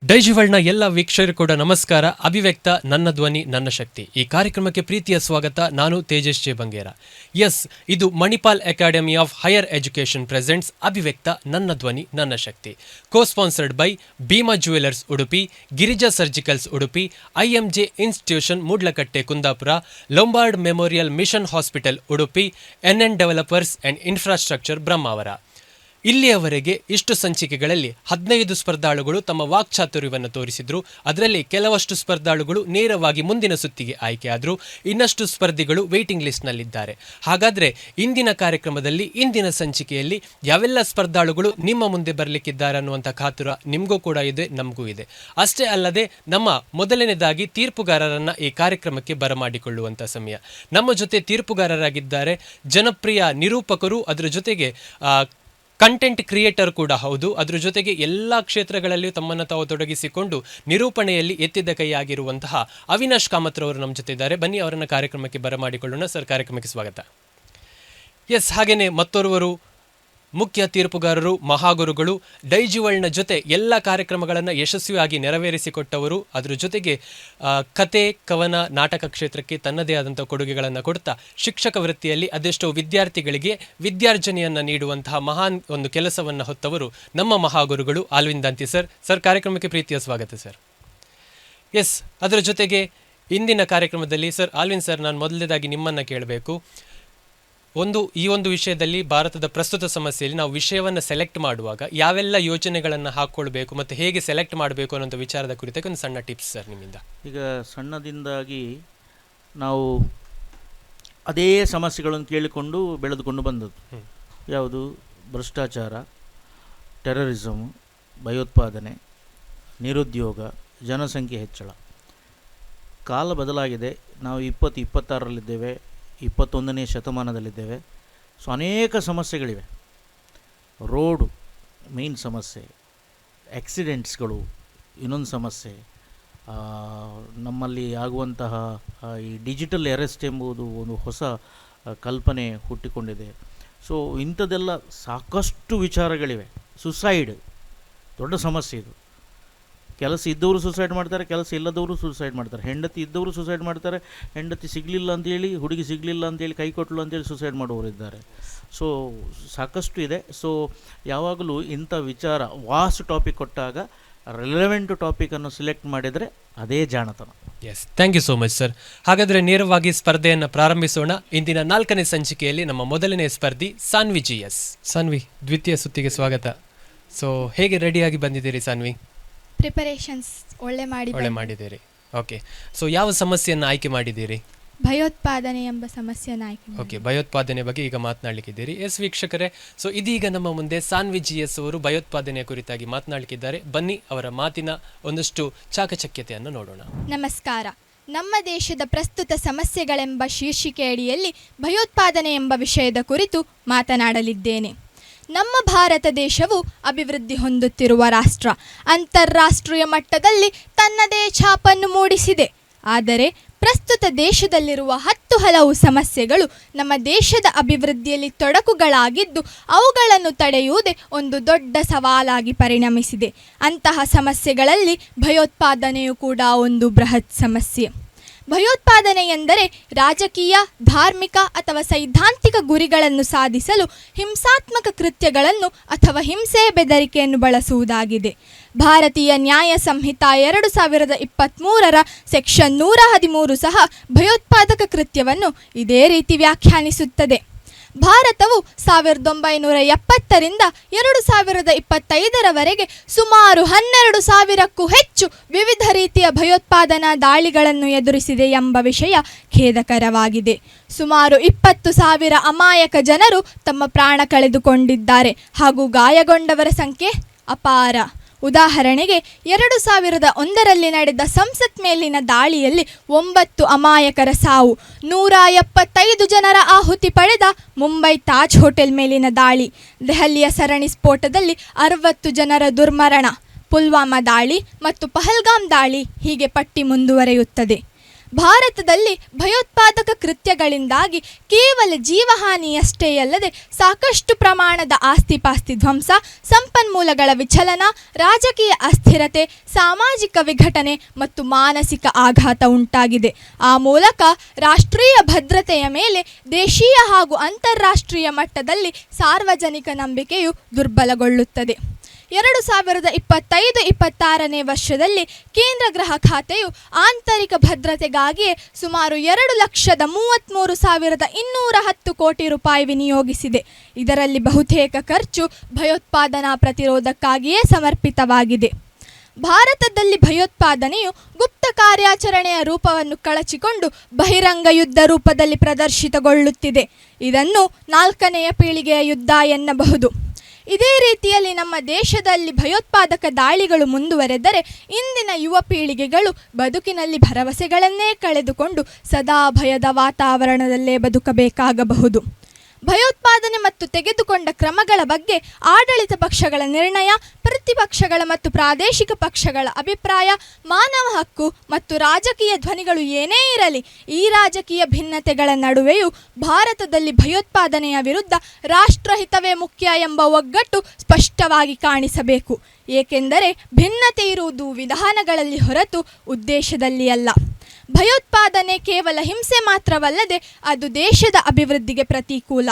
ಡೈಜಿವಲ್ನ ಎಲ್ಲ ವೀಕ್ಷಕರು ಕೂಡ ನಮಸ್ಕಾರ. ಅಭಿವ್ಯಕ್ತ ನನ್ನ ಧ್ವನಿ ನನ್ನ ಶಕ್ತಿ ಈ ಕಾರ್ಯಕ್ರಮಕ್ಕೆ ಪ್ರೀತಿಯ ಸ್ವಾಗತ. ನಾನು ತೇಜಸ್ ಜೆ ಬಂಗೇರ. ಎಸ್, ಇದು Manipal Academy of Higher Education presents Abhivyakta ನನ್ನ ಧ್ವನಿ ನನ್ನ ಶಕ್ತಿ, co sponsored by Bhima jewellers Udupi, Girija surgicals Udupi, IMJ institution Moodlakatte Kundapura, Lombard memorial mission hospital Udupi, NN developers and infrastructure Brahmavar. ಇಲ್ಲಿಯವರೆಗೆ ಇಷ್ಟು ಸಂಚಿಕೆಗಳಲ್ಲಿ 15 ಸ್ಪರ್ಧಾಳುಗಳು ತಮ್ಮ ವಾಕ್ಚಾತುರ್ಯವನ್ನು ತೋರಿಸಿದ್ರು. ಅದರಲ್ಲಿ ಕೆಲವಷ್ಟು ಸ್ಪರ್ಧಾಳುಗಳು ನೇರವಾಗಿ ಮುಂದಿನ ಸುತ್ತಿಗೆ ಆಯ್ಕೆಯಾದರು. ಇನ್ನಷ್ಟು ಸ್ಪರ್ಧಿಗಳು ವೇಟಿಂಗ್ ಲಿಸ್ಟ್ನಲ್ಲಿದ್ದಾರೆ. ಹಾಗಾದರೆ ಇಂದಿನ ಕಾರ್ಯಕ್ರಮದಲ್ಲಿ ಇಂದಿನ ಸಂಚಿಕೆಯಲ್ಲಿ ಯಾವೆಲ್ಲ ಸ್ಪರ್ಧಾಳುಗಳು ನಿಮ್ಮ ಮುಂದೆ ಬರಲಿಕ್ಕಿದ್ದಾರೆ ಅನ್ನುವಂಥ ಕಾತುರ ನಿಮಗೂ ಕೂಡ ಇದೆ, ನಮಗೂ ಇದೆ. ಅಷ್ಟೇ ಅಲ್ಲದೆ ನಮ್ಮ ಮೊದಲನೇದಾಗಿ ತೀರ್ಪುಗಾರರನ್ನು ಈ ಕಾರ್ಯಕ್ರಮಕ್ಕೆ ಬರಮಾಡಿಕೊಳ್ಳುವಂಥ ಸಮಯ. ನಮ್ಮ ಜೊತೆ ತೀರ್ಪುಗಾರರಾಗಿದ್ದಾರೆ ಜನಪ್ರಿಯ ನಿರೂಪಕರು, ಅದರ ಜೊತೆಗೆ ಕಂಟೆಂಟ್ ಕ್ರಿಯೇಟರ್ ಕೂಡ ಹೌದು. ಅದರ ಜೊತೆಗೆ ಎಲ್ಲ ಕ್ಷೇತ್ರಗಳಲ್ಲಿಯೂ ತಮ್ಮನ್ನು ತಾವು ತೊಡಗಿಸಿಕೊಂಡು ನಿರೂಪಣೆಯಲ್ಲಿ ಎತ್ತಿದ ಕೈಯಾಗಿರುವಂತಹ ಅವಿನಾಶ್ ಕಾಮತ್ರವರು ನಮ್ಮ ಜೊತೆ ಇದ್ದಾರೆ. ಬನ್ನಿ ಅವರನ್ನು ಕಾರ್ಯಕ್ರಮಕ್ಕೆ ಬರಮಾಡಿಕೊಳ್ಳೋಣ. ಸರ್, ಕಾರ್ಯಕ್ರಮಕ್ಕೆ ಸ್ವಾಗತ. ಎಸ್, ಹಾಗೆಯೇ ಮತ್ತೋರ್ವರು ಮುಖ್ಯ ತೀರ್ಪುಗಾರರು, ಮಹಾಗುರುಗಳು, ಡೈಜಿವಲ್ನ ಜೊತೆ ಎಲ್ಲ ಕಾರ್ಯಕ್ರಮಗಳನ್ನು ಯಶಸ್ವಿಯಾಗಿ ನೆರವೇರಿಸಿಕೊಟ್ಟವರು. ಅದರ ಜೊತೆಗೆ ಕತೆ, ಕವನ, ನಾಟಕ ಕ್ಷೇತ್ರಕ್ಕೆ ತನ್ನದೇ ಆದಂಥ ಕೊಡುಗೆಗಳನ್ನು ಕೊಡ್ತಾ ಶಿಕ್ಷಕ ವೃತ್ತಿಯಲ್ಲಿ ಅದೆಷ್ಟೋ ವಿದ್ಯಾರ್ಥಿಗಳಿಗೆ ವಿದ್ಯಾರ್ಜನೆಯನ್ನು ನೀಡುವಂತಹ ಮಹಾನ್ ಒಂದು ಕೆಲಸವನ್ನು ಹೊತ್ತವರು ನಮ್ಮ ಮಹಾಗುರುಗಳು ಆಲ್ವಿನ್ ದಾಂತಿ ಸರ್. ಸರ್, ಕಾರ್ಯಕ್ರಮಕ್ಕೆ ಪ್ರೀತಿಯ ಸ್ವಾಗತ ಸರ್. ಎಸ್, ಅದರ ಜೊತೆಗೆ ಇಂದಿನ ಕಾರ್ಯಕ್ರಮದಲ್ಲಿ ಸರ್ ಆಲ್ವಿನ್ ಸರ್, ನಾನು ಮೊದಲನೇದಾಗಿ ನಿಮ್ಮನ್ನು ಕೇಳಬೇಕು. ಈ ಒಂದು ವಿಷಯದಲ್ಲಿ ಭಾರತದ ಪ್ರಸ್ತುತ ಸಮಸ್ಯೆಯಲ್ಲಿ ನಾವು ವಿಷಯವನ್ನು ಸೆಲೆಕ್ಟ್ ಮಾಡುವಾಗ ಯಾವೆಲ್ಲ ಯೋಜನೆಗಳನ್ನು ಹಾಕ್ಕೊಳ್ಬೇಕು ಮತ್ತು ಹೇಗೆ ಸೆಲೆಕ್ಟ್ ಮಾಡಬೇಕು ಅನ್ನೋ ವಿಚಾರದ ಕುರಿತಾಗಿ ಒಂದು ಸಣ್ಣ ಟಿಪ್ಸ್ ಸರ್ ನಿಮ್ಮಿಂದ. ಈಗ ಸಣ್ಣದಿಂದಾಗಿ ನಾವು ಅದೇ ಸಮಸ್ಯೆಗಳನ್ನು ಕೇಳಿಕೊಂಡು ಬೆಳೆದುಕೊಂಡು ಬಂದದ್ದು. ಯಾವುದು? ಭ್ರಷ್ಟಾಚಾರ, ಟೆರರಿಸಮು, ಭಯೋತ್ಪಾದನೆ, ನಿರುದ್ಯೋಗ, ಜನಸಂಖ್ಯೆ ಹೆಚ್ಚಳ. ಕಾಲ ಬದಲಾಗಿದೆ. ನಾವು 2026ರಲ್ಲಿದ್ದೇವೆ, 21ನೇ ಶತಮಾನದಲ್ಲಿದ್ದೇವೆ. ಸೊ ಅನೇಕ ಸಮಸ್ಯೆಗಳಿವೆ. ರೋಡು ಮೇನ್ ಸಮಸ್ಯೆ, ಆಕ್ಸಿಡೆಂಟ್ಸ್ಗಳು ಇನ್ನೊಂದು ಸಮಸ್ಯೆ, ನಮ್ಮಲ್ಲಿ ಆಗುವಂತಹ ಈ ಡಿಜಿಟಲ್ ಅರೆಸ್ಟ್ ಎಂಬುದು ಒಂದು ಹೊಸ ಕಲ್ಪನೆ ಹುಟ್ಟಿಕೊಂಡಿದೆ. ಸೊ ಇಂಥದ್ದೆಲ್ಲ ಸಾಕಷ್ಟು ವಿಚಾರಗಳಿವೆ. ಸುಸೈಡ್ ದೊಡ್ಡ ಸಮಸ್ಯೆ ಇದು. ಕೆಲಸ ಇದ್ದವರು ಸುಸೈಡ್ ಮಾಡ್ತಾರೆ, ಕೆಲಸ ಇಲ್ಲದವರು ಸುಸೈಡ್ ಮಾಡ್ತಾರೆ. ಹೆಂಡತಿ ಇದ್ದವರು ಸುಸೈಡ್ ಮಾಡ್ತಾರೆ, ಹೆಂಡತಿ ಸಿಗಲಿಲ್ಲ ಅಂತೇಳಿ, ಹುಡುಗಿ ಸಿಗಲಿಲ್ಲ ಅಂತೇಳಿ, ಕೈ ಕೊಟ್ಟಲು ಅಂತೇಳಿ ಸುಸೈಡ್ ಮಾಡುವವರಿದ್ದಾರೆ. ಸೊ ಸಾಕಷ್ಟು ಇದೆ. ಸೊ ಯಾವಾಗಲೂ ಇಂಥ ವಿಚಾರ ವಾಸ್ಟ್ ಟಾಪಿಕ್ ಕೊಟ್ಟಾಗ ರಿಲೆವೆಂಟ್ ಟಾಪಿಕನ್ನು ಸಿಲೆಕ್ಟ್ ಮಾಡಿದರೆ ಅದೇ ಜಾಣತನ. Yes, thank you so much sir. ಹಾಗಾದರೆ ನೇರವಾಗಿ ಸ್ಪರ್ಧೆಯನ್ನು ಪ್ರಾರಂಭಿಸೋಣ. ಇಂದಿನ 4ನೇ ಸಂಚಿಕೆಯಲ್ಲಿ ನಮ್ಮ ಮೊದಲನೇ ಸ್ಪರ್ಧಿ ಸಾನ್ವಿ GS. ಸಾನ್ವಿ, ದ್ವಿತೀಯ ಸುತ್ತಿಗೆ ಸ್ವಾಗತ. ಸೊ ಹೇಗೆ ರೆಡಿಯಾಗಿ ಬಂದಿದ್ದೀರಿ ಸಾನ್ವಿ? ಪ್ರಿಪರೇಷನ್ಸ್ ಒಳ್ಳೆ ಮಾಡಿದ್ದೀರಿ. ಓಕೆ, ಸೊ ಯಾವ ಸಮಸ್ಯೆಯನ್ನು ಆಯ್ಕೆ ಮಾಡಿದ್ದೀರಿ? ಭಯೋತ್ಪಾದನೆ ಎಂಬ ಸಮಸ್ಯೆಯನ್ನು ಆಯ್ಕೆ. ಓಕೆ, ಭಯೋತ್ಪಾದನೆ ಬಗ್ಗೆ ಈಗ ಮಾತನಾಡಲಿಕ್ಕಿದ್ದೀರಿ. ಎಸ್ ವೀಕ್ಷಕರೇ, ಸೊ ಇದೀಗ ನಮ್ಮ ಮುಂದೆ ಸಾನ್ವಿ GS ಅವರು ಭಯೋತ್ಪಾದನೆಯ ಕುರಿತಾಗಿ ಮಾತನಾಡಲಿಕ್ಕಿದ್ದಾರೆ. ಬನ್ನಿ ಅವರ ಮಾತಿನ ಒಂದಷ್ಟು ಚಾಕಚಕ್ಯತೆಯನ್ನು ನೋಡೋಣ. ನಮಸ್ಕಾರ. ನಮ್ಮ ದೇಶದ ಪ್ರಸ್ತುತ ಸಮಸ್ಯೆಗಳೆಂಬ ಶೀರ್ಷಿಕೆಯಡಿಯಲ್ಲಿ ಭಯೋತ್ಪಾದನೆ ಎಂಬ ವಿಷಯದ ಕುರಿತು ಮಾತನಾಡಲಿದ್ದೇನೆ. ನಮ್ಮ ಭಾರತ ದೇಶವು ಅಭಿವೃದ್ಧಿ ಹೊಂದುತ್ತಿರುವ ರಾಷ್ಟ್ರ. ಅಂತಾರಾಷ್ಟ್ರೀಯ ಮಟ್ಟದಲ್ಲಿ ತನ್ನದೇ ಛಾಪನ್ನು ಮೂಡಿಸಿದೆ. ಆದರೆ ಪ್ರಸ್ತುತ ದೇಶದಲ್ಲಿರುವ 10 ಹಲವು ಸಮಸ್ಯೆಗಳು ನಮ್ಮ ದೇಶದ ಅಭಿವೃದ್ಧಿಯಲ್ಲಿ ತೊಡಕುಗಳಾಗಿದ್ದು ಅವುಗಳನ್ನು ತಡೆಯುವುದೇ ಒಂದು ದೊಡ್ಡ ಸವಾಲಾಗಿ ಪರಿಣಮಿಸಿದೆ. ಅಂತಹ ಸಮಸ್ಯೆಗಳಲ್ಲಿ ಭಯೋತ್ಪಾದನೆಯು ಕೂಡ ಒಂದು ಬೃಹತ್ ಸಮಸ್ಯೆ. ಭಯೋತ್ಪಾದನೆ ಎಂದರೆ ರಾಜಕೀಯ, ಧಾರ್ಮಿಕ ಅಥವಾ ಸೈದ್ಧಾಂತಿಕ ಗುರಿಗಳನ್ನು ಸಾಧಿಸಲು ಹಿಂಸಾತ್ಮಕ ಕೃತ್ಯಗಳನ್ನು ಅಥವಾ ಹಿಂಸೆಯ ಬೆದರಿಕೆಯನ್ನು ಬಳಸುವುದಾಗಿದೆ. ಭಾರತೀಯ ನ್ಯಾಯ ಸಂಹಿತಾ 2023ರ ಸೆಕ್ಷನ್ 113 ಸಹ ಭಯೋತ್ಪಾದಕ ಕೃತ್ಯವನ್ನು ಇದೇ ರೀತಿ ವ್ಯಾಖ್ಯಾನಿಸುತ್ತದೆ. ಭಾರತವು 1970ರಿಂದ 2025ರವರೆಗೆ ಸುಮಾರು 12,000ಕ್ಕೂ ಹೆಚ್ಚು ವಿವಿಧ ರೀತಿಯ ಭಯೋತ್ಪಾದನಾ ದಾಳಿಗಳನ್ನು ಎದುರಿಸಿದೆ ಎಂಬ ವಿಷಯ ಖೇದಕರವಾಗಿದೆ. ಸುಮಾರು 20,000 ಅಮಾಯಕ ಜನರು ತಮ್ಮ ಪ್ರಾಣ ಕಳೆದುಕೊಂಡಿದ್ದಾರೆ ಹಾಗೂ ಗಾಯಗೊಂಡವರ ಸಂಖ್ಯೆ ಅಪಾರ. ಉದಾಹರಣೆಗೆ 2001ರಲ್ಲಿ ನಡೆದ ಸಂಸತ್ ಮೇಲಿನ ದಾಳಿಯಲ್ಲಿ 9 ಅಮಾಯಕರ ಸಾವು, 175 ಜನರ ಆಹುತಿ ಪಡೆದ ಮುಂಬೈ ತಾಜ್ ಹೋಟೆಲ್ ಮೇಲಿನ ದಾಳಿ, ದೆಹಲಿಯ ಸರಣಿ ಸ್ಫೋಟದಲ್ಲಿ 60 ಜನರ ದುರ್ಮರಣ, ಪುಲ್ವಾಮಾ ದಾಳಿ ಮತ್ತು ಪಹಲ್ಗಾಮ್ ದಾಳಿ, ಹೀಗೆ ಪಟ್ಟಿ ಮುಂದುವರೆಯುತ್ತದೆ. ಭಾರತದಲ್ಲಿ ಭಯೋತ್ಪಾದಕ ಕೃತ್ಯಗಳಿಂದಾಗಿ ಕೇವಲ ಜೀವಹಾನಿಯಷ್ಟೇ ಅಲ್ಲದೆ ಸಾಕಷ್ಟು ಪ್ರಮಾಣದ ಆಸ್ತಿಪಾಸ್ತಿ ಧ್ವಂಸ, ಸಂಪನ್ಮೂಲಗಳ ವಿಚಲನ, ರಾಜಕೀಯ ಅಸ್ಥಿರತೆ, ಸಾಮಾಜಿಕ ವಿಘಟನೆ ಮತ್ತು ಮಾನಸಿಕ ಆಘಾತ ಉಂಟಾಗಿದೆ. ಆ ಮೂಲಕ ರಾಷ್ಟ್ರೀಯ ಭದ್ರತೆಯ ಮೇಲೆ ದೇಶೀಯ ಹಾಗೂ ಅಂತಾರಾಷ್ಟ್ರೀಯ ಮಟ್ಟದಲ್ಲಿ ಸಾರ್ವಜನಿಕ ನಂಬಿಕೆಯು ದುರ್ಬಲಗೊಳ್ಳುತ್ತದೆ. 2025-26ನೇ ವರ್ಷದಲ್ಲಿ ಕೇಂದ್ರ ಗೃಹ ಖಾತೆಯು ಆಂತರಿಕ ಭದ್ರತೆಗಾಗಿಯೇ ಸುಮಾರು 2,33,210 ಕೋಟಿ ರೂಪಾಯಿ ವಿನಿಯೋಗಿಸಿದೆ. ಇದರಲ್ಲಿ ಬಹುತೇಕ ಖರ್ಚು ಭಯೋತ್ಪಾದನಾ ಪ್ರತಿರೋಧಕ್ಕಾಗಿಯೇ ಸಮರ್ಪಿತವಾಗಿದೆ. ಭಾರತದಲ್ಲಿ ಭಯೋತ್ಪಾದನೆಯು ಗುಪ್ತ ಕಾರ್ಯಾಚರಣೆಯ ರೂಪವನ್ನು ಕಳಚಿಕೊಂಡು ಬಹಿರಂಗ ಯುದ್ಧ ರೂಪದಲ್ಲಿ ಪ್ರದರ್ಶಿತಗೊಳ್ಳುತ್ತಿದೆ. ಇದನ್ನು 4ನೇ ಪೀಳಿಗೆಯ ಯುದ್ಧ ಎನ್ನಬಹುದು. ಇದೇ ರೀತಿಯಲ್ಲಿ ನಮ್ಮ ದೇಶದಲ್ಲಿ ಭಯೋತ್ಪಾದಕ ದಾಳಿಗಳು ಮುಂದುವರೆದರೆ ಇಂದಿನ ಯುವ ಪೀಳಿಗೆಗಳು ಬದುಕಿನಲ್ಲಿ ಭರವಸೆಗಳನ್ನೇ ಕಳೆದುಕೊಂಡು ಸದಾ ಭಯದ ವಾತಾವರಣದಲ್ಲೇ ಬದುಕಬೇಕಾಗಬಹುದು. ಭಯೋತ್ಪಾದನೆ ಮತ್ತು ತೆಗೆದುಕೊಂಡ ಕ್ರಮಗಳ ಬಗ್ಗೆ ಆಡಳಿತ ಪಕ್ಷಗಳ ನಿರ್ಣಯ, ಪ್ರತಿಪಕ್ಷಗಳ ಮತ್ತು ಪ್ರಾದೇಶಿಕ ಪಕ್ಷಗಳ ಅಭಿಪ್ರಾಯ, ಮಾನವ ಹಕ್ಕು ಮತ್ತು ರಾಜಕೀಯ ಧ್ವನಿಗಳು ಏನೇ ಇರಲಿ, ಈ ರಾಜಕೀಯ ಭಿನ್ನತೆಗಳ ನಡುವೆಯೂ ಭಾರತದಲ್ಲಿ ಭಯೋತ್ಪಾದನೆಯ ವಿರುದ್ಧ ರಾಷ್ಟ್ರಹಿತವೇ ಮುಖ್ಯ ಎಂಬ ಒಗ್ಗಟ್ಟು ಸ್ಪಷ್ಟವಾಗಿ ಕಾಣಿಸಬೇಕು. ಏಕೆಂದರೆ ಭಿನ್ನತೆ ಇರುವುದು ವಿಧಾನಗಳಲ್ಲಿ ಹೊರತು ಉದ್ದೇಶದಲ್ಲಿ ಅಲ್ಲ. ಭಯೋತ್ಪಾದನೆ ಕೇವಲ ಹಿಂಸೆ ಮಾತ್ರವಲ್ಲದೆ ಅದು ದೇಶದ ಅಭಿವೃದ್ಧಿಗೆ ಪ್ರತಿಕೂಲ.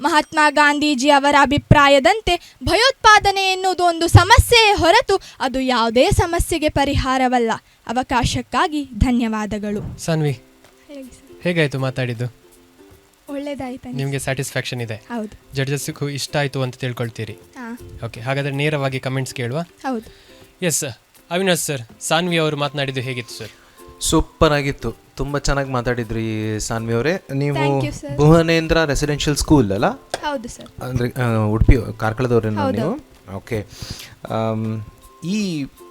ಮಹಾತ್ಮ ಗಾಂಧೀಜಿ ಅವರ ಅಭಿಪ್ರಾಯದಂತೆ ಭಯೋತ್ಪಾದನೆ ಎನ್ನುವುದು ಒಂದು ಸಮಸ್ಯೆಯೇ ಹೊರತು ಅದು ಯಾವುದೇ ಸಮಸ್ಯೆಗೆ ಪರಿಹಾರವಲ್ಲ. ಅವಕಾಶಕ್ಕಾಗಿ ಧನ್ಯವಾದಗಳು. ಸಾನ್ವಿ, ಹೇಗಾಯಿತು ಮಾತಾಡಿದ್ದು? ಒಳ್ಳೆದಾಯ್ತು. ನಿಮಗೆ ಸ್ಯಾಟಿಸ್ಫ್ಯಾಕ್ಷನ್ ಇದೆ? ಹೌದು. ಜಡ್ಜಸ್ಗೂ ಇಷ್ಟ ಆಯಿತು ಅಂತ ತಿಳ್ಕೊಳ್ತೀರಿ? ಓಕೆ, ಹಾಗಾದರೆ ನೇರವಾಗಿ ಕಮೆಂಟ್ಸ್ ಕೇಳುವ. ಹೌದು. ಎಸ್, ಅವಿನಾಶ್ ಸರ್, ಸಾನ್ವಿ ಅವರು ಮಾತನಾಡಿದ್ದು ಹೇಗಿತ್ತು ಸರ್? ಸೂಪರ್ ಆಗಿತ್ತು, ತುಂಬ ಚೆನ್ನಾಗಿ ಮಾತಾಡಿದ್ರಿ ಸಾನ್ವಿ ಅವರೇ. ನೀವು Thank you, sir. Bhuvanendra residential school ಅಲ್ಲ? ಹೌದು ಸರ್. ಅಂದರೆ ಉಡುಪಿ ಕಾರ್ಕಳದವ್ರೇನೋ ಹೌದು. ನೀವು? ಓಕೆ. ಈ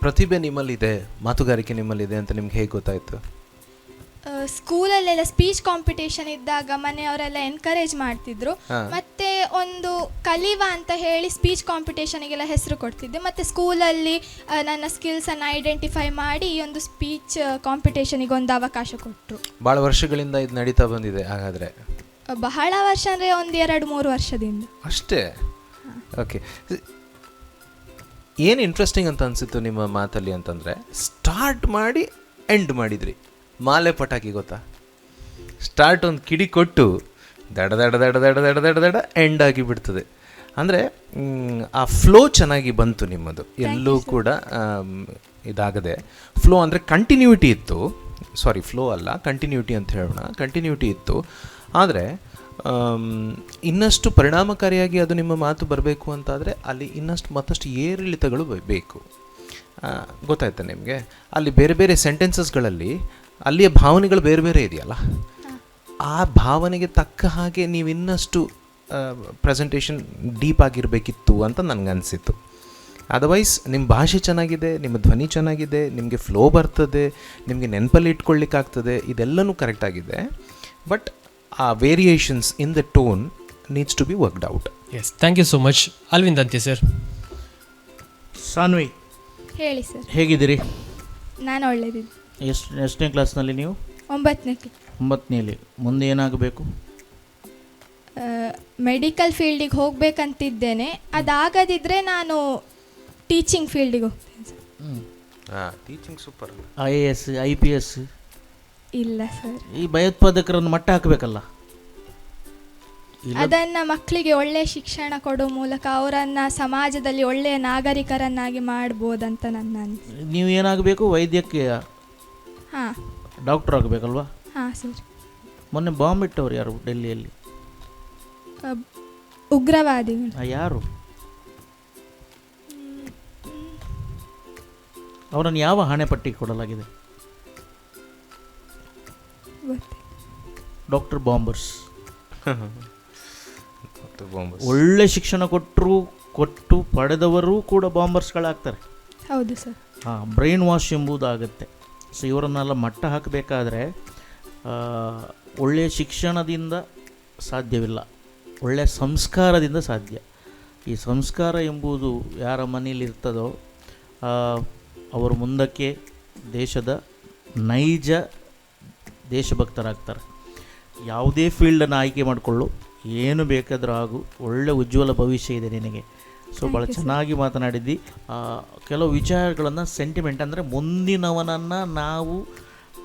ಪ್ರತಿಭೆ ನಿಮ್ಮಲ್ಲಿದೆ, ಮಾತುಗಾರಿಕೆ ನಿಮ್ಮಲ್ಲಿದೆ ಅಂತ ನಿಮ್ಗೆ ಹೇಗೆ ಗೊತ್ತಾಯಿತು? ಸ್ಕೂಲಲ್ಲೆಲ್ಲ ಸ್ಪೀಚ್ ಕಾಂಪಿಟೇಷನ್ ಇದ್ದಾಗ ಮನೆಯವರೆಲ್ಲ ಎನ್ಕರೇಜ್ ಮಾಡ್ತಿದ್ರು. ಮತ್ತೆ ಒಂದು ಕಲಿವಾ ಅಂತ ಹೇಳಿ ಸ್ಪೀಚ್ ಕಾಂಪಿಟೇಷನಿಗೆಲ್ಲ ಹೆಸರು ಕೊಡ್ತಿದ್ದೆ. ಮತ್ತೆ ಸ್ಕೂಲಲ್ಲಿ ನನ್ನ ಸ್ಕಿಲ್ಸನ್ನು ಐಡೆಂಟಿಫೈ ಮಾಡಿ ಈ ಒಂದು ಸ್ಪೀಚ್ ಕಾಂಪಿಟೇಷನಿಗೆ ಒಂದು ಅವಕಾಶ ಕೊಟ್ಟರು. ಭಾಳ ವರ್ಷಗಳಿಂದ ಇದು ನಡೀತಾ ಬಂದಿದೆ ಹಾಗಾದರೆ? ಬಹಳ ವರ್ಷ ಅಂದರೆ ಒಂದು 2-3 ವರ್ಷದಿಂದ ಅಷ್ಟೇ. ಓಕೆ. ಏನು ಇಂಟ್ರೆಸ್ಟಿಂಗ್ ಅಂತ ಅನಿಸಿತ್ತು ನಿಮ್ಮ ಮಾತಲ್ಲಿ ಅಂತಂದರೆ, ಸ್ಟಾರ್ಟ್ ಮಾಡಿ ಎಂಡ್ ಮಾಡಿದ್ರಿ. ಮಾಲೆ ಪಟಾಕಿ ಗೊತ್ತಾ? ಸ್ಟಾರ್ಟ್ ಒಂದು ಕಿಡಿ ಕೊಟ್ಟು ದಡ ದಡ ದಡ ದಡ ದಡ ದಡ ದಡ ಎಂಡ್ ಆಗಿ ಬಿಡ್ತದೆ. ಅಂದರೆ ಆ ಫ್ಲೋ ಚೆನ್ನಾಗಿ ಬಂತು ನಿಮ್ಮದು, ಎಲ್ಲೂ ಕೂಡ ಇದಾಗದೆ. ಫ್ಲೋ ಅಂದರೆ ಕಂಟಿನ್ಯೂಟಿ ಇತ್ತು. ಸಾರಿ, ಫ್ಲೋ ಅಲ್ಲ, ಕಂಟಿನ್ಯೂಟಿ ಅಂತ ಹೇಳೋಣ. ಕಂಟಿನ್ಯೂಟಿ ಇತ್ತು. ಆದರೆ ಇನ್ನಷ್ಟು ಪರಿಣಾಮಕಾರಿಯಾಗಿ ಅದು ನಿಮ್ಮ ಮಾತು ಬರಬೇಕು ಅಂತಾದರೆ ಅಲ್ಲಿ ಮತ್ತಷ್ಟು ಏರಿಳಿತಗಳು ಬೇಕು. ಗೊತ್ತಾಯ್ತಾ ನಿಮಗೆ? ಅಲ್ಲಿ ಬೇರೆ ಬೇರೆ ಸೆಂಟೆನ್ಸಸ್ಗಳಲ್ಲಿ ಅಲ್ಲಿಯ ಭಾವನೆಗಳು ಬೇರೆ ಬೇರೆ ಇದೆಯಲ್ಲ, ಆ ಭಾವನೆಗೆ ತಕ್ಕ ಹಾಗೆ ನೀವು ಇನ್ನಷ್ಟು ಪ್ರೆಸೆಂಟೇಷನ್ ಡೀಪ್ ಆಗಿರಬೇಕಿತ್ತು ಅಂತ ನನಗನ್ಸಿತ್ತು. ಅದರ್ವೈಸ್ ನಿಮ್ಮ ಭಾಷೆ ಚೆನ್ನಾಗಿದೆ, ನಿಮ್ಮ ಧ್ವನಿ ಚೆನ್ನಾಗಿದೆ, ನಿಮಗೆ ಫ್ಲೋ ಬರ್ತದೆ, ನಿಮಗೆ ನೆನಪಲ್ಲಿ ಇಟ್ಕೊಳ್ಳಿಕ್ಕಾಗ್ತದೆ, ಇದೆಲ್ಲನೂ ಕರೆಕ್ಟಾಗಿದೆ. ಬಟ್ ಆ variations in the tone needs to be worked out. Yes, thank you so much. Alvin ಅಂತೆ ಸರ್. ಸಾನ್ವಿ, ಹೇಳಿ ಸರ್. ಹೇಗಿದ್ದೀರಿ? ನಾನು ಒಳ್ಳೆದಿದ್ದೆ. ಎಷ್ಟನೇ ಕ್ಲಾಸ್ನಲ್ಲಿ ನೀವು? 9ನೇ. 9ನೇಲಿ. ಮುಂದೆ ಏನಾಗಬೇಕು? ಮೆಡಿಕಲ್ ಫೀಲ್ಡಿಗೆ ಹೋಗಬೇಕಂತಿದ್ದೇನೆ. ಅದಾಗದಿದ್ದರೆ ನಾನು ಟೀಚಿಂಗ್ ಫೀಲ್ಡಿಗೆ ಹೋಗ್ತೇನೆ sir. Teaching super. IAS, IPS? ಇಲ್ಲ ಸರ್. ಈ ಭಯೋತ್ಪಾದಕರನ್ನು ಮಟ್ಟ ಹಾಕಬೇಕಲ್ಲ. ಅದನ್ನು ಮಕ್ಕಳಿಗೆ ಒಳ್ಳೆಯ ಶಿಕ್ಷಣ ಕೊಡೋ ಮೂಲಕ ಅವರನ್ನು ಸಮಾಜದಲ್ಲಿ ಒಳ್ಳೆಯ ನಾಗರಿಕರನ್ನಾಗಿ ಮಾಡ್ಬೋದಂತ ನನ್ನ ಅನಿಸಿಕೆ. ನೀವು ಏನಾಗಬೇಕು? ವೈದ್ಯಕೀಯ? ಹಾಂ. ಡಾಕ್ಟರ್ ಆಗಬೇಕಲ್ವಾ? ಹಾಂ ಸರ್. ಮೊನ್ನೆ ಬಾಂಬ್ ಇಟ್ಟವ್ರು ಯಾರು ಡೆಲ್ಲಿಯಲ್ಲಿ? ಉಗ್ರವಾದಿಗಳು. ಯಾರು? ಅವರನ್ನು ಯಾವ ಹಣೆಪಟ್ಟಿ ಕೊಡಲಾಗಿದೆ? ಡಾಕ್ಟರ್ ಬಾಂಬರ್ಸ್. ಒಳ್ಳೆ ಶಿಕ್ಷಣ ಕೊಟ್ಟು ಪಡೆದವರು ಕೂಡ ಬಾಂಬರ್ಸ್ಗಳಾಗ್ತಾರೆ. ಹೌದು ಸರ್. ಹಾಂ, ಬ್ರೈನ್ ವಾಶ್ ಎಂಬುದಾಗುತ್ತೆ. ಸೊ ಇವರನ್ನೆಲ್ಲ ಮಟ್ಟ ಹಾಕಬೇಕಾದ್ರೆ ಒಳ್ಳೆಯ ಶಿಕ್ಷಣದಿಂದ ಸಾಧ್ಯವಿಲ್ಲ, ಒಳ್ಳೆಯ ಸಂಸ್ಕಾರದಿಂದ ಸಾಧ್ಯ. ಈ ಸಂಸ್ಕಾರ ಎಂಬುದು ಯಾರ ಮನೆಯಲ್ಲಿರ್ತದೋ ಅವರು ಮುಂದಕ್ಕೆ ದೇಶದ ನೈಜ ದೇಶಭಕ್ತರಾಗ್ತಾರೆ. ಯಾವುದೇ ಫೀಲ್ಡನ್ನು ಆಯ್ಕೆ ಮಾಡಿಕೊಳ್ಳು, ಏನು ಬೇಕಾದರೂ ಆಗು, ಒಳ್ಳೆ ಉಜ್ವಲ ಭವಿಷ್ಯ ಇದೆ ನಿನಗೆ. ಸೊ ಭಾಳ ಚೆನ್ನಾಗಿ ಮಾತನಾಡಿದ್ದಿ. ಕೆಲವು ವಿಚಾರಗಳನ್ನು ಸೆಂಟಿಮೆಂಟ್ ಅಂದರೆ ಮುಂದಿನವನನ್ನು ನಾವು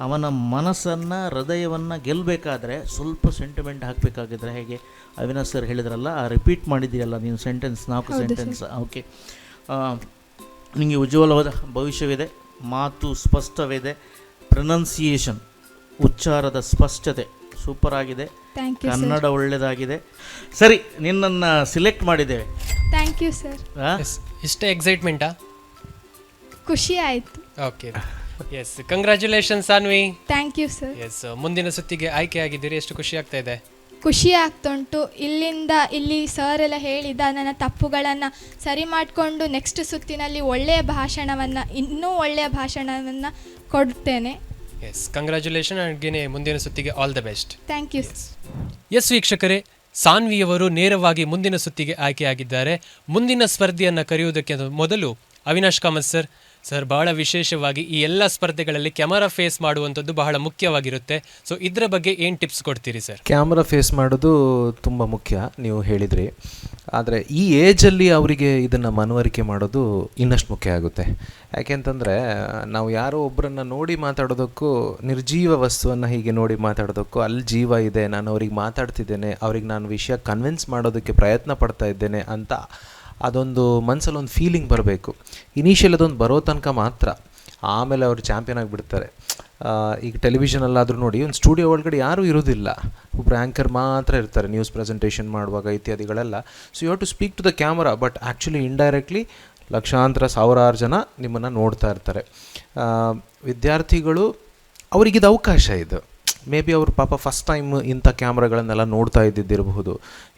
ಅವನ ಮನಸ್ಸನ್ನು ಹೃದಯವನ್ನು ಗೆಲ್ಲಬೇಕಾದ್ರೆ ಸ್ವಲ್ಪ ಸೆಂಟಿಮೆಂಟ್ ಹಾಕಬೇಕಾಗಿದ್ರೆ, ಹೇಗೆ ಅವಿನಾಶ್ ಸರ್ ಹೇಳಿದ್ರಲ್ಲ, ರಿಪೀಟ್ ಮಾಡಿದ್ದೀರಲ್ಲ ನೀವು ಸೆಂಟೆನ್ಸ್, 4 ಸೆಂಟೆನ್ಸ್. ಓಕೆ, ನಿಮಗೆ ಉಜ್ವಲವಾದ ಭವಿಷ್ಯವಿದೆ, ಮಾತು ಸ್ಪಷ್ಟವಿದೆ, ಪ್ರೊನೌನ್ಸಿಯೇಷನ್ ಉಚ್ಚಾರದ ಸ್ಪಷ್ಟತೆ ಸೂಪರ್ ಆಗಿದೆ, ಕನ್ನಡ ಒಳ್ಳೆಯದಾಗಿದೆ. ಸರಿ, ನಿನ್ನನ್ನು ಸಿಲೆಕ್ಟ್ ಮಾಡಿದ್ದೇವೆ. Thank you sir. ಇಷ್ಟೇ ಎಕ್ಸೈಟ್ಮೆಂಟಾ? ಖುಷಿ ಆಯಿತು. Okay, yes, congratulations Saanvi. Thank you sir. Yes, ಮುಂದಿನ ಸುತ್ತಿಗೆ ಆಯ್ಕೆ ಆಗಿದ್ದೀರಿ, ಎಷ್ಟು ಖುಷಿ ಆಗ್ತಾ ಇದೆ? ಖುಷಿ ಆಗ್ತುಂಟು. ಇಲ್ಲಿಂದ ಇಲ್ಲಿ ಸರ್ ಎಲ್ಲ ಹೇಳಿದ ನನ್ನ ತಪ್ಪುಗಳನ್ನು ಸರಿ ಮಾಡಿಕೊಂಡು ನೆಕ್ಸ್ಟ್ ಸುತ್ತಿನಲ್ಲಿ ಒಳ್ಳೆಯ ಭಾಷಣವನ್ನು, ಇನ್ನೂ ಒಳ್ಳೆಯ ಭಾಷಣವನ್ನು ಕೊಡ್ತೇನೆ. ಎಸ್, ಕಂಗ್ರ್ಯಾಚುಲೇಷನ್ ಅಡ್ಗೆನೆ ಮುಂದಿನ ಸುತ್ತಿಗೆ all the best. Thank you. Yes ವೀಕ್ಷಕರೇ, ಸಾನ್ವಿಯವರು ನೇರವಾಗಿ ಮುಂದಿನ ಸುತ್ತಿಗೆ ಆಯ್ಕೆಯಾಗಿದ್ದಾರೆ. ಮುಂದಿನ ಸ್ಪರ್ಧೆಯನ್ನು ಕರೆಯುವುದಕ್ಕೆ ಮೊದಲು ಅವಿನಾಶ್ ಕಾಮತ್ ಸರ್ ಬಹಳ ವಿಶೇಷವಾಗಿ ಈ ಎಲ್ಲ ಸ್ಪರ್ಧೆಗಳಲ್ಲಿ ಕ್ಯಾಮರಾ ಫೇಸ್ ಮಾಡುವಂಥದ್ದು ಬಹಳ ಮುಖ್ಯವಾಗಿರುತ್ತೆ. ಸೊ ಇದರ ಬಗ್ಗೆ ಏನು ಟಿಪ್ಸ್ ಕೊಡ್ತೀರಿ ಸರ್? ಕ್ಯಾಮ್ರಾ ಫೇಸ್ ಮಾಡೋದು ತುಂಬ ಮುಖ್ಯ, ನೀವು ಹೇಳಿದ್ರಿ. ಆದರೆ ಈ ಏಜಲ್ಲಿ ಅವರಿಗೆ ಇದನ್ನು ಮನವರಿಕೆ ಮಾಡೋದು ಇನ್ನಷ್ಟು ಮುಖ್ಯ ಆಗುತ್ತೆ. ಯಾಕೆಂತಂದರೆ ನಾವು ಯಾರೋ ಒಬ್ಬರನ್ನು ನೋಡಿ ಮಾತಾಡೋದಕ್ಕೂ, ನಿರ್ಜೀವ ವಸ್ತುವನ್ನು ಹೀಗೆ ನೋಡಿ ಮಾತಾಡೋದಕ್ಕೂ, ಅಲ್ಲಿ ಜೀವ ಇದೆ, ನಾನು ಅವ್ರಿಗೆ ಮಾತಾಡ್ತಿದ್ದೇನೆ, ಅವ್ರಿಗೆ ನಾನು ವಿಷಯ ಕನ್ವಿನ್ಸ್ ಮಾಡೋದಕ್ಕೆ ಪ್ರಯತ್ನ ಪಡ್ತಾ ಇದ್ದೇನೆ ಅಂತ ಅದೊಂದು ಮನಸ್ಸಲ್ಲಿ ಒಂದು ಫೀಲಿಂಗ್ ಬರಬೇಕು. ಇನಿಷಿಯಲ್ ಅದೊಂದು ಬರೋ ತನಕ ಮಾತ್ರ, ಆಮೇಲೆ ಅವರು ಚಾಂಪಿಯನ್ ಆಗಿಬಿಡ್ತಾರೆ. ಈಗ ಟೆಲಿವಿಷನಲ್ಲಾದರೂ ನೋಡಿ, ಒಂದು ಸ್ಟುಡಿಯೋ ಒಳಗಡೆ ಯಾರೂ ಇರೋದಿಲ್ಲ, ಒಬ್ಬರು ಆ್ಯಂಕರ್ ಮಾತ್ರ ಇರ್ತಾರೆ ನ್ಯೂಸ್ ಪ್ರೆಸೆಂಟೇಷನ್ ಮಾಡುವಾಗ ಇತ್ಯಾದಿಗಳೆಲ್ಲ. So you have to speak to the camera, but actually indirectly ಲಕ್ಷಾಂತರ ಸಾವಿರಾರು ಜನ ನಿಮ್ಮನ್ನು ನೋಡ್ತಾ ಇರ್ತಾರೆ. ವಿದ್ಯಾರ್ಥಿಗಳು ಅವರಿಗಿದು ಅವಕಾಶ ಇದು. ಮೇ ಬಿ ಅವರು ಪಾಪ ಫಸ್ಟ್ ಟೈಮ್ ಇಂಥ ಕ್ಯಾಮ್ರಾಗಳನ್ನೆಲ್ಲ ನೋಡ್ತಾ ಇದ್ದಿದ್ದಿರಬಹುದು.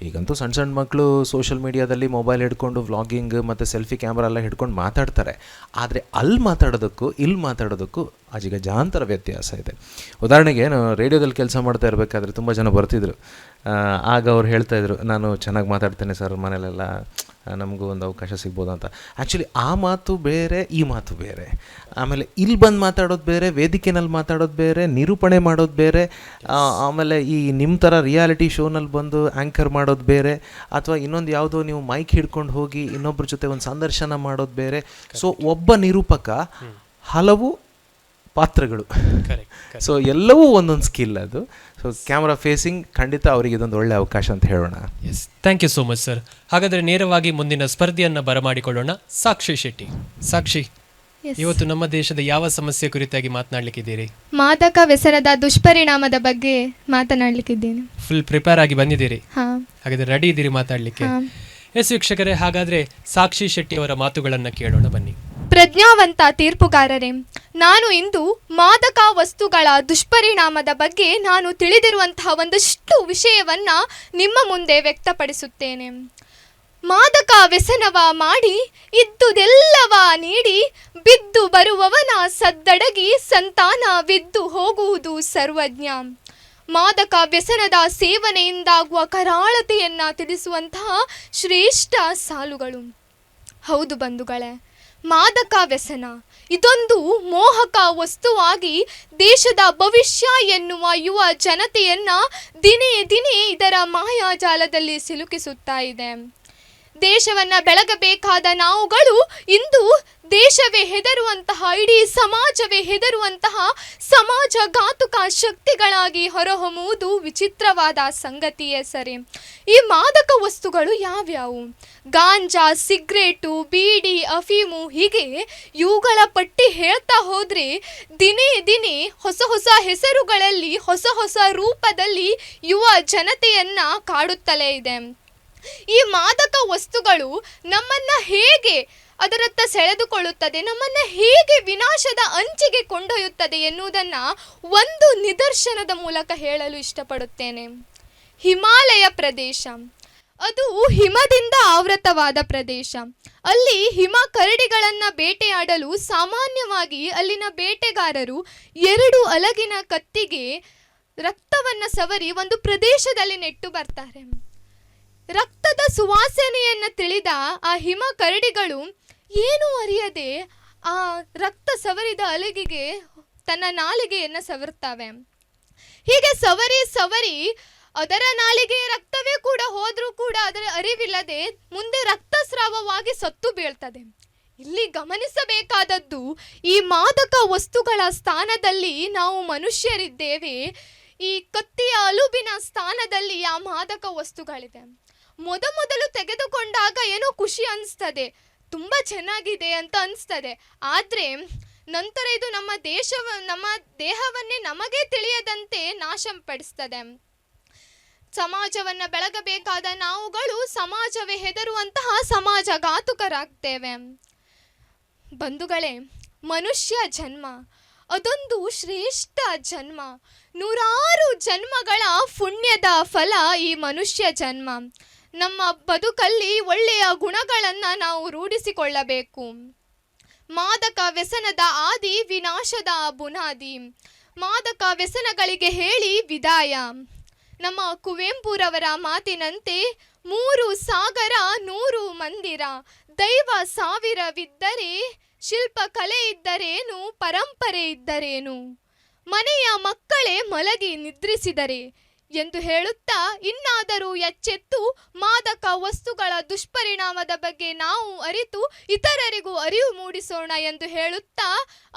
ಈಗಂತೂ ಸಣ್ಣ ಸಣ್ಣ ಮಕ್ಕಳು ಸೋಷಿಯಲ್ ಮೀಡಿಯಾದಲ್ಲಿ ಮೊಬೈಲ್ ಹಿಡ್ಕೊಂಡು ವ್ಲಾಗಿಂಗ್ ಮತ್ತು ಸೆಲ್ಫಿ ಕ್ಯಾಮ್ರಾ ಎಲ್ಲ ಹಿಡ್ಕೊಂಡು ಮಾತಾಡ್ತಾರೆ. ಆದರೆ ಅಲ್ಲಿ ಮಾತಾಡೋದಕ್ಕೂ ಇಲ್ಲಿ ಮಾತಾಡೋದಕ್ಕೂ ಅಜಗಜಾಂತರ ವ್ಯತ್ಯಾಸ ಇದೆ. ಉದಾಹರಣೆಗೆ, ನಾನು ರೇಡಿಯೋದಲ್ಲಿ ಕೆಲಸ ಮಾಡ್ತಾ ಇರಬೇಕಾದ್ರೆ ತುಂಬ ಜನ ಬರ್ತಿದ್ರು. ಆಗ ಅವ್ರು ಹೇಳ್ತಾಯಿದ್ರು, ನಾನು ಚೆನ್ನಾಗಿ ಮಾತಾಡ್ತೇನೆ ಸರ್, ಮನೇಲೆಲ್ಲ ನಮಗೂ ಒಂದು ಅವಕಾಶ ಸಿಗ್ಬೋದು ಅಂತ. ಆ್ಯಕ್ಚುಲಿ ಆ ಮಾತು ಬೇರೆ, ಈ ಮಾತು ಬೇರೆ. ಆಮೇಲೆ ಇಲ್ಲಿ ಬಂದು ಮಾತಾಡೋದು ಬೇರೆ, ವೇದಿಕೆನಲ್ಲಿ ಮಾತಾಡೋದು ಬೇರೆ, ನಿರೂಪಣೆ ಮಾಡೋದು ಬೇರೆ, ಆಮೇಲೆ ಈ ನಿಮ್ಮ ಥರ ರಿಯಾಲಿಟಿ ಶೋನಲ್ಲಿ ಬಂದು ಆ್ಯಂಕರ್ ಮಾಡೋದು ಬೇರೆ, ಅಥವಾ ಇನ್ನೊಂದು ಯಾವುದೋ ನೀವು ಮೈಕ್ ಹಿಡ್ಕೊಂಡು ಹೋಗಿ ಇನ್ನೊಬ್ಬರ ಜೊತೆ ಒಂದು ಸಂದರ್ಶನ ಮಾಡೋದು ಬೇರೆ. ಸೊ ಒಬ್ಬ ನಿರೂಪಕ ಹಲವು ಪಾತ್ರಗಳು. ಸೊ ಎಲ್ಲವೂ ಒಂದೊಂದು ಸ್ಕಿಲ್ ಅದು. ಸೊ ಕ್ಯಾಮ್ರಾ ಫೇಸಿಂಗ್ ಖಂಡಿತ ಅವರಿಗೆ ಇದೊಂದು ಒಳ್ಳೆ ಅವಕಾಶ ಅಂತ ಹೇಳೋಣ. Yes, thank you so much sir. ಹಾಗಾದರೆ ನೇರವಾಗಿ ಮುಂದಿನ ಸ್ಪರ್ಧೆಯನ್ನು ಬರಮಾಡಿಕೊಳ್ಳೋಣ. ಸಾಕ್ಷಿ ಶೆಟ್ಟಿ. ಸಾಕ್ಷಿ, ಇವತ್ತು ನಮ್ಮ ದೇಶದ ಯಾವ ಸಮಸ್ಯೆ ಕುರಿತಾಗಿ ಮಾತನಾಡಲಿಕ್ಕಿದ್ದೀರಿ? ಮಾದಕ ವ್ಯಸನದ ದುಷ್ಪರಿಣಾಮದ ಬಗ್ಗೆ ಮಾತನಾಡಲಿಕ್ಕಿದ್ದೇನೆ. ಫುಲ್ ಪ್ರಿಪೇರ್ ಆಗಿ ಬಂದಿದ್ದೀರಿ? ಹಾಗಾದರೆ ರೆಡಿ ಇದ್ದೀರಿ ಮಾತಾಡಲಿಕ್ಕೆ? ಎಸ್ ವೀಕ್ಷಕರೇ, ಹಾಗಾದರೆ ಸಾಕ್ಷಿ ಶೆಟ್ಟಿ ಅವರ ಮಾತುಗಳನ್ನು ಕೇಳೋಣ ಬನ್ನಿ. ಪ್ರಜ್ಞಾವಂತ ತೀರ್ಪುಗಾರರೇ, ನಾನು ಇಂದು ಮಾದಕ ವಸ್ತುಗಳ ದುಷ್ಪರಿಣಾಮದ ಬಗ್ಗೆ ನಾನು ತಿಳಿದಿರುವಂತಹ ಒಂದಷ್ಟು ವಿಷಯವನ್ನ ನಿಮ್ಮ ಮುಂದೆ ವ್ಯಕ್ತಪಡಿಸುತ್ತೇನೆ. ಮಾದಕ ವ್ಯಸನವ ಮಾಡಿ ಇದ್ದುದೆಲ್ಲವ ನೀಡಿ ಬಿದ್ದು ಬರುವವನ ಸದ್ದಡಗಿ ಸಂತಾನವಿದ್ದು ಹೋಗುವುದು ಸರ್ವಜ್ಞ. ಮಾದಕ ವ್ಯಸನದ ಸೇವನೆಯಿಂದಾಗುವ ಕರಾಳತೆಯನ್ನ ತಿಳಿಸುವಂತಹ ಶ್ರೇಷ್ಠ ಸಾಲುಗಳು. ಹೌದು ಬಂಧುಗಳೇ, ಮಾದಕ ವ್ಯಸನ ಇದೊಂದು ಮೋಹಕ ವಸ್ತುವಾಗಿ ದೇಶದ ಭವಿಷ್ಯ ಎನ್ನುವ ಯುವ ಜನತೆಯನ್ನ ದಿನೇ ದಿನೇ ಇದರ ಮಾಯಾಜಾಲದಲ್ಲಿ ಸಿಲುಕಿಸುತ್ತಾ ಇದೆ. ದೇಶವನ್ನ ಬೆಳಗಬೇಕಾದ ನಾವುಗಳು ಇಂದು ದೇಶವೇ ಹೆದರುವಂತಹ, ಇಡೀ ಸಮಾಜವೇ ಹೆದರುವಂತಹ ಸಮಾಜಘಾತುಕ ಶಕ್ತಿಗಳಾಗಿ ಹೊರಹೊಮ್ಮುವುದು ವಿಚಿತ್ರವಾದ ಸಂಗತಿಯೇ ಸರಿ. ಈ ಮಾದಕ ವಸ್ತುಗಳು ಯಾವ್ಯಾವು? ಗಾಂಜಾ, ಸಿಗರೇಟು, ಬೀಡಿ, ಅಫೀಮು, ಹೀಗೆ ಇವುಗಳ ಪಟ್ಟಿ ಹೇಳ್ತಾ ಹೋದ್ರೆ ದಿನೇ ದಿನೇ ಹೊಸ ಹೊಸ ಹೆಸರುಗಳಲ್ಲಿ, ಹೊಸ ಹೊಸ ರೂಪದಲ್ಲಿ ಯುವ ಜನತೆಯನ್ನ ಕಾಡುತ್ತಲೇ ಇದೆ. ಈ ಮಾದಕ ವಸ್ತುಗಳು ನಮ್ಮನ್ನ ಹೇಗೆ ಅದರತ್ತ ಸೆಳೆದುಕೊಳ್ಳುತ್ತದೆ, ನಮ್ಮನ್ನ ಹೇಗೆ ವಿನಾಶದ ಅಂಚಿಗೆ ಕೊಂಡೊಯ್ಯುತ್ತದೆ ಎನ್ನುವುದನ್ನ ಒಂದು ನಿದರ್ಶನದ ಮೂಲಕ ಹೇಳಲು ಇಷ್ಟಪಡುತ್ತೇನೆ. ಹಿಮಾಲಯ ಪ್ರದೇಶ, ಅದು ಹಿಮದಿಂದ ಆವೃತವಾದ ಪ್ರದೇಶ. ಅಲ್ಲಿ ಹಿಮ ಕರಡಿಗಳನ್ನ ಬೇಟೆಯಾಡಲು ಸಾಮಾನ್ಯವಾಗಿ ಅಲ್ಲಿನ ಬೇಟೆಗಾರರು 2 ಅಲಗಿನ ಕತ್ತಿಗೆ ರಕ್ತವನ್ನ ಸವರಿ ಒಂದು ಪ್ರದೇಶದಲ್ಲಿ ನೆಟ್ಟು ಬರ್ತಾರೆ. ರಕ್ತದ ಸುವಾಸನೆಯನ್ನ ತಿಳಿದ ಆ ಹಿಮ ಕರಡಿಗಳು ಏನೂ ಅರಿಯದೆ ಆ ರಕ್ತ ಸವರಿದ ಅಲಗಿಗೆ ತನ್ನ ನಾಲಿಗೆಯನ್ನು ಸವರ್ತವೆ. ಹೀಗೆ ಸವರಿ ಸವರಿ ಅದರ ನಾಲಿಗೆ ರಕ್ತವೇ ಕೂಡ ಹೋದ್ರೂ ಕೂಡ ಅದರ ಅರಿವಿಲ್ಲದೆ ಮುಂದೆ ರಕ್ತಸ್ರಾವವಾಗಿ ಸತ್ತು ಬೀಳ್ತದೆ. ಇಲ್ಲಿ ಗಮನಿಸಬೇಕಾದದ್ದು, ಈ ಮಾದಕ ವಸ್ತುಗಳ ಸ್ಥಾನದಲ್ಲಿ ನಾವು ಮನುಷ್ಯರಿದ್ದೇವೆ. ಈ ಕತ್ತಿಯ ಅಲುಬಿನ ಸ್ಥಾನದಲ್ಲಿ ಆ ಮಾದಕ ವಸ್ತುಗಳಿದೆ. ಮೊದಲು ತೆಗೆದುಕೊಂಡಾಗ ಏನೋ ಖುಷಿ ಅನಿಸ್ತದೆ, ತುಂಬ ಚೆನ್ನಾಗಿದೆ ಅಂತ ಅನಿಸ್ತದೆ. ಆದರೆ ನಂತರ ಇದು ನಮ್ಮ ದೇಹವನ್ನೇ ನಮಗೆ ತಿಳಿಯದಂತೆ ನಾಶಪಡಿಸ್ತದೆ. ಸಮಾಜವನ್ನು ಬೆಳಗಬೇಕಾದ ನಾವುಗಳು ಸಮಾಜವೇ ಹೆದರುವಂತಹ ಸಮಾಜಘಾತುಕರಾಗ್ತೇವೆ. ಬಂಧುಗಳೇ, ಮನುಷ್ಯ ಜನ್ಮ ಅದೊಂದು ಶ್ರೇಷ್ಠ ಜನ್ಮ. 100 ಜನ್ಮಗಳ ಪುಣ್ಯದ ಫಲ ಈ ಮನುಷ್ಯ ಜನ್ಮ. ನಮ್ಮ ಬದುಕಲ್ಲಿ ಒಳ್ಳೆಯ ಗುಣಗಳನ್ನು ನಾವು ರೂಢಿಸಿಕೊಳ್ಳಬೇಕು. ಮಾದಕ ವ್ಯಸನದ ಆದಿ ವಿನಾಶದ ಬುನಾದಿ. ಮಾದಕ ವ್ಯಸನಗಳಿಗೆ ಹೇಳಿ ವಿದಾಯ. ನಮ್ಮ ಕುವೆಂಪುರವರ ಮಾತಿನಂತೆ 3 ಸಾಗರ 100 ಮಂದಿರ, ದೈವ 1000ವಿದ್ದರೆ ಶಿಲ್ಪ ಕಲೆ ಇದ್ದರೇನು, ಪರಂಪರೆ ಇದ್ದರೇನು, ಮನೆಯ ಮಕ್ಕಳೇ ಮಲಗಿ ನಿದ್ರಿಸಿದರೆ ಎಂದು ಹೇಳುತ್ತಾ, ಇನ್ನಾದರೂ ಎಚ್ಚೆತ್ತು ಮಾದಕ ವಸ್ತುಗಳ ದುಷ್ಪರಿಣಾಮದ ಬಗ್ಗೆ ನಾವು ಅರಿತು ಇತರರಿಗೂ ಅರಿವು ಮೂಡಿಸೋಣ ಎಂದು ಹೇಳುತ್ತಾ,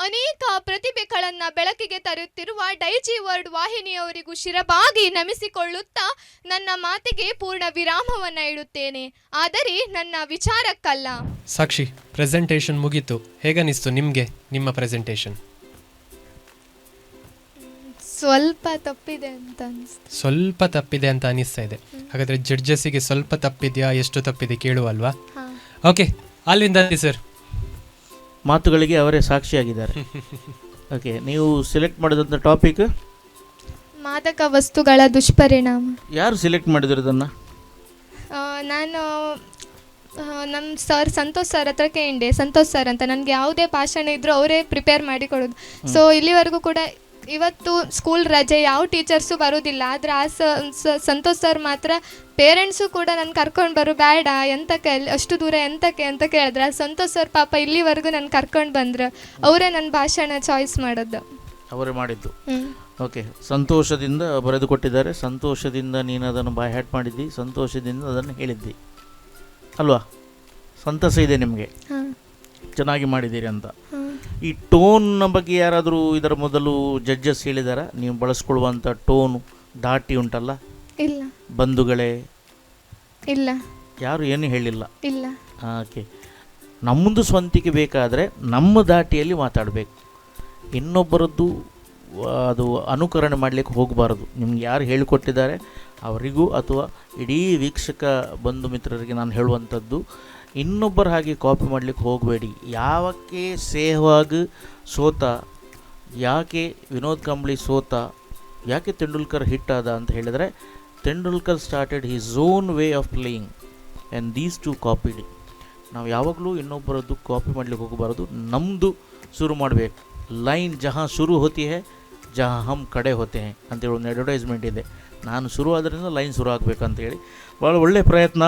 ಅನೇಕ ಪ್ರತಿಭೆಗಳನ್ನು ಬೆಳಕಿಗೆ ತರುತ್ತಿರುವ ಡೈಜಿ ವರ್ಲ್ಡ್ ವಾಹಿನಿಯವರಿಗೂ ಶಿರಬಾಗಿ ನಮಿಸಿಕೊಳ್ಳುತ್ತಾ ನನ್ನ ಮಾತಿಗೆ ಪೂರ್ಣ ವಿರಾಮವನ್ನು ಇಡುತ್ತೇನೆ. ಆದರೆ ನನ್ನ ವಿಚಾರಕ್ಕಲ್ಲ. ಸಾಕ್ಷಿ, ಪ್ರೆಸೆಂಟೇಷನ್ ಮುಗೀತು. ಹೇಗನಿಸ್ತು ನಿಮಗೆ ನಿಮ್ಮ ಪ್ರೆಸೆಂಟೇಷನ್? ಸ್ವಲ್ಪ ತಪ್ಪಿದೆ ಅಂತ ಅನಿಸ್ತು. ಸ್ವಲ್ಪ ತಪ್ಪಿದೆ ಅಂತ ಅನಿಸ್ತಾ ಇದೆ. ಹಾಗಾದ್ರೆ ಜಡ್ಜಸ್ಸಿಗೆ ಸ್ವಲ್ಪ ತಪ್ಪಿದೆಯಾ, ಎಷ್ಟು ತಪ್ಪಿದೆ ಕೇಳುವಲ್ವಾ? ಓಕೆ, ಅಲ್ಲಿಂದ ಸರ್ ಮಾತುಗಳಿಗೆ ಅವರೇ ಸಾಕ್ಷಿಯಾಗಿದ್ದಾರೆ. ಓಕೆ, ನೀವು ಸೆಲೆಕ್ಟ್ ಮಾಡಿದಂಥ ಟಾಪಿಕ್ ಮಾದಕ ವಸ್ತುಗಳ ದುಷ್ಪರಿಣಾಮ. ಯಾರು ಸೆಲೆಕ್ಟ್ ಮಾಡಿದ್ರು ಇದನ್ನು? ನಾನು ನಮ್ಮ ಸರ್ ಸಂತೋಷ್ ಸರ್ ಹತ್ರ ಕೇಳಿದೆ. ಸಂತೋಷ್ ಸರ್ ಅಂತ ನನಗೆ ಯಾವುದೇ ಭಾಷಣ ಇದ್ದರೂ ಅವರೇ ಪ್ರಿಪೇರ್ ಮಾಡಿ ಕೊಡೋದು. ಸೊ ಇಲ್ಲಿವರೆಗೂ ಕೂಡ ಇವತ್ತು ಸ್ಕೂಲ್ ರಜೆ, ಯಾವ ಟೀಚರ್ಸು ಬರೋದಿಲ್ಲ. ಆದರೆ ಆ ಸಂತೋಷ್ ಸರ್ ಮಾತ್ರ ಪೇರೆಂಟ್ಸು ಕೂಡ ನಾನು ಕರ್ಕೊಂಡು ಬರೋ ಬೇಡ, ಎಂತಕ್ಕೆ ಅಷ್ಟು ದೂರ ಎಂತಕ್ಕೆ ಅಂತ ಕೇಳಿದ್ರೆ, ಸಂತೋಷ್ ಸರ್ ಪಾಪ ಇಲ್ಲಿವರೆಗೂ ನಾನು ಕರ್ಕೊಂಡು ಬಂದ್ರು. ಅವರೇ ನನ್ನ ಭಾಷಣ ಚಾಯ್ಸ್ ಮಾಡೋದು. ಅವರೇ ಮಾಡಿದ್ದು. ಓಕೆ, ಸಂತೋಷದಿಂದ ಬರೆದು ಕೊಟ್ಟಿದ್ದಾರೆ. ಸಂತೋಷದಿಂದ ನೀನು ಅದನ್ನು ಬಾಯ್ ಹ್ಯಾಟ್ ಮಾಡಿದ್ದಿ, ಸಂತೋಷದಿಂದ ಅದನ್ನು ಹೇಳಿದ್ದಿ ಅಲ್ವಾ? ಸಂತಸ ಇದೆ ನಿಮಗೆ, ಚೆನ್ನಾಗಿ ಮಾಡಿದ್ದೀರಿ ಅಂತ. ಈ ಟೋನ್ನ ಬಗ್ಗೆ ಯಾರಾದರೂ ಇದರ ಮೊದಲು ಜಡ್ಜಸ್ ಹೇಳಿದಾರಾ? ನೀವು ಬಳಸ್ಕೊಳ್ಳುವಂಥ ಟೋನು ದಾಟಿ ಉಂಟಲ್ಲ? ಇಲ್ಲ. ಬಂಧುಗಳೇ? ಇಲ್ಲ, ಯಾರು ಏನು ಹೇಳಿಲ್ಲ. ಇಲ್ಲ. ಓಕೆ, ನಮ್ಮದು ಸ್ವಂತಿಕೆ ಬೇಕಾದರೆ ನಮ್ಮ ದಾಟಿಯಲ್ಲಿ ಮಾತಾಡಬೇಕು. ಇನ್ನೊಬ್ಬರದ್ದು ಅದು ಅನುಕರಣೆ ಮಾಡಲಿಕ್ಕೆ ಹೋಗಬಾರದು. ನಿಮ್ಗೆ ಯಾರು ಹೇಳಿಕೊಟ್ಟಿದ್ದಾರೆ ಅವರಿಗೂ ಅಥವಾ ಇಡೀ ವೀಕ್ಷಕ ಬಂಧು ಮಿತ್ರರಿಗೆ ನಾನು ಹೇಳುವಂಥದ್ದು, ಇನ್ನೊಬ್ಬರ ಹಾಗೆ ಕಾಪಿ ಮಾಡಲಿಕ್ಕೆ ಹೋಗಬೇಡಿ. ಯಾವಕ್ಕೆ ಸೆಹ್ವಾಗ್ ಸೋತ, ಯಾಕೆ ವಿನೋದ್ ಕಾಂಬ್ಳಿ ಸೋತ, ಯಾಕೆ ತೆಂಡೂಲ್ಕರ್ ಹಿಟ್ ಆದ ಅಂತ ಹೇಳಿದರೆ, Tendulkar started his own way of playing and these two copied. ನಾವು ಯಾವಾಗಲೂ ಇನ್ನೊಬ್ಬರದ್ದು ಕಾಪಿ ಮಾಡಲಿಕ್ಕೆ ಹೋಗಬಾರ್ದು, ನಮ್ಮದು ಶುರು ಮಾಡಬೇಕು. ಲೈನ್ ಜಹಾ ಶುರು ಹೋತಿ ಹೇ ಜಹಾ ಹಮ್ ಕಡೆ ಹೋತೆ ಹೇ ಅಂತೇಳಿ ಒಂದು ಅಡ್ವರ್ಟೈಸ್ಮೆಂಟ್ ಇದೆ. ನಾನು ಶುರು ಆದ್ರಿಂದ ಲೈನ್ ಶುರು ಆಗಬೇಕಂತೇಳಿ ಭಾಳ ಒಳ್ಳೆಯ ಪ್ರಯತ್ನ.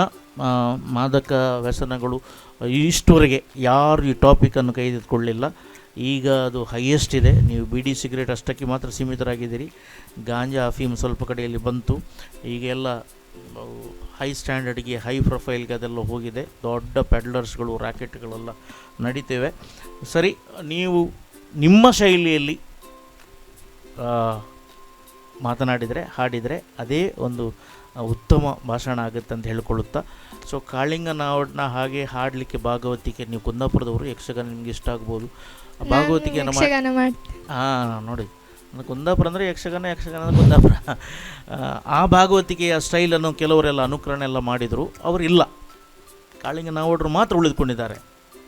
ಮಾದಕ ವ್ಯಸನಗಳು ಇಷ್ಟವರೆಗೆ ಯಾರು ಈ ಟಾಪಿಕನ್ನು ಕೈಗೆತ್ತಿಕೊಳ್ಳಲಿಲ್ಲ. ಈಗ ಅದು ಹೈಯೆಸ್ಟ್ ಇದೆ. ನೀವು ಬಿಡಿ ಸಿಗರೇಟ್ ಅಷ್ಟಕ್ಕೆ ಮಾತ್ರ ಸೀಮಿತರಾಗಿದ್ದೀರಿ. ಗಾಂಜಾ ಅಫೀಮ್ ಸ್ವಲ್ಪ ಕಡೆಯಲ್ಲಿ ಬಂತು. ಈಗ ಎಲ್ಲ ಹೈ ಸ್ಟ್ಯಾಂಡರ್ಡ್ಗೆ, ಹೈ ಪ್ರೊಫೈಲ್ಗೆ ಅದೆಲ್ಲ ಹೋಗಿದೆ. ದೊಡ್ಡ ಪೆಡ್ಲರ್ಸ್ಗಳು, ರ್ಯಾಕೆಟ್ಗಳೆಲ್ಲ ನಡೀತೇವೆ. ಸರಿ, ನೀವು ನಿಮ್ಮ ಶೈಲಿಯಲ್ಲಿ ಮಾತನಾಡಿದರೆ, ಹಾಡಿದರೆ ಅದೇ ಒಂದು ಉತ್ತಮ ಭಾಷಣ ಆಗುತ್ತೆ ಅಂತ ಹೇಳಿಕೊಳ್ಳುತ್ತಾ, ಸೊ ಕಾಳಿಂಗ ನಾವನ್ನ ಹಾಗೆ ಹಾಡಲಿಕ್ಕೆ ಭಾಗವತಿಕೆ, ನೀವು ಕುಂದಾಪುರದವರು, ಯಕ್ಷಗಾನ ನಿಮ್ಗೆ ಇಷ್ಟ ಆಗ್ಬೋದು. ಭಾಗವತಿಕೆಯನ್ನು ನೋಡಿ, ಕುಂದಾಪುರ ಅಂದರೆ ಯಕ್ಷಗಾನ, ಯಕ್ಷಗಾನ ಅಂದರೆ ಕುಂದಾಪುರ. ಆ ಭಾಗವತಿಕೆಯ ಸ್ಟೈಲನ್ನು ಕೆಲವರೆಲ್ಲ ಅನುಕರಣೆ ಎಲ್ಲ ಮಾಡಿದರು. ಅವರಿಲ್ಲ, ಕಾಳಿಂಗ ನಾವಡ್ರು ಮಾತ್ರ ಉಳಿದುಕೊಂಡಿದ್ದಾರೆ.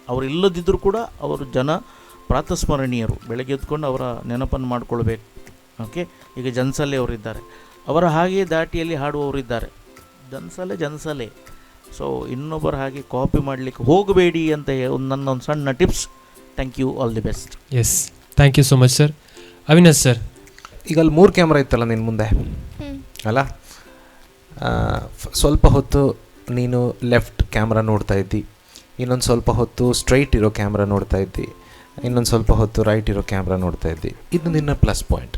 ಅವರು ಇಲ್ಲದಿದ್ದರೂ ಕೂಡ ಅವರು ಜನ ಪ್ರಾತಸ್ಮರಣೀಯರು. ಬೆಳಗ್ಗೆ ಎದ್ಕೊಂಡು ಅವರ ನೆನಪನ್ನು ಮಾಡಿಕೊಳ್ಬೇಕು. ಓಕೆ, ಈಗ ಜನ್ಸಲೆ ಅವರಿದ್ದಾರೆ, ಅವರ ಹಾಗೆ ದಾಟಿಯಲ್ಲಿ ಹಾಡುವವರಿದ್ದಾರೆ. ಜನ್ಸಲೆ. ಸೊ ಇನ್ನೊಬ್ಬರ ಹಾಗೆ ಕಾಪಿ ಮಾಡಲಿಕ್ಕೆ ಹೋಗಬೇಡಿ ಅಂತ ನನ್ನೊಂದು ಸಣ್ಣ tips. Thank you, all the best. Yes, thank you so much sir. Avinash sir, ಈಗ ಅಲ್ಲಿ 3 ಕ್ಯಾಮ್ರಾ ಇತ್ತಲ್ಲ ನಿನ್ನ ಮುಂದೆ ಅಲ್ಲ? ಸ್ವಲ್ಪ ಹೊತ್ತು ನೀನು ಲೆಫ್ಟ್ ಕ್ಯಾಮ್ರಾ ನೋಡ್ತಾ ಇದ್ದಿ, ಇನ್ನೊಂದು ಸ್ವಲ್ಪ ಹೊತ್ತು ಸ್ಟ್ರೈಟ್ ಇರೋ ಕ್ಯಾಮ್ರಾ ನೋಡ್ತಾ ಇದ್ದಿ, ಇನ್ನೊಂದು ಸ್ವಲ್ಪ ಹೊತ್ತು ರೈಟ್ ಇರೋ ಕ್ಯಾಮ್ರಾ ನೋಡ್ತಾ ಇದ್ದಿ. ಇದು ನಿನ್ನ ಪ್ಲಸ್ ಪಾಯಿಂಟ್.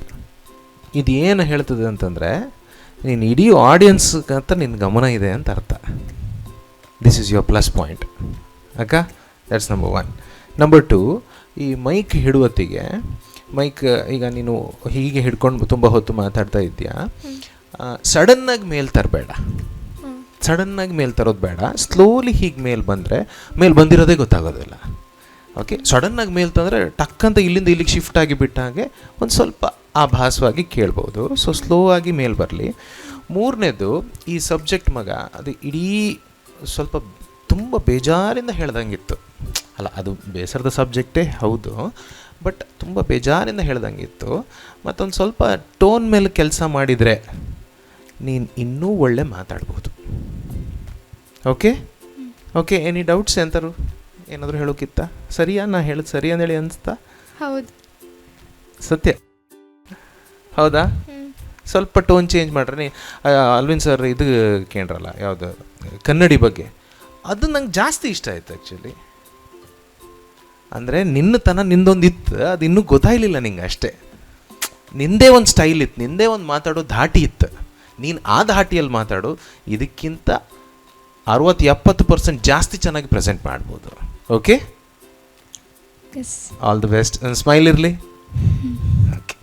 ಇದು ಏನು ಹೇಳ್ತದೆ ಅಂತಂದರೆ ನೀನು ಇಡೀ ಆಡಿಯನ್ಸ್ ಅಂತ ನಿನ್ನ ಗಮನ ಇದೆ ಅಂತ ಅರ್ಥ. This is your plus point ಅಕ್ಕ. That's number 1. ನಂಬರ್ 2, ಈ ಮೈಕ್ ಹಿಡುವತ್ತಿಗೆ ಮೈಕ್ ಈಗ ನೀನು ಹೀಗೆ ಹಿಡ್ಕೊಂಡು ತುಂಬ ಹೊತ್ತು ಮಾತಾಡ್ತಾ ಇದೆಯಾ, ಸಡನ್ನಾಗಿ ಮೇಲೆ ತರಬೇಡ. ಸಡನ್ನಾಗಿ ಮೇಲೆ ತರೋದು ಬೇಡ. ಸ್ಲೋಲಿ ಹೀಗೆ ಮೇಲೆ ಬಂದರೆ ಮೇಲೆ ಬಂದಿರೋದೇ ಗೊತ್ತಾಗೋದಿಲ್ಲ. ಓಕೆ, ಸಡನ್ನಾಗಿ ಮೇಲೆ ತಂದರೆ ಟಕ್ಕಂತ ಇಲ್ಲಿಂದ ಇಲ್ಲಿಗೆ ಶಿಫ್ಟ್ ಆಗಿ ಬಿಟ್ಟ ಹಾಗೆ ಒಂದು ಸ್ವಲ್ಪ ಆಭಾಸವಾಗಿ ಕೇಳ್ಬೋದು. ಸೊ ಸ್ಲೋ ಆಗಿ ಮೇಲೆ ಬರಲಿ. 3ನೇದು, ಈ ಸಬ್ಜೆಕ್ಟ್ ಮಗ ಅದು ಇಡೀ ಸ್ವಲ್ಪ ತುಂಬ ಬೇಜಾರಿಂದ ಹೇಳ್ದಂಗಿತ್ತು. ಅಲ್ಲ, ಅದು ಬೇಸರದ ಸಬ್ಜೆಕ್ಟೇ ಹೌದು, ಬಟ್ ತುಂಬ ಬೇಜಾರಿಂದ ಹೇಳ್ದಂಗಿತ್ತು. ಮತ್ತೊಂದು ಸ್ವಲ್ಪ ಟೋನ್ ಮೇಲೆ ಕೆಲಸ ಮಾಡಿದರೆ ನೀನು ಇನ್ನೂ ಒಳ್ಳೆ ಮಾತಾಡ್ಬೋದು. ಓಕೆ ಓಕೆ, ಎನಿ ಡೌಟ್ಸ್ ಎಂತಾರು ಏನಾದರೂ ಹೇಳೋಕ್ಕಿತ್ತ? ಸರಿಯಾ ನಾ ಹೇಳೋದು ಸರಿ ಅಂದೇಳಿ ಅನಿಸ್ತಾ? ಹೌದು. ಸತ್ಯ ಹೌದಾ? ಸ್ವಲ್ಪ ಟೋನ್ ಚೇಂಜ್ ಮಾಡ್ರಿ. ಅಲ್ವಿನ್ ಸರ್ ಇದು ಕೇಳ್ರಲ್ಲ, ಯಾವುದು ಕನ್ನಡಿ ಬಗ್ಗೆ, ಅದು ನಂಗೆ ಜಾಸ್ತಿ ಇಷ್ಟ ಆಯಿತು ಆ್ಯಕ್ಚುಲಿ. ಅಂದರೆ ನಿನ್ನತನ ನಿಂದೊಂದು ಇತ್ತು, ಅದು ಇನ್ನೂ ಗೊತ್ತಾಗಲಿಲ್ಲ ನಿಂಗೆ ಅಷ್ಟೇ. ನಿಂದೇ ಒಂದು ಸ್ಟೈಲ್ ಇತ್ತು, ನಿಂದೇ ಒಂದು ಮಾತಾಡೋ ಧಾಟಿ ಇತ್ತು. ನೀನು ಆ ಧಾಟಿಯಲ್ಲಿ ಮಾತಾಡು, ಇದಕ್ಕಿಂತ 60-70% ಜಾಸ್ತಿ ಚೆನ್ನಾಗಿ ಪ್ರೆಸೆಂಟ್ ಮಾಡ್ಬೋದು. Okay, all the best. Smile ಇರಲಿ. Okay,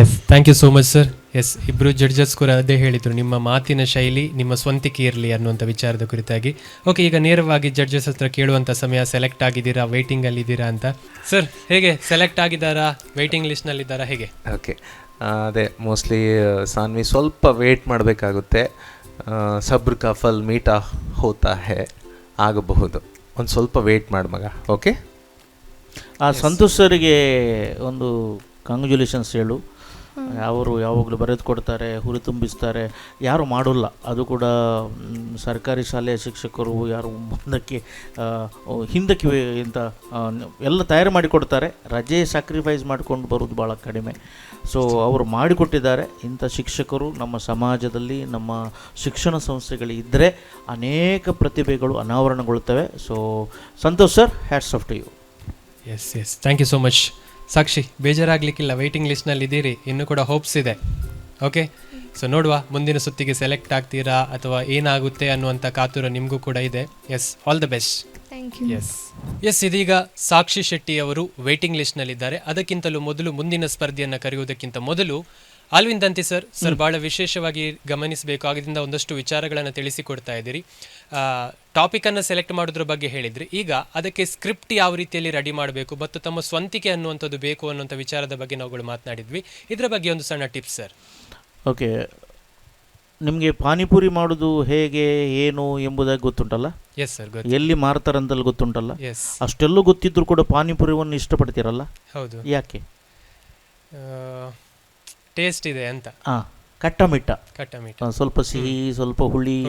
yes, thank you so much sir. Yes, ಇಬ್ಬರು ಜಡ್ಜಸ್ ಕೂಡ ಅದೇ ಹೇಳಿದರು, ನಿಮ್ಮ ಮಾತಿನ ಶೈಲಿ ನಿಮ್ಮ ಸ್ವಂತಿಕೆ ಇರಲಿ ಅನ್ನುವಂಥ ವಿಚಾರದ ಕುರಿತಾಗಿ. ಓಕೆ, ಈಗ ನೇರವಾಗಿ ಜಡ್ಜಸ್ ಹತ್ರ ಕೇಳುವಂಥ ಸಮಯ. ಸೆಲೆಕ್ಟ್ ಆಗಿದ್ದೀರಾ, ವೇಟಿಂಗಲ್ಲಿದ್ದೀರಾ ಅಂತ. ಸರ್, ಹೇಗೆ ಸೆಲೆಕ್ಟ್ ಆಗಿದ್ದಾರಾ, ವೇಟಿಂಗ್ ಲಿಸ್ಟ್ನಲ್ಲಿದ್ದಾರಾ, ಹೇಗೆ? ಓಕೆ, ಅದೇ ಮೋಸ್ಟ್ಲಿ ಸಾನ್ವಿ ಸ್ವಲ್ಪ ವೇಟ್ ಮಾಡಬೇಕಾಗುತ್ತೆ. ಸಬ್ರ್ ಕಾ ಫಲ್ ಮೀಠಾ ಹೋತಾ ಹೇ ಆಗಬಹುದು. ಒಂದು ಸ್ವಲ್ಪ ವೇಟ್ ಮಾಡಿ ಮಗ. ಓಕೆ, ಸಂತೋಷ್ ಸರ್ಗೆ ಒಂದು ಕಂಗ್ರ್ಯಾಚುಲೇಷನ್ಸ್ ಹೇಳು. ಅವರು ಯಾವಾಗಲೂ ಬರೆದು ಕೊಡ್ತಾರೆ, ಹುರಿ ತುಂಬಿಸ್ತಾರೆ, ಯಾರು ಮಾಡೋಲ್ಲ. ಅದು ಕೂಡ ಸರ್ಕಾರಿ ಶಾಲೆಯ ಶಿಕ್ಷಕರು ಯಾರು ಹಿಂದಕ್ಕೆ ಇಂಥ ಎಲ್ಲ ತಯಾರು ಮಾಡಿಕೊಡ್ತಾರೆ. ರಜೆ ಸ್ಯಾಕ್ರಿಫೈಸ್ ಮಾಡಿಕೊಂಡು ಬರೋದು ಭಾಳ ಕಡಿಮೆ. ಸೊ ಅವರು ಮಾಡಿಕೊಟ್ಟಿದ್ದಾರೆ. ಇಂಥ ಶಿಕ್ಷಕರು ನಮ್ಮ ಸಮಾಜದಲ್ಲಿ, ನಮ್ಮ ಶಿಕ್ಷಣ ಸಂಸ್ಥೆಗಳಿದ್ದರೆ ಅನೇಕ ಪ್ರತಿಭೆಗಳು ಅನಾವರಣಗೊಳ್ಳುತ್ತವೆ. So Santosh sir, hats off to you. Yes yes, thank you so much. Sakshi, ಬೇಜಾರಾಗಲಿಕ್ಕಿಲ್ಲ, ವೆಯ್ಟಿಂಗ್ ಲಿಸ್ಟ್ನಲ್ಲಿ ಇದ್ದೀರಿ, ಇನ್ನೂ ಕೂಡ ಹೋಪ್ಸ್ ಇದೆ. ಓಕೆ, ಸೊ ನೋಡುವ ಮುಂದಿನ ಸುತ್ತಿಗೆ ಸೆಲೆಕ್ಟ್ ಆಗ್ತೀರಾ ಅಥವಾ ಏನಾಗುತ್ತೆ ಅನ್ನುವಂಥ ಕಾತುರ ನಿಮಗೂ ಕೂಡ ಇದೆ. Yes, all the best. Thank you. Yes, ಇದೀಗ ಸಾಕ್ಷಿ ಶೆಟ್ಟಿ ಅವರು ವೇಟಿಂಗ್ ಲಿಸ್ಟ್ನಲ್ಲಿದ್ದಾರೆ. ಅದಕ್ಕಿಂತಲೂ ಮೊದಲು ಮುಂದಿನ ಸ್ಪರ್ಧೆಯನ್ನು ಕರೆಯುವುದಕ್ಕಿಂತ ಮೊದಲು ಅಲ್ವಿನ್ ದಂತಿ ಸರ್ ಭಾಳ ವಿಶೇಷವಾಗಿ ಗಮನಿಸಬೇಕು. ಆಗದಿಂದ ಒಂದಷ್ಟು ವಿಚಾರಗಳನ್ನು ತಿಳಿಸಿಕೊಡ್ತಾ ಇದ್ದೀರಿ. ಟಾಪಿಕನ್ನು ಸೆಲೆಕ್ಟ್ ಮಾಡೋದ್ರ ಬಗ್ಗೆ ಹೇಳಿದ್ರಿ. ಈಗ ಅದಕ್ಕೆ ಸ್ಕ್ರಿಪ್ಟ್ ಯಾವ ರೀತಿಯಲ್ಲಿ ರೆಡಿ ಮಾಡಬೇಕು ಮತ್ತು ತಮ್ಮ ಸ್ವಂತಿಕೆ ಅನ್ನುವಂಥದ್ದು ಬೇಕು ಅನ್ನುವಂಥ ವಿಚಾರದ ಬಗ್ಗೆ ನಾವುಗಳು ಮಾತನಾಡಿದ್ವಿ. ಇದರ ಬಗ್ಗೆ ಒಂದು ಸಣ್ಣ ಟಿಪ್ಸ್ ಸರ್. ಓಕೆ, ನಿಮಗೆ ಪಾನಿಪುರಿ ಮಾಡೋದು ಹೇಗೆ ಏನು ಎಂಬುದಾಗಿ ಗೊತ್ತುಂಟಲ್ಲ? ಎಸ್ ಸರ್, ಎಲ್ಲಿ ಮಾರ್ತಾರಂತಲ್ಲಿ ಗೊತ್ತುಂಟಲ್ಲ? ಎಸ್, ಅಷ್ಟೆಲ್ಲೂ ಗೊತ್ತಿದ್ರು ಕೂಡ ಪಾನಿಪುರಿಯನ್ನು ಇಷ್ಟಪಡ್ತೀರಲ್ಲ, ಹೌದು. ಯಾಕೆ? ಟೇಸ್ಟ್ ಇದೆ ಅಂತ. ಕಟ್ಟ ಮಿಟ್ಟ, ಸ್ವಲ್ಪ ಸಿಹಿ, ಸ್ವಲ್ಪ ಹುಳಿ.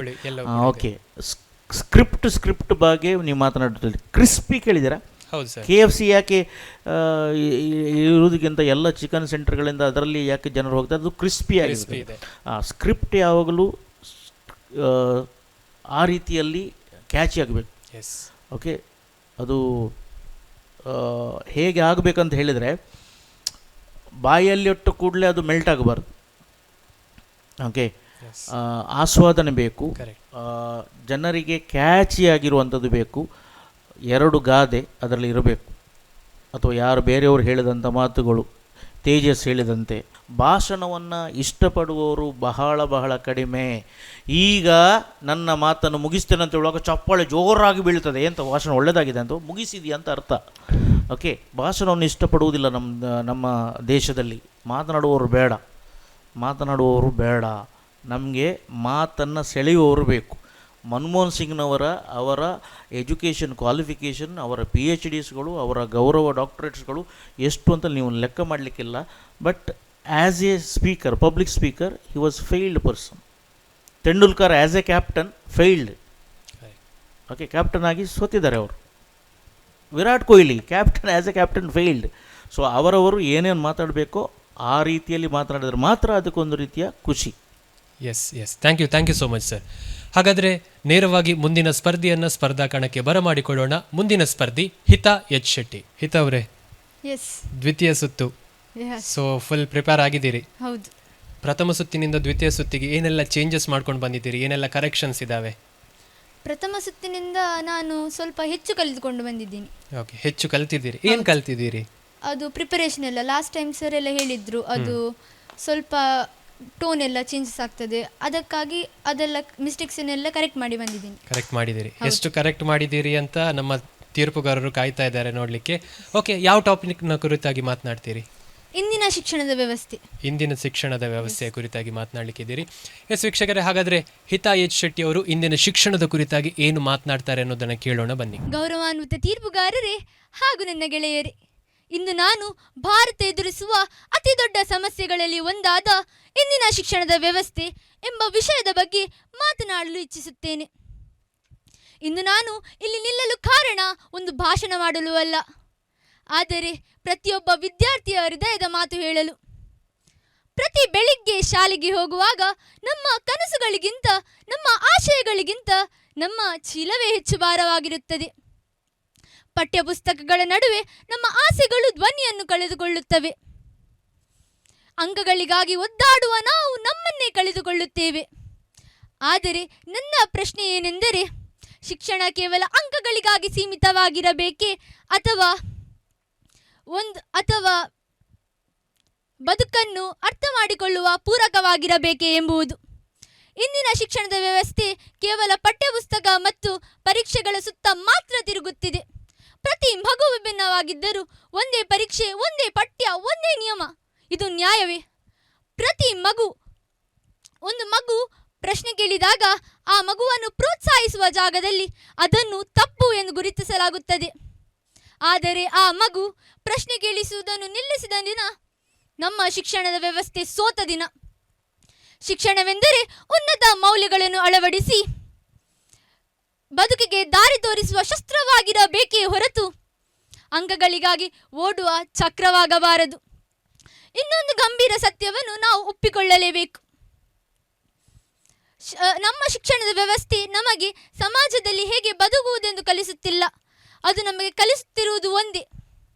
ಓಕೆ, ಸ್ಕ್ರಿಪ್ಟ್ ಬಗ್ಗೆ ನೀವು ಮಾತನಾಡಿದ್ರಲ್ಲಿ ಕ್ರಿಸ್ಪಿ ಕೇಳಿದ್ದೀರಾ? ಹೌದು ಸರ್. KFC ಯಾಕೆ ಇರುವುದಕ್ಕಿಂತ ಎಲ್ಲ ಚಿಕನ್ ಸೆಂಟರ್ಗಳಿಂದ ಅದರಲ್ಲಿ ಯಾಕೆ ಜನರು ಹೋಗ್ತಾರೆ? ಅದು ಕ್ರಿಸ್ಪಿ ಆಗಿದೆ. ಸ್ಕ್ರಿಪ್ಟ್ ಯಾವಾಗಲೂ ಆ ರೀತಿಯಲ್ಲಿ ಕ್ಯಾಚಿ ಆಗಬೇಕು. ಎಸ್, ಓಕೆ, ಅದು ಹೇಗೆ ಆಗಬೇಕಂತ ಹೇಳಿದರೆ, ಬಾಯಲ್ಲಿಟ್ಟು ಕೂಡಲೇ ಅದು ಮೆಲ್ಟ್ ಆಗಬಾರ್ದು. ಓಕೆ, ಆಸ್ವಾದನೆ ಬೇಕು, ಜನರಿಗೆ ಕ್ಯಾಚಿಯಾಗಿರುವಂಥದ್ದು ಬೇಕು. 2 ಗಾದೆ ಅದರಲ್ಲಿ ಇರಬೇಕು. ಅಥವಾ ಯಾರು ಬೇರೆಯವರು ಹೇಳಿದಂಥ ಮಾತುಗಳು, ತೇಜಸ್ ಹೇಳಿದಂತೆ ಭಾಷಣವನ್ನು ಇಷ್ಟಪಡುವವರು ಬಹಳ ಕಡಿಮೆ. ಈಗ ನನ್ನ ಮಾತನ್ನು ಮುಗಿಸ್ತೇನೆ ಅಂತ ಹೇಳುವಾಗ ಚಪ್ಪಾಳೆ ಜೋರಾಗಿ ಬೀಳ್ತದೆ. ಎಂತ ಭಾಷಣ ಒಳ್ಳೆಯದಾಗಿದೆ ಅಂತ, ಮುಗಿಸಿದೆಯಾ ಅಂತ ಅರ್ಥ. ಓಕೆ, ಭಾಷಣವನ್ನು ಇಷ್ಟಪಡುವುದಿಲ್ಲ ನಮ್ಮ ದೇಶದಲ್ಲಿ. ಮಾತನಾಡುವವರು ಬೇಡ. ನಮಗೆ ಮಾತನ್ನು ಸೆಳೆಯುವವರು ಬೇಕು. ಮನಮೋಹನ್ ಸಿಂಗ್ನವರ ಎಜುಕೇಷನ್ ಕ್ವಾಲಿಫಿಕೇಷನ್, ಅವರ PhDsಗಳು, ಅವರ ಗೌರವ ಡಾಕ್ಟರೇಟ್ಸ್ಗಳು ಎಷ್ಟು ಅಂತ ನೀವು ಲೆಕ್ಕ ಮಾಡಲಿಕ್ಕಿಲ್ಲ. But as a speaker, public speaker, he was failed person. Tendulkar as a captain failed. Okay, captain ಆಗಿ ಸೋತಿದ್ದಾರೆ ಅವರು. Virat Kohli captain as a captain failed. So ಅವರವರು ಏನೇನು ಮಾತಾಡಬೇಕೋ ಆ ರೀತಿಯಲ್ಲಿ ಮಾತನಾಡಿದ್ರೆ ಮಾತ್ರ ಅದಕ್ಕೊಂದು ರೀತಿಯ ಖುಷಿ. Yes, thank you so much sir. ಹಾಗಾದರೆ ನೇರವಾಗಿ ಮುಂದಿನ ಸ್ಪರ್ಧೆಯನ್ನು ಸ್ಪರ್ಧಾ ಕಣಕ್ಕೆ ಬರಮಾಡಿಕೊಳ್ಳೋಣ. ಮುಂದಿನ ಸ್ಪರ್ಧಿ ಹಿತಾ ಎಚ್ ಶೆಟ್ಟಿ. ಹಿತಾ ಅವರೇ, ಎಸ್, ದ್ವಿತೀಯ ಸುತ್ತು, ಸೊ ಫುಲ್ ಪ್ರಿಪೇರ್ ಆಗಿದ್ದೀರಿ? ಹೌದು. ಪ್ರಥಮ ಸುತ್ತಿನಿಂದ ದ್ವಿತೀಯ ಸುತ್ತಿಗೆ ಏನೆಲ್ಲ ಚೇಂಜಸ್ ಮಾಡ್ಕೊಂಡು ಬಂದಿದ್ದೀರಿ, ಏನೆಲ್ಲ ಕರೆಕ್ಷನ್ಸ್ ಇದ್ದಾವೆ? ಪ್ರಥಮ ಸುತ್ತಿನಿಂದ ನಾನು ಸ್ವಲ್ಪ ಹೆಚ್ಚು ಕಲಿತುಕೊಂಡು ಬಂದಿದ್ದೀನಿ. ಓಕೆ, ಹೆಚ್ಚು ಕಲ್ತಿದ್ದೀರಿ. ಏನು ಕಲ್ತಿದ್ದೀರಿ? ಅದು ಪ್ರಿಪರೇಷನ್ ಎಲ್ಲ ಲಾಸ್ಟ್ ಟೈಮ್ ಸರ್ ಎಲ್ಲ ಹೇಳಿದ್ರು, ಅದು ಸ್ವಲ್ಪ ಟೋನ್ ಎಲ್ಲ ಚೇಂಜಸ್ ಆಗ್ತದೆ, ಅದಕ್ಕಾಗಿ ಅದೆಲ್ಲ ಮಿಸ್ಟೇಕ್ಸನ್ನೆಲ್ಲ ಕರೆಕ್ಟ್ ಮಾಡಿ ಬಂದಿದ್ದೀನಿ. ಕರೆಕ್ಟ್ ಮಾಡಿದ್ದೀರಿ. ಎಷ್ಟು ಕರೆಕ್ಟ್ ಮಾಡಿದ್ದೀರಿ ಅಂತ ನಮ್ಮ ತೀರ್ಪುಗಾರರು ಕಾಯ್ತಾ ಇದ್ದಾರೆ ನೋಡಲಿಕ್ಕೆ. ಓಕೆ, ಯಾವ ಟಾಪಿಕ್ನ ಕುರಿತಾಗಿ ಮಾತನಾಡ್ತೀರಿ? ಇಂದಿನ ಶಿಕ್ಷಣದ ವ್ಯವಸ್ಥೆ. ಇಂದಿನ ಶಿಕ್ಷಣದ ವ್ಯವಸ್ಥೆಯ ಕುರಿತಾಗಿ ಮಾತನಾಡಲಿಕ್ಕಿದ್ದೀರಿ. ಎಸ್ ವೀಕ್ಷಕರೇ, ಹಾಗಾದರೆ ಹಿತಾ ಎಚ್ ಶೆಟ್ಟಿ ಅವರು ಇಂದಿನ ಶಿಕ್ಷಣದ ಕುರಿತಾಗಿ ಏನು ಮಾತನಾಡ್ತಾರೆ ಅನ್ನೋದನ್ನು ಕೇಳೋಣ ಬನ್ನಿ. ಗೌರವಾನ್ವಿತ ತೀರ್ಪುಗಾರರೇ ಹಾಗೂ ನನ್ನ ಗೆಳೆಯರೇ, ಇಂದು ನಾನು ಭಾರತ ಎದುರಿಸುವ ಅತಿ ದೊಡ್ಡ ಸಮಸ್ಯೆಗಳಲ್ಲಿ ಒಂದಾದ ಇಂದಿನ ಶಿಕ್ಷಣದ ವ್ಯವಸ್ಥೆ ಎಂಬ ವಿಷಯದ ಬಗ್ಗೆ ಮಾತನಾಡಲು ಇಚ್ಛಿಸುತ್ತೇನೆ. ಇಂದು ನಾನು ಇಲ್ಲಿ ನಿಲ್ಲಲು ಕಾರಣ ಒಂದು ಭಾಷಣ ಮಾಡಲು ಅಲ್ಲ, ಆದರೆ ಪ್ರತಿಯೊಬ್ಬ ವಿದ್ಯಾರ್ಥಿಯ ಹೃದಯದ ಮಾತು ಹೇಳಲು. ಪ್ರತಿ ಬೆಳಿಗ್ಗೆ ಶಾಲೆಗೆ ಹೋಗುವಾಗ ನಮ್ಮ ಕನಸುಗಳಿಗಿಂತ, ನಮ್ಮ ಆಶಯಗಳಿಗಿಂತ ನಮ್ಮ ಚೀಲವೇ ಹೆಚ್ಚು ಭಾರವಾಗಿರುತ್ತದೆ. ಪಠ್ಯಪುಸ್ತಕಗಳ ನಡುವೆ ನಮ್ಮ ಆಸೆಗಳು ಧ್ವನಿಯನ್ನು ಕಳೆದುಕೊಳ್ಳುತ್ತವೆ. ಅಂಕಗಳಿಗಾಗಿ ಒದ್ದಾಡುವ ನಾವು ನಮ್ಮನ್ನೇ ಕಳೆದುಕೊಳ್ಳುತ್ತೇವೆ. ಆದರೆ ನನ್ನ ಪ್ರಶ್ನೆ ಏನೆಂದರೆ, ಶಿಕ್ಷಣ ಕೇವಲ ಅಂಕಗಳಿಗಾಗಿ ಸೀಮಿತವಾಗಿರಬೇಕೇ ಅಥವಾ ಬದುಕನ್ನು ಅರ್ಥ ಮಾಡಿಕೊಳ್ಳುವ ಪೂರಕವಾಗಿರಬೇಕೇ ಎಂಬುದು. ಇಂದಿನ ಶಿಕ್ಷಣದ ವ್ಯವಸ್ಥೆ ಕೇವಲ ಪಠ್ಯಪುಸ್ತಕ ಮತ್ತು ಪರೀಕ್ಷೆಗಳ ಸುತ್ತ ಮಾತ್ರ ತಿರುಗುತ್ತಿದೆ. ಪ್ರತಿ ಮಗು ವಿಭಿನ್ನವಾಗಿದ್ದರೂ ಒಂದೇ ಪರೀಕ್ಷೆ, ಒಂದೇ ಪಠ್ಯ, ಒಂದೇ ನಿಯಮ. ಇದು ನ್ಯಾಯವೇ? ಒಂದು ಮಗು ಪ್ರಶ್ನೆ ಕೇಳಿದಾಗ ಆ ಮಗುವನ್ನು ಪ್ರೋತ್ಸಾಹಿಸುವ ಜಾಗದಲ್ಲಿ ಅದನ್ನು ತಪ್ಪು ಎಂದು ಗುರುತಿಸಲಾಗುತ್ತದೆ. ಆದರೆ ಆ ಮಗು ಪ್ರಶ್ನೆ ಕೇಳಿಸುವುದನ್ನು ನಿಲ್ಲಿಸಿದ ದಿನ ನಮ್ಮ ಶಿಕ್ಷಣದ ವ್ಯವಸ್ಥೆ ಸೋತ ದಿನ. ಶಿಕ್ಷಣವೆಂದರೆ ಉನ್ನತ ಮೌಲ್ಯಗಳನ್ನು ಅಳವಡಿಸಿ ಬದುಕಿಗೆ ದಾರಿ ತೋರಿಸುವ ಶಸ್ತ್ರವಾಗಿರಬೇಕೇ ಹೊರತು ಅಂಕಗಳಿಗಾಗಿ ಓಡುವ ಚಕ್ರವಾಗಬಾರದು. ಇನ್ನೊಂದು ಗಂಭೀರ ಸತ್ಯವನ್ನು ನಾವು ಒಪ್ಪಿಕೊಳ್ಳಲೇಬೇಕು. ನಮ್ಮ ಶಿಕ್ಷಣದ ವ್ಯವಸ್ಥೆ ನಮಗೆ ಸಮಾಜದಲ್ಲಿ ಹೇಗೆ ಬದುಕುವುದೆಂದು ಕಲಿಸುತ್ತಿಲ್ಲ. ಅದು ನಮಗೆ ಕಲಿಸುತ್ತಿರುವುದು ಒಂದೇ,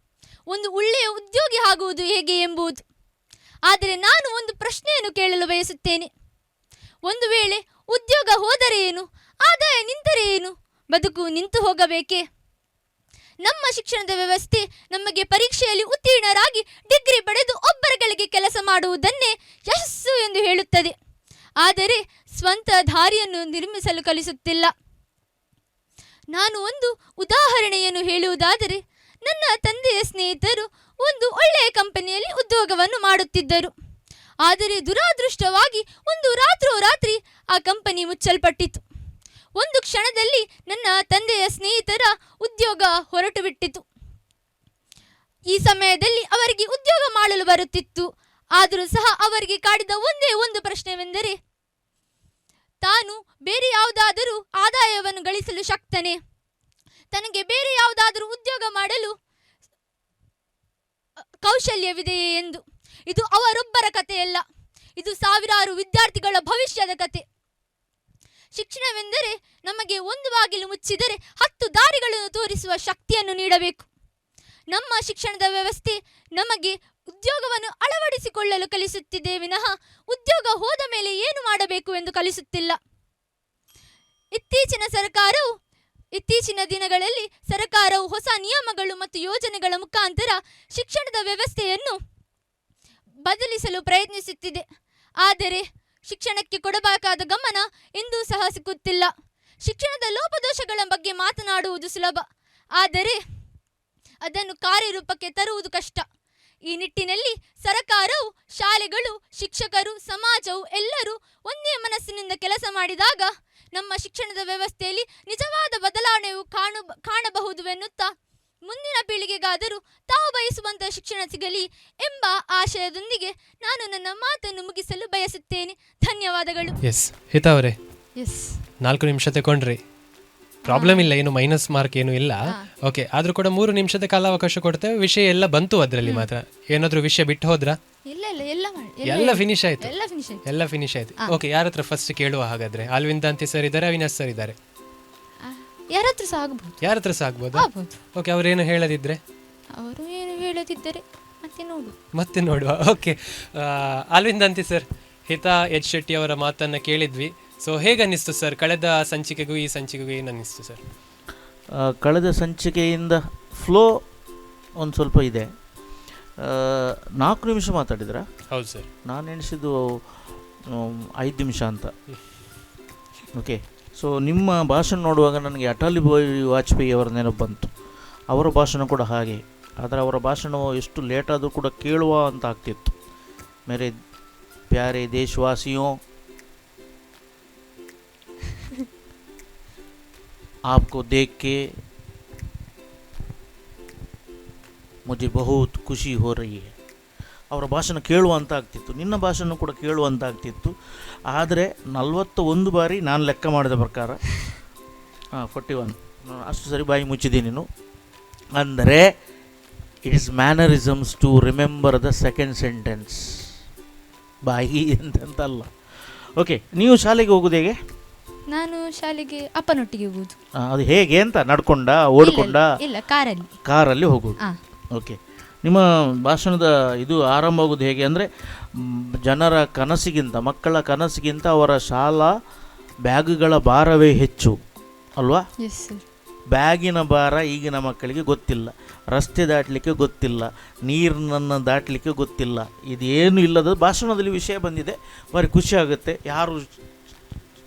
ಒಂದು ಒಳ್ಳೆಯ ಉದ್ಯೋಗಿ ಆಗುವುದು ಹೇಗೆ ಎಂಬುದು. ಆದರೆ ನಾನು ಒಂದು ಪ್ರಶ್ನೆಯನ್ನು ಕೇಳಲು ಬಯಸುತ್ತೇನೆ. ಒಂದು ವೇಳೆ ಉದ್ಯೋಗ ಹೋದರೆ ಏನು, ಆದಾಯ ನಿಂತರೆ ಏನು, ಬದುಕು ನಿಂತು ಹೋಗಬೇಕೇ? ನಮ್ಮ ಶಿಕ್ಷಣದ ವ್ಯವಸ್ಥೆ ನಮಗೆ ಪರೀಕ್ಷೆಯಲ್ಲಿ ಉತ್ತೀರ್ಣರಾಗಿ ಡಿಗ್ರಿ ಪಡೆದು ಒಬ್ಬರ ಕೆಳಗೆ ಕೆಲಸ ಮಾಡುವುದನ್ನೇ ಯಶಸ್ಸು ಎಂದು ಹೇಳುತ್ತದೆ. ಆದರೆ ಸ್ವಂತ ದಾರಿಯನ್ನು ನಿರ್ಮಿಸಲು ಕಲಿಸುತ್ತಿಲ್ಲ. ನಾನು ಒಂದು ಉದಾಹರಣೆಯನ್ನು ಹೇಳುವುದಾದರೆ, ನನ್ನ ತಂದೆಯ ಸ್ನೇಹಿತರು ಒಂದು ಒಳ್ಳೆಯ ಕಂಪನಿಯಲ್ಲಿ ಉದ್ಯೋಗವನ್ನು ಮಾಡುತ್ತಿದ್ದರು. ಆದರೆ ದುರಾದೃಷ್ಟವಾಗಿ ಒಂದು ರಾತ್ರೋರಾತ್ರಿ ಆ ಕಂಪನಿ ಮುಚ್ಚಲ್ಪಟ್ಟಿತು. ಒಂದು ಕ್ಷಣದಲ್ಲಿ ನನ್ನ ತಂದೆಯ ಸ್ನೇಹಿತರ ಉದ್ಯೋಗ ಹೊರಟು ಬಿಟ್ಟಿತು. ಈ ಸಮಯದಲ್ಲಿ ಅವರಿಗೆ ಉದ್ಯೋಗ ಮಾಡಲು ಬರುತ್ತಿತ್ತು. ಆದರೂ ಸಹ ಅವರಿಗೆ ಕಾಡಿದ ಒಂದೇ ಒಂದು ಪ್ರಶ್ನೆವೆಂದರೆ, ತಾನು ಬೇರೆ ಯಾವುದಾದರೂ ಆದಾಯವನ್ನು ಗಳಿಸಲು ಶಕ್ತನೇ, ತನಗೆ ಬೇರೆ ಯಾವುದಾದರೂ ಉದ್ಯೋಗ ಮಾಡಲು ಕೌಶಲ್ಯವಿದೆಯೇ ಎಂದು. ಇದು ಅವರೊಬ್ಬರ ಕಥೆಯಲ್ಲ, ಇದು ಸಾವಿರಾರು ವಿದ್ಯಾರ್ಥಿಗಳ ಭವಿಷ್ಯದ ಕತೆ. ಶಿಕ್ಷಣವೆಂದರೆ ನಮಗೆ ಒಂದು ಬಾಗಿಲು ಮುಚ್ಚಿದರೆ 10 ದಾರಿಗಳನ್ನು ತೋರಿಸುವ ಶಕ್ತಿಯನ್ನು ನೀಡಬೇಕು. ನಮ್ಮ ಶಿಕ್ಷಣದ ವ್ಯವಸ್ಥೆ ನಮಗೆ ಉದ್ಯೋಗವನ್ನು ಅಳವಡಿಸಿಕೊಳ್ಳಲು ಕಲಿಸುತ್ತಿದೆ ವಿನಃ ಉದ್ಯೋಗ ಹೋದ ಮೇಲೆ ಏನು ಮಾಡಬೇಕು ಎಂದು ಕಲಿಸುತ್ತಿಲ್ಲ. ಇತ್ತೀಚಿನ ದಿನಗಳಲ್ಲಿ ಸರ್ಕಾರವು ಹೊಸ ನಿಯಮಗಳು ಮತ್ತು ಯೋಜನೆಗಳ ಮುಖಾಂತರ ಶಿಕ್ಷಣದ ವ್ಯವಸ್ಥೆಯನ್ನು ಬದಲಿಸಲು ಪ್ರಯತ್ನಿಸುತ್ತಿದೆ. ಆದರೆ ಶಿಕ್ಷಣಕ್ಕೆ ಕೊಡಬೇಕಾದ ಗಮನ ಎಂದೂ ಸಹ ಸಿಗುತ್ತಿಲ್ಲ. ಶಿಕ್ಷಣದ ಲೋಪದೋಷಗಳ ಬಗ್ಗೆ ಮಾತನಾಡುವುದು ಸುಲಭ, ಆದರೆ ಅದನ್ನು ಕಾರ್ಯರೂಪಕ್ಕೆ ತರುವುದು ಕಷ್ಟ. ಈ ನಿಟ್ಟಿನಲ್ಲಿ ಸರ್ಕಾರವು, ಶಾಲೆಗಳು, ಶಿಕ್ಷಕರು, ಸಮಾಜವು ಎಲ್ಲರೂ ಒಂದೇ ಮನಸ್ಸಿನಿಂದ ಕೆಲಸ ಮಾಡಿದಾಗ ನಮ್ಮ ಶಿಕ್ಷಣದ ವ್ಯವಸ್ಥೆಯಲ್ಲಿ ನಿಜವಾದ ಬದಲಾವಣೆಯು ಕಾಣಬಹುದುವೆನ್ನುತ್ತಾ ಮುಂದಿನ ಪೀಳಿಗೆಗಾದರೂ ತಾವು ಬಯಸುವಂತಹ ಶಿಕ್ಷಣ ಸಿಗಲಿ ಎಂಬ ಆಶಯದೊಂದಿಗೆ ನಾನು ನನ್ನ ಮಾತನ್ನು ಮುಗಿಸಲು ಬಯಸುತ್ತೇನೆ. ಧನ್ಯವಾದಗಳು. ಎಸ್ ಹಿತಾ ಅವರೇ, ಎಸ್ 4 ನಿಮಿಷ ತಗೊಂಡ್ರಿ, ಪ್ರಾಬ್ಲಮ್ ಇಲ್ಲ, ಏನು ಮೈನಸ್ ಮಾರ್ಕ್ ಏನು ಇಲ್ಲ. ಓಕೆ, ಆದ್ರೂ ಕೂಡ 3 ನಿಮಿಷದ ಕಾಲಾವಕಾಶ ಕೊಡ್ತೇವೆ. ವಿಷಯ ಎಲ್ಲ ಬಂತು ಅದರಲ್ಲಿ ಮಾತ್ರ, ಏನಾದ್ರೂ ವಿಷಯ ಬಿಟ್ಟು ಹೋದ್ರಾ? ಇಲ್ಲ ಎಲ್ಲ ಫಿನಿಶ್ ಆಯ್ತು, ಎಲ್ಲ ಫಿನಿಶ್ ಆಯ್ತು. ಓಕೆ, ಯಾರ ಹತ್ರ ಫಸ್ಟ್ ಕೇಳುವ ಹಾಗಾದ್ರೆ? ಅಲ್ವಿಂದಾಂತಿ ಸರ್ ಇದ್ದಾರೆ, ಅವಿನಾಶ್ ಸರ್ ಇದ್ದಾರೆ. ಯಾರ ಹತ್ರ ಸಹ ಆಗ್ಬೋದು. ಯಾರ ಹತ್ರ ಸಹ ಆಗ್ಬೋದು. ಓಕೆ, ಅವ್ರೇನು ಹೇಳದಿದ್ರೆ? ಅವರು ಏನು ಹೇಳದಿದ್ದರೆ ಮತ್ತೆ ನೋಡುವ. ಓಕೆ, ಅಲ್ವಿಂದಾಂತಿ ಸರ್, ಹಿತಾ ಎಚ್ ಶೆಟ್ಟಿ ಅವರ ಮಾತನ್ನು ಕೇಳಿದ್ವಿ. ಸೊ ಹೇಗನ್ನಿಸ್ತು ಸರ್, ಕಳೆದ ಸಂಚಿಕೆಗೂ ಈ ಸಂಚಿಕೆಗೂ ಏನನ್ನಿಸ್ತು ಸರ್? ಕಳೆದ ಸಂಚಿಕೆಯಿಂದ ಫ್ಲೋ ಒಂದು ಸ್ವಲ್ಪ ಇದೆ. 4 ನಿಮಿಷ ಮಾತಾಡಿದ್ರಾ? ಹೌದು ಸರ್. ನಾನು ಎಣಿಸಿದ್ದು 5 ನಿಮಿಷ ಅಂತ. ಓಕೆ, ಸೊ ನಿಮ್ಮ ಭಾಷಣ ನೋಡುವಾಗ ನನಗೆ ಅಟಲ್ ಬಿಹಾರಿ ವಾಜಪೇಯಿ ಅವರ ನೆನಪು ಬಂತು. ಅವರ ಭಾಷಣ ಕೂಡ ಹಾಗೆ, ಆದರೆ ಅವರ ಭಾಷಣ ಎಷ್ಟು ಲೇಟ್ ಆದರೂ ಕೂಡ ಕೇಳುವ ಅಂತ ಆಗ್ತಿತ್ತು. ಮೇರೆ ಪ್ಯಾರೆ ದೇಶವಾಸಿಯೋ, आपको देख के मुझे बहुत ಖುಷಿ हो रही है. ಅವರ ಭಾಷಣ ಕೇಳುವಂತ ಆಗ್ತಿತ್ತು, ನಿನ್ನ ಭಾಷಣ ಕೂಡ ಕೇಳುವಂತ ಆಗ್ತಿತ್ತು. ಆದರೆ 41 ಬಾರಿ ನಾನು ಲೆಕ್ಕ ಮಾಡಿದ ಪ್ರಕಾರ 41 ಅಷ್ಟು ಸರಿ ಬಾಯಿ ಮುಚ್ಚಿದ್ದೀನಿ ನೀನು. ಅಂದರೆ it is mannerisms to remember the second sentence, ಬಾಯಿ ಅಂತಲ್ಲ. ಓಕೆ, ನೀವು ಶಾಲೆಗೆ ಹೋಗೋದು ಹೇಗೆ? ನಾನು ಶಾಲೆಗೆ ಅಪ್ಪನೊಟ್ಟಿಗೆ ಹೋಗುದು. ಅದು ಹೇಗೆ ಅಂತ, ನಡ್ಕೊಂಡ ಓಡಿಕೊಂಡ? ಇಲ್ಲ, ಕಾರಲ್ಲಿ. ಕಾರಲ್ಲಿ ಹೋಗೋದು. ಆ. ಓಕೆ, ನಿಮ್ಮ ಭಾಷಣದ ಇದು ಆರಂಭ ಆಗೋದು ಹೇಗೆ ಅಂದರೆ, ಜನರ ಕನಸಿಗಿಂತ, ಮಕ್ಕಳ ಕನಸಿಗಿಂತ ಅವರ ಶಾಲಾ ಬ್ಯಾಗುಗಳ ಭಾರವೇ ಹೆಚ್ಚು ಅಲ್ವಾ? Yes sir. ಬ್ಯಾಗಿನ ಭಾರ ಈಗಿನ ಮಕ್ಕಳಿಗೆ ಗೊತ್ತಿಲ್ಲ, ರಸ್ತೆ ದಾಟಲಿಕ್ಕೆ ಗೊತ್ತಿಲ್ಲ, ನೀರನ್ನು ದಾಟಲಿಕ್ಕೆ ಗೊತ್ತಿಲ್ಲ. ಇದೇನು ಇಲ್ಲದ ಭಾಷಣದಲ್ಲಿ ವಿಷಯ ಬಂದಿದೆ. ಭಾರಿ ಖುಷಿ ಆಗುತ್ತೆ. ಯಾರು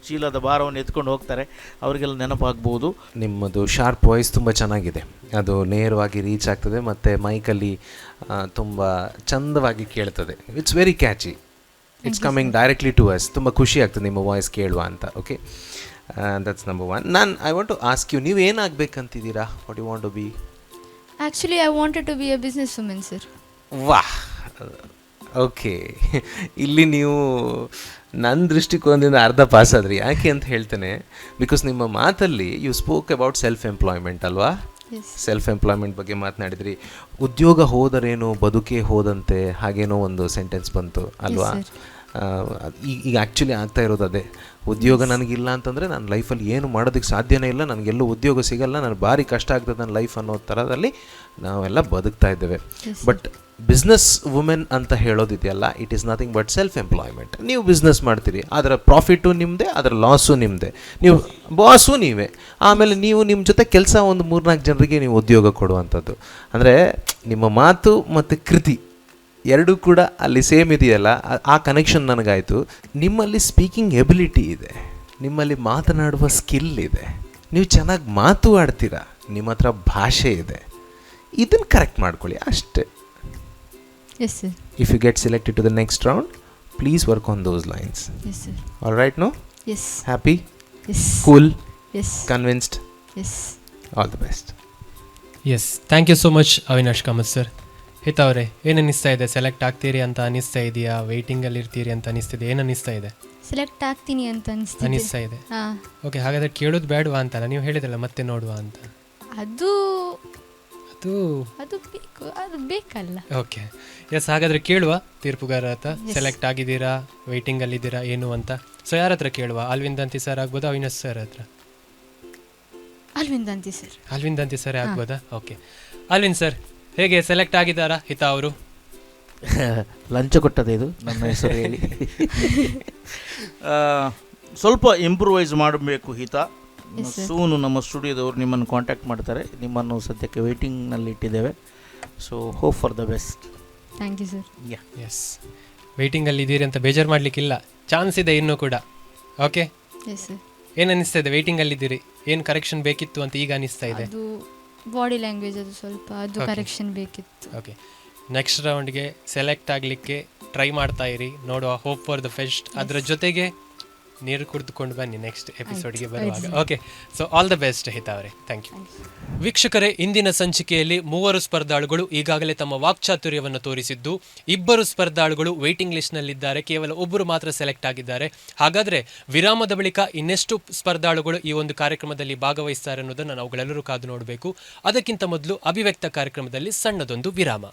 ಚೀಲದ ಭಾರವನ್ನು ಎತ್ಕೊಂಡು ಹೋಗ್ತಾರೆ ಅವರಿಗೆಲ್ಲ ನೆನಪಾಗ್ಬೋದು. ನಿಮ್ಮದು ಶಾರ್ಪ್ ವಾಯ್ಸ್ ತುಂಬ ಚೆನ್ನಾಗಿದೆ, ಅದು ನೇರವಾಗಿ ರೀಚ್ ಆಗ್ತದೆ ಮತ್ತು ಮೈಕಲ್ಲಿ ತುಂಬ ಚಂದವಾಗಿ ಕೇಳ್ತದೆ. It's very catchy, it's coming directly to us. ತುಂಬ ಖುಷಿ ಆಗ್ತದೆ ನಿಮ್ಮ ವಾಯ್ಸ್ ಕೇಳುವ ಅಂತ. Okay, that's number 1. I want to ask you, ನೀವು ಏನಾಗಬೇಕಂತಿದ್ದೀರಾ? What you want to be? Actually I wanted to be a business women sir. ವಾಹ್, okay. ಇಲ್ಲಿ ನೀವು ನನ್ನ ದೃಷ್ಟಿಕೋನದಿಂದ ಅರ್ಧ ಪಾಸ್ ಆದ್ರಿ. ಯಾಕೆ ಅಂತ ಹೇಳ್ತೇನೆ, ಬಿಕಾಸ್ ನಿಮ್ಮ ಮಾತಲ್ಲಿ you spoke about self employment ಅಲ್ವಾ? ಸೆಲ್ಫ್ ಎಂಪ್ಲಾಯ್ಮೆಂಟ್ ಬಗ್ಗೆ ಮಾತನಾಡಿದ್ರಿ. ಉದ್ಯೋಗ ಹೋದರೇನು ಬದುಕೇ ಹೋದಂತೆ, ಹಾಗೇನೋ ಒಂದು ಸೆಂಟೆನ್ಸ್ ಬಂತು ಅಲ್ವಾ? ಈಗ ಆ್ಯಕ್ಚುಲಿ ಆಗ್ತಾ ಇರೋದು ಅದೇ. ಉದ್ಯೋಗ ನನಗಿಲ್ಲ ಅಂತಂದರೆ ನನ್ನ ಲೈಫಲ್ಲಿ ಏನು ಮಾಡೋದಕ್ಕೆ ಸಾಧ್ಯನೇ ಇಲ್ಲ, ನನಗೆಲ್ಲೂ ಉದ್ಯೋಗ ಸಿಗಲ್ಲ, ನನಗೆ ಭಾರಿ ಕಷ್ಟ ಆಗ್ತದೆ ನನ್ನ ಲೈಫ್ ಅನ್ನೋ ಥರದಲ್ಲಿ ನಾವೆಲ್ಲ ಬದುಕ್ತಾ ಇದ್ದೇವೆ. ಬಟ್ ಬಿಸ್ನೆಸ್ ವುಮೆನ್ ಅಂತ ಹೇಳೋದಿದೆಯಲ್ಲ, it is nothing but self employment. ನೀವು ಬಿಸ್ನೆಸ್ ಮಾಡ್ತೀರಿ, ಅದರ ಪ್ರಾಫಿಟು ನಿಮ್ಮದೇ, ಅದರ ಲಾಸು ನಿಮ್ಮದೇ, ನೀವು ಬಾಸು ನೀವೇ. ಆಮೇಲೆ ನೀವು ನಿಮ್ಮ ಜೊತೆ ಕೆಲಸ ಒಂದು 3-4 ಜನರಿಗೆ ನೀವು ಉದ್ಯೋಗ ಕೊಡುವಂಥದ್ದು. ಅಂದರೆ ನಿಮ್ಮ ಮಾತು ಮತ್ತು ಕೃತಿ ಎರಡೂ ಕೂಡ ಅಲ್ಲಿ ಸೇಮ್ ಇದೆಯಲ್ಲ, ಆ ಕನೆಕ್ಷನ್ ನನಗಾಯಿತು. ನಿಮ್ಮಲ್ಲಿ ಸ್ಪೀಕಿಂಗ್ ಎಬಿಲಿಟಿ ಇದೆ, ನಿಮ್ಮಲ್ಲಿ ಮಾತನಾಡುವ ಸ್ಕಿಲ್ ಇದೆ, ನೀವು ಚೆನ್ನಾಗಿ ಮಾತು ಆಡ್ತೀರಾ, ನಿಮ್ಮ ಹತ್ರ ಭಾಷೆ ಇದೆ. ಇದನ್ನು ಕರೆಕ್ಟ್ ಮಾಡ್ಕೊಳ್ಳಿ ಅಷ್ಟೇ. Yes sir. If you get selected to the next round, please work on those lines. Yes sir. All right, no? Yes. Happy? Yes. Cool? Yes. Convinced? Yes. All the best. Yes, thank you so much Avinash Kamath sir. Hita ಅವರೇ, ಏನು ಅನ್ನಿಸ್ತಾ ಇದೆ? Select ಆಗ್ತೀರಿ ಅಂತ ಅನ್ನಿಸ್ತಾ ಇದೆಯಾ? ವೆಯ್ಟಿಂಗಲ್ಲಿ ಇರ್ತೀರಿ ಅಂತ ಅನ್ನಿಸ್ತಿದೆ? ಏನು ಅನ್ನಿಸ್ತಾ ಇದೆ? ಸೆಲೆಕ್ಟ್ ಆಗ್ತೀನಿ ಅಂತ ಅನ್ನಿಸ್ತಾ ಇದೆ. ಹಾಂ. ಓಕೆ, ಹಾಗಾದರೆ ಕೇಳೋದು ಬೇಡವಾ ಅಂತಲ್ಲ, ನೀವು ಹೇಳಿದ್ರಲ್ಲ ಮತ್ತೆ ನೋಡುವ ಅಂತ. ಅದು ಅದು ಅದು ಬೇಕು, ಅದು ಬೇಕಲ್ಲ. ಓಕೆ, ಎಸ್, ಹಾಗಾದರೆ ಕೇಳುವ ತೀರ್ಪುಗಾರ ಹತ್ರ. ಸೆಲೆಕ್ಟ್ ಆಗಿದ್ದೀರಾ, ವೆಯ್ಟಿಂಗಲ್ಲಿದ್ದೀರಾ ಏನು ಅಂತ? ಸೊ ಯಾರ ಹತ್ರ ಕೇಳುವ? ಅಲ್ವಿನ್ ದಂತಿ ಸರ್ ಆಗ್ಬೋದಾ, ಅವಿನಾಶ್ ಸರ್ ಹತ್ರ? ಅಲ್ವಿನ್ ದಂತಿ ಸರ್. ಅಲ್ವಿನ್ ದಂತಿ ಸರ್ ಆಗ್ಬೋದಾ? ಓಕೆ, ಅಲ್ವಿನ್ ಸರ್ ಹೇಗೆ ಸೆಲೆಕ್ಟ್ ಆಗಿದ್ದಾರಾ ಹಿತಾ ಅವರು? ಲಂಚ ಕೊಟ್ಟದೆ ಇದು ನನ್ನ ಹೆಸರು ಹೇಳಿ. ಸ್ವಲ್ಪ ಇಂಪ್ರೂವೈಸ್ ಮಾಡಬೇಕು ಹಿತಾ. ಸೂನು ನಮ್ಮ ಸ್ಟುಡಿಯೋದವರು ನಿಮ್ಮನ್ನು ಕಾಂಟ್ಯಾಕ್ಟ್ ಮಾಡ್ತಾರೆ. ನಿಮ್ಮನ್ನು ಸದ್ಯಕ್ಕೆ ವೆಯ್ಟಿಂಗ್ನಲ್ಲಿ ಇಟ್ಟಿದ್ದೇವೆ. So hope for the best. Thank you sir. Yeah, yes, ವೆಯ್ಟಿಂಗಲ್ಲಿ ಇದ್ದೀರಿ ಅಂತ ಬೇಜಾರು ಮಾಡಲಿಕ್ಕಿಲ್ಲ, ಚಾನ್ಸ್ ಇದೆ ಇನ್ನೂ ಕೂಡ. Okay, yes sir. ಏನು ಅನ್ನಿಸ್ತಾ ಇದೆ? ವೆಯ್ಟಿಂಗಲ್ಲಿದ್ದೀರಿ, ಏನು ಕರೆಕ್ಷನ್ ಬೇಕಿತ್ತು ಅಂತ ಈಗ ಅನ್ನಿಸ್ತಾ ಇದೆ? ಅದು ಬಾಡಿ ಲ್ಯಾಂಗ್ವೇಜ್ ಅದು ಸ್ವಲ್ಪ ಅದು ಕರೆಕ್ಷನ್ ಬೇಕಿತ್ತು. ಓಕೆ, ನೆಕ್ಸ್ಟ್ ರೌಂಡ್ಗೆ ಸೆಲೆಕ್ಟ್ ಆಗಲಿಕ್ಕೆ ಟ್ರೈ ಮಾಡ್ತಾ ಇರಿ, ನೋಡುವ. Hope for the best. ಅದರ ಜೊತೆಗೆ ನೀರು ಕುಡಿದುಕೊಂಡು ಬನ್ನಿ ನೆಕ್ಸ್ಟ್ ಎಪಿಸೋಡ್ಗೆ ಬರುವಾಗ. Okay, so all the best Hita ಅವರೇ. Thank you. ವೀಕ್ಷಕರೇ, ಇಂದಿನ ಸಂಚಿಕೆಯಲ್ಲಿ 3 ಸ್ಪರ್ಧಾಳುಗಳು ಈಗಾಗಲೇ ತಮ್ಮ ವಾಕ್ಚಾತುರ್ಯವನ್ನು ತೋರಿಸಿದ್ದು, 2 ಸ್ಪರ್ಧಾಳುಗಳು ವೇಟಿಂಗ್ ಲಿಸ್ಟ್ನಲ್ಲಿದ್ದಾರೆ, ಕೇವಲ 1 ಮಾತ್ರ ಸೆಲೆಕ್ಟ್ ಆಗಿದ್ದಾರೆ. ಹಾಗಾದರೆ ವಿರಾಮದ ಬಳಿಕ ಇನ್ನೆಷ್ಟು ಸ್ಪರ್ಧಾಳುಗಳು ಈ ಒಂದು ಕಾರ್ಯಕ್ರಮದಲ್ಲಿ ಭಾಗವಹಿಸ್ತಾರೆ ಅನ್ನೋದನ್ನು ನಾವುಗಳೆಲ್ಲರೂ ಕಾದು ನೋಡಬೇಕು. ಅದಕ್ಕಿಂತ ಮೊದಲು ಅಭಿವ್ಯಕ್ತ ಕಾರ್ಯಕ್ರಮದಲ್ಲಿ ಸಣ್ಣದೊಂದು ವಿರಾಮ.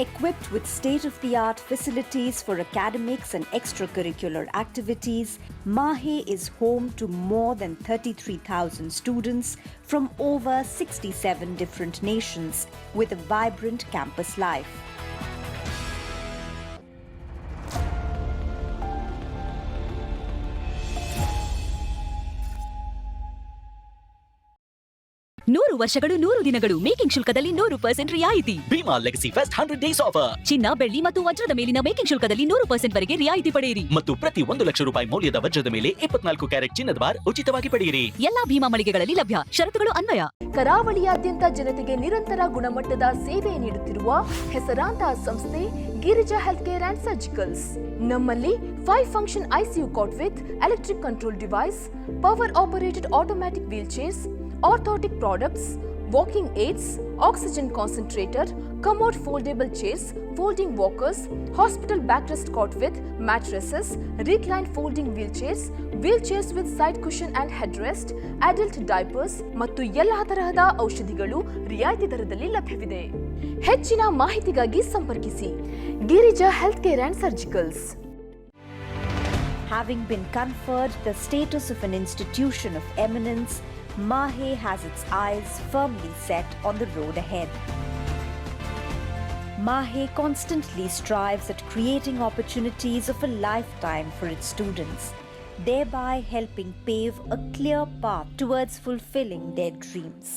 Equipped with state-of-the-art facilities for academics and extracurricular activities, MAHE is home to more than 33,000 students from over 67 different nations with a vibrant campus life. ನೂರು ವರ್ಷಗಳು 100 ದಿನಗಳು ಮೇಕಿಂಗ್ ಶುಲ್ಕದಲ್ಲಿ 100% ರಿಯಾಯಿತಿ. Bhima legacy fest 100 days offer. ಚಿನ್ನ, ಬೆಳ್ಳಿ ಮತ್ತು ವಜ್ರದ ಮೇಲಿನ ಮೇಕಿಂಗ್ ಶುಲ್ಕದಲ್ಲಿ 100% ವರೆಗೆ ರಿಯಾಯಿತಿ ಪಡೆಯಿರಿ. ಮತ್ತು ಪ್ರತಿ 1 ಲಕ್ಷ ರೂಪಾಯಿ ಮೌಲ್ಯದ ವಜ್ರದ ಮೇಲೆ 24 ಕ್ಯಾರೆಟ್ ಚಿನ್ನದ ಬಾರ್ ಉಚಿತವಾಗಿ ಪಡೆಯಿರಿ. ಎಲ್ಲಾ ಭೀಮಾ ಮಳಿಗೆಗಳಲ್ಲಿ ಲಭ್ಯ. ಷರತ್ತುಗಳು ಅನ್ವಯ. ಕರಾವಳಿಯಾದ್ಯಂತ ಜನತೆಗೆ ನಿರಂತರ ಗುಣಮಟ್ಟದ ಸೇವೆ ನೀಡುತ್ತಿರುವ ಹೆಸರಾಂತ ಸಂಸ್ಥೆ Girija health care and surgicals. ನಮ್ಮಲ್ಲಿ 5 function ICU cot with electric control device, power operated automatic wheel chairs, orthotic products, walking aids, oxygen concentrator, commode foldable chairs, folding walkers, hospital backrest cot with mattresses, recline folding wheelchairs with side cushion and headrest, adult diapers ಮತ್ತು ಎಲ್ಲಾ ತರಹದ ಔಷಧಿಗಳು ರಿಯಾಯಿತಿ ದರದಲ್ಲಿ ಲಭ್ಯವಿದೆ. ಹೆಚ್ಚಿನ ಮಾಹಿತಿಗಾಗಿ ಸಂಪರ್ಕಿಸಿ Girija health care and surgicals. Having been conferred the status of an institution of eminence, MAHE has its eyes firmly set on the road ahead. MAHE constantly strives at creating opportunities of a lifetime for its students, thereby helping pave a clear path towards fulfilling their dreams.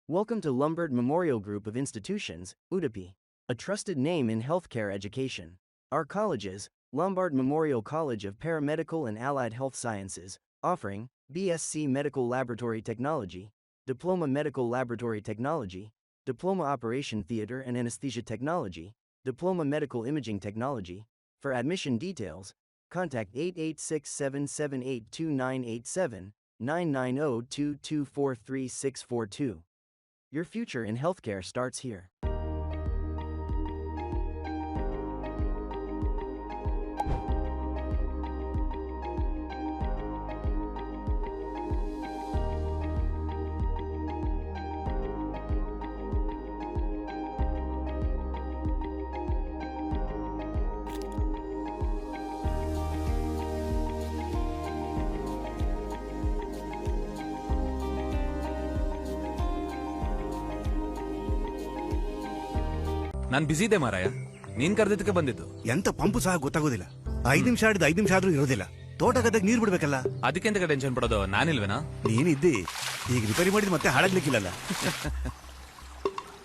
Welcome to Lombard Memorial Group of Institutions, Udupi, a trusted name in healthcare education. Our colleges, Lombard Memorial College of Paramedical and Allied Health Sciences, offering BSc Medical Laboratory Technology, Diploma Medical Laboratory Technology, Diploma Operation Theater and Anesthesia Technology, Diploma Medical Imaging Technology. For admission details, contact 8867782987, 9902243642. Your future in healthcare starts here. ನಾನು ಬಿಸಿ ಇದೆ ಮಾರಾಯ, ನೀನ್ ಕರೆದಿದ್ದಕ್ಕೆ ಬಂದಿದ್ದು. ಎಂತ pump ಸಹ ಗೊತ್ತಾಗೋದಿಲ್ಲ. 5 ನಿಮಿಷ ಆಡಿದ 5 ನಿಮಿಷ ಆದ್ರೂ ಇರೋದಿಲ್ಲ. ತೋಟ ಗದ್ದೆಗೆ ನೀರ್ ಬಿಡ್ಬೇಕಲ್ಲ. ಅದಕ್ಕೆಂತ ಟೆನ್ಷನ್ ಪಡೋದು, ನಾನಿಲ್ವೇನಾ? ನೀನಿದ್ದಿ, ಈಗ ರಿಪೇರಿ ಮಾಡಿದ್ ಮತ್ತೆ ಹಾಳಾಗ್ಲಿಕ್ಕಿಲ್ಲಲ್ಲ.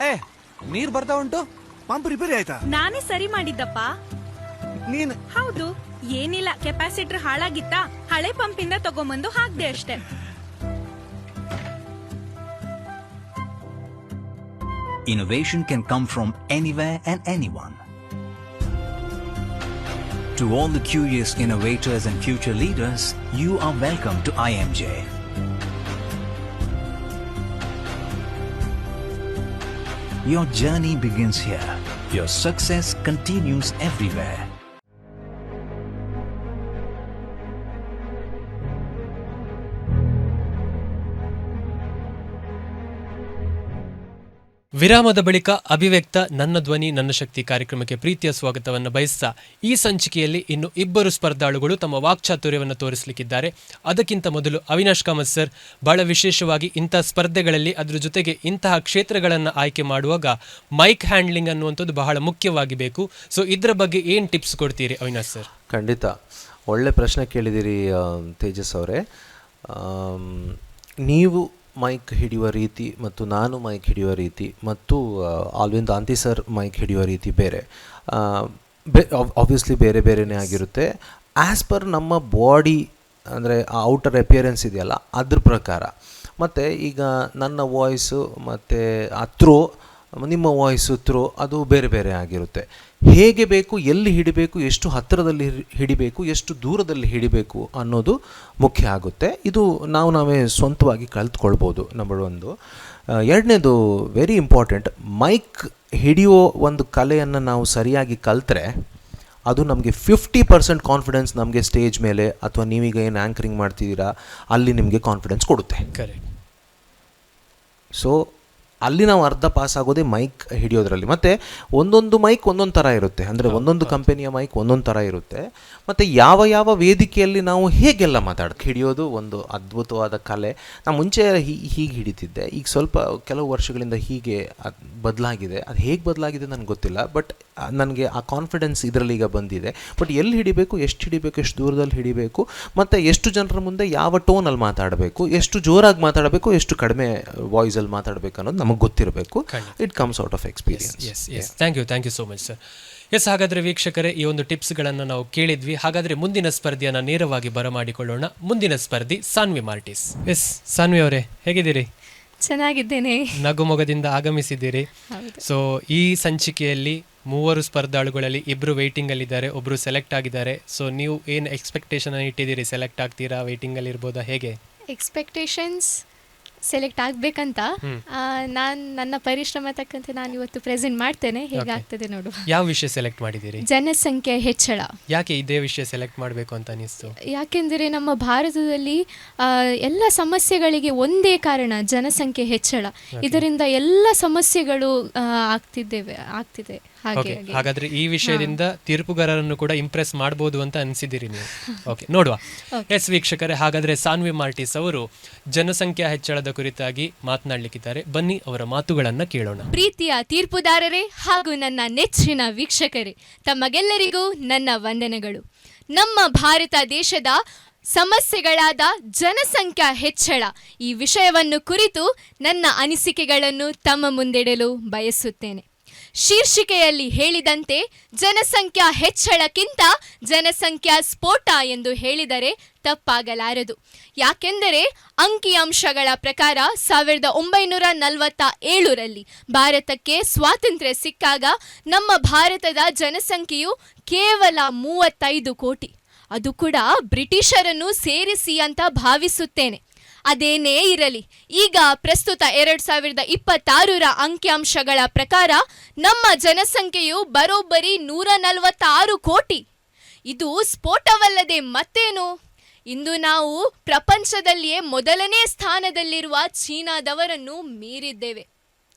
ಏ, ನೀರ್ ಬರ್ತಾ ಉಂಟು. ಪಂಪ್ ರಿಪೇರಿ ಆಯ್ತಾ? ನಾನೇ ಸರಿ ಮಾಡಿದ್ದಪ್ಪ. ನೀನ್? ಹೌದು, ಏನಿಲ್ಲ, ಕೆಪಾಸಿಟರ್ ಹಾಳಾಗಿತ್ತಾ, ಹಳೆ ಪಂಪಿಂದ ತಗೊಂಬಂದು ಹಾಕ್ದೆ ಅಷ್ಟೇ. Innovation can come from anywhere and anyone. To all the curious innovators and future leaders, you are welcome to IMJ. Your journey begins here. Your success continues everywhere. ವಿರಾಮದ ಬಳಿಕ ಅಭಿವ್ಯಕ್ತ ನನ್ನ ಧ್ವನಿ ನನ್ನ ಶಕ್ತಿ ಕಾರ್ಯಕ್ರಮಕ್ಕೆ ಪ್ರೀತಿಯ ಸ್ವಾಗತವನ್ನು ಬಯಸ್ತಾ ಈ ಸಂಚಿಕೆಯಲ್ಲಿ ಇನ್ನು ಇಬ್ಬರು ಸ್ಪರ್ಧಾಳುಗಳು ತಮ್ಮ ವಾಕ್ಚಾತುರ್ಯವನ್ನು ತೋರಿಸಲಿಕ್ಕಿದ್ದಾರೆ. ಅದಕ್ಕಿಂತ ಮೊದಲು ಅವಿನಾಶ್ ಕಾಮತ್ ಸರ್, ಬಹಳ ವಿಶೇಷವಾಗಿ ಇಂತಹ ಸ್ಪರ್ಧೆಗಳಲ್ಲಿ ಅದ್ರ ಜೊತೆಗೆ ಇಂತಹ ಕ್ಷೇತ್ರಗಳನ್ನು ಆಯ್ಕೆ ಮಾಡುವಾಗ ಮೈಕ್ ಹ್ಯಾಂಡ್ಲಿಂಗ್ ಅನ್ನುವಂಥದ್ದು ಬಹಳ ಮುಖ್ಯವಾಗಿ ಬೇಕು. ಸೊ ಇದರ ಬಗ್ಗೆ ಏನು ಟಿಪ್ಸ್ ಕೊಡ್ತೀರಿ ಅವಿನಾಶ್ ಸರ್? ಖಂಡಿತ ಒಳ್ಳೆ ಪ್ರಶ್ನೆ ಕೇಳಿದಿರಿ ತೇಜಸ್ ಅವರೇ. ನೀವು ಮೈಕ್ ಹಿಡಿಯುವ ರೀತಿ ಮತ್ತು ನಾನು ಮೈಕ್ ಹಿಡಿಯುವ ರೀತಿ ಮತ್ತು ಆಲ್ವಿನ್ ದಾಂತಿ ಸರ್ ಮೈಕ್ ಹಿಡಿಯುವ ರೀತಿ ಬೇರೆ, ಆಬ್ವಿಯಸ್ಲಿ ಬೇರೆ ಬೇರೆಯೇ ಆಗಿರುತ್ತೆ. ಆ್ಯಸ್ ಪರ್ ನಮ್ಮ ಬಾಡಿ ಅಂದರೆ ಔಟರ್ ಅಪಿಯರೆನ್ಸ್ ಇದೆಯಲ್ಲ ಅದ್ರ ಪ್ರಕಾರ. ಮತ್ತು ಈಗ ನನ್ನ ವಾಯ್ಸು ಮತ್ತು ಆ ಥ್ರೋ, ನಿಮ್ಮ ವಾಯ್ಸು ಥ್ರೋ ಅದು ಬೇರೆ ಬೇರೆ ಆಗಿರುತ್ತೆ. ಹೇಗೆ ಬೇಕು, ಎಲ್ಲಿ ಹಿಡಿಬೇಕು, ಎಷ್ಟು ಹತ್ತಿರದಲ್ಲಿ ಹಿಡಿಬೇಕು, ಎಷ್ಟು ದೂರದಲ್ಲಿ ಹಿಡಿಬೇಕು ಅನ್ನೋದು ಮುಖ್ಯ ಆಗುತ್ತೆ. ಇದು ನಾವೇ ಸ್ವಂತವಾಗಿ ಕಲ್ತ್ಕೊಳ್ಬೋದು, ನಂಬರ್ 1. ಎರಡನೇದು ವೆರಿ ಇಂಪಾರ್ಟೆಂಟ್, ಮೈಕ್ ಹಿಡಿಯೋ ಒಂದು ಕಲೆಯನ್ನು ನಾವು ಸರಿಯಾಗಿ ಕಲಿತ್ರೆ ಅದು ನಮಗೆ 50% ಕಾನ್ಫಿಡೆನ್ಸ್ ನಮಗೆ ಸ್ಟೇಜ್ ಮೇಲೆ ಅಥವಾ ನೀವೀಗ ಏನು ಆ್ಯಂಕರಿಂಗ್ ಮಾಡ್ತಿದ್ದೀರಾ ಅಲ್ಲಿ ನಿಮಗೆ ಕಾನ್ಫಿಡೆನ್ಸ್ ಕೊಡುತ್ತೆ. ಕರೆಕ್ಟ್. ಸೊ ಅಲ್ಲಿ ನಾವು ಅರ್ಧ ಪಾಸ್ ಆಗೋದೇ ಮೈಕ್ ಹಿಡಿಯೋದ್ರಲ್ಲಿ. ಮತ್ತು ಒಂದೊಂದು ಮೈಕ್ ಒಂದೊಂದು ಥರ ಇರುತ್ತೆ, ಅಂದರೆ ಒಂದೊಂದು ಕಂಪನಿಯ ಮೈಕ್ ಒಂದೊಂದು ಥರ ಇರುತ್ತೆ. ಮತ್ತು ಯಾವ ಯಾವ ವೇದಿಕೆಯಲ್ಲಿ ನಾವು ಹೇಗೆಲ್ಲ ಹಿಡಿಯೋದು ಒಂದು ಅದ್ಭುತವಾದ ಕಲೆ. ನಾನು ಮುಂಚೆ ಹೀಗೆ ಹಿಡಿತಿದ್ದೆ, ಈಗ ಸ್ವಲ್ಪ ಕೆಲವು ವರ್ಷಗಳಿಂದ ಹೀಗೆ ಅದು ಬದಲಾಗಿದೆ. ಅದು ಹೇಗೆ ಬದಲಾಗಿದೆ ನನಗೆ ಗೊತ್ತಿಲ್ಲ, ಬಟ್ ನನಗೆ ಆ ಕಾನ್ಫಿಡೆನ್ಸ್ ಇದರಲ್ಲಿ ಈಗ ಬಂದಿದೆ. ಬಟ್ ಎಲ್ಲಿ ಹಿಡಿಬೇಕು, ಎಷ್ಟು ಹಿಡಿಬೇಕು, ಎಷ್ಟು ದೂರದಲ್ಲಿ ಹಿಡಿಬೇಕು, ಮತ್ತು ಎಷ್ಟು ಜನರ ಮುಂದೆ ಯಾವ ಟೋನಲ್ಲಿ ಮಾತಾಡಬೇಕು, ಎಷ್ಟು ಜೋರಾಗಿ ಮಾತಾಡಬೇಕು, ಎಷ್ಟು ಕಡಿಮೆ ವಾಯ್ಸಲ್ಲಿ ಮಾತಾಡಬೇಕು ಅನ್ನೋದು ನಮಗೆ ಗೊತ್ತಿರಬೇಕು. It comes out of experience. Yes thank you so much sir. Yes, ಹಾಗಾದರೆ ವೀಕ್ಷಕರೇ, ಈ ಒಂದು ಟಿಪ್ಸ್ಗಳನ್ನು ನಾವು ಕೇಳಿದ್ವಿ. ಹಾಗಾದರೆ ಮುಂದಿನ ಸ್ಪರ್ಧೆಯನ್ನು ನೇರವಾಗಿ ಬರಮಾಡಿಕೊಳ್ಳೋಣ. ಮುಂದಿನ ಸ್ಪರ್ಧಿ ಸಾನ್ವಿ ಮಾರ್ಟಿಸ್. ಎಸ್ ಸಾನ್ವಿ ಅವರೇ, ಹೇಗಿದ್ದೀರಿ? ಚೆನ್ನಾಗಿದ್ದೇನೆ. ನಗುಮೊಗದಿಂದ ಆಗಮಿಸಿದ್ದೀರಿ. ಸೊ ಈ ಸಂಚಿಕೆಯಲ್ಲಿ 3 ಸ್ಪರ್ಧಾಳುಗಳಲ್ಲಿ 2 ವೇಟಿಂಗಲ್ಲಿದ್ದಾರೆ, ಒಬ್ಬರು ಸೆಲೆಕ್ಟ್ ಆಗಿದ್ದಾರೆ. ಸೊ ನೀವು ಏನು ಎಕ್ಸ್ಪೆಕ್ಟೇಷನ್ ಇಟ್ಟಿದ್ದೀರಿ? ಸೆಲೆಕ್ಟ್ ಆಗ್ತೀರಾ, ವೇಟಿಂಗಲ್ಲಿ ಇರ್ಬೋದಾ, ಹೇಗೆ? ಎಕ್ಸ್ಪೆಕ್ಟೇಷನ್ಸ್ ಸೆಲೆಕ್ಟ್ ಆಗಬೇಕಂತ ನಾನು ನನ್ನ ಪರಿಶ್ರಮ ತಕ್ಕಂತೆ ನಾನು ಇವತ್ತು ಪ್ರೆಸೆಂಟ್ ಮಾಡ್ತೇನೆ. ಹೇಗಾಗ್ತದೆ ನೋಡು. ಯಾವ ವಿಷಯ ಸೆಲೆಕ್ಟ್ ಮಾಡಿದ್ದೀರಿ? ಜನಸಂಖ್ಯೆ ಹೆಚ್ಚಳ. ಯಾಕೆ ಇದೇ ವಿಷಯ ಸೆಲೆಕ್ಟ್ ಮಾಡಬೇಕು ಅಂತ ಅನಿಸ್ತು? ಯಾಕೆಂದರೆ ನಮ್ಮ ಭಾರತದಲ್ಲಿ ಎಲ್ಲ ಸಮಸ್ಯೆಗಳಿಗೆ ಒಂದೇ ಕಾರಣ, ಜನಸಂಖ್ಯೆ ಹೆಚ್ಚಳ. ಇದರಿಂದ ಎಲ್ಲ ಸಮಸ್ಯೆಗಳು ಆಗ್ತಿದೆ. ಹಾಗಾದ್ರೆ ಈ ವಿಷಯದಿಂದ ತೀರ್ಪುಗಾರರನ್ನು ಕೂಡ ಇಂಪ್ರೆಸ್ ಮಾಡಬಹುದು ಅಂತ ಅನಿಸಿದ್ದೀರಿ ನೀವು. ಓಕೆ, ನೋಡುವ. ಎಸ್ ವೀಕ್ಷಕರೇ, ಹಾಗಾದ್ರೆ ಸಾನ್ವಿ ಮಾರ್ಟಿಸ್ ಅವರು ಜನಸಂಖ್ಯಾ ಹೆಚ್ಚಳದ ಕುರಿತಾಗಿ ಮಾತನಾಡಲಿಕ್ಕಿದ್ದಾರೆ. ಬನ್ನಿ ಅವರ ಮಾತುಗಳನ್ನ ಕೇಳೋಣ. ಪ್ರೀತಿಯ ತೀರ್ಪುದಾರರೇ ಹಾಗೂ ನನ್ನ ನೆಚ್ಚಿನ ವೀಕ್ಷಕರೇ, ತಮಗೆಲ್ಲರಿಗೂ ನನ್ನ ವಂದನೆಗಳು. ನಮ್ಮ ಭಾರತ ದೇಶದ ಸಮಸ್ಯೆಗಳಾದ ಜನಸಂಖ್ಯಾ ಹೆಚ್ಚಳ ಈ ವಿಷಯವನ್ನು ಕುರಿತು ನನ್ನ ಅನಿಸಿಕೆಗಳನ್ನು ತಮ್ಮ ಮುಂದಿಡಲು ಬಯಸುತ್ತೇನೆ. ಶೀರ್ಷಿಕೆಯಲ್ಲಿ ಹೇಳಿದಂತೆ ಜನಸಂಖ್ಯಾ ಹೆಚ್ಚಳಕ್ಕಿಂತ ಜನಸಂಖ್ಯಾ ಸ್ಫೋಟ ಎಂದು ಹೇಳಿದರೆ ತಪ್ಪಾಗಲಾರದು. ಯಾಕೆಂದರೆ ಅಂಕಿಅಂಶಗಳ ಪ್ರಕಾರ 1947ರಲ್ಲಿ ಭಾರತಕ್ಕೆ ಸ್ವಾತಂತ್ರ್ಯ ಸಿಕ್ಕಾಗ ನಮ್ಮ ಭಾರತದ ಜನಸಂಖ್ಯೆಯು ಕೇವಲ 35 ಕೋಟಿ. ಅದು ಕೂಡ ಬ್ರಿಟಿಷರನ್ನು ಸೇರಿಸಿ ಅಂತ ಭಾವಿಸುತ್ತೇನೆ. ಅದೇನೇ ಇರಲಿ, ಈಗ ಪ್ರಸ್ತುತ 2026ರ ಅಂಕಿಅಂಶಗಳ ಪ್ರಕಾರ ನಮ್ಮ ಜನಸಂಖ್ಯೆಯು ಬರೋಬ್ಬರಿ 146 ಕೋಟಿ. ಇದು ಸ್ಫೋಟವಲ್ಲದೆ ಮತ್ತೇನು? ಇಂದು ನಾವು ಪ್ರಪಂಚದಲ್ಲಿಯೇ ಮೊದಲನೇ ಸ್ಥಾನದಲ್ಲಿರುವ ಚೀನಾದವರನ್ನು ಮೀರಿದ್ದೇವೆ.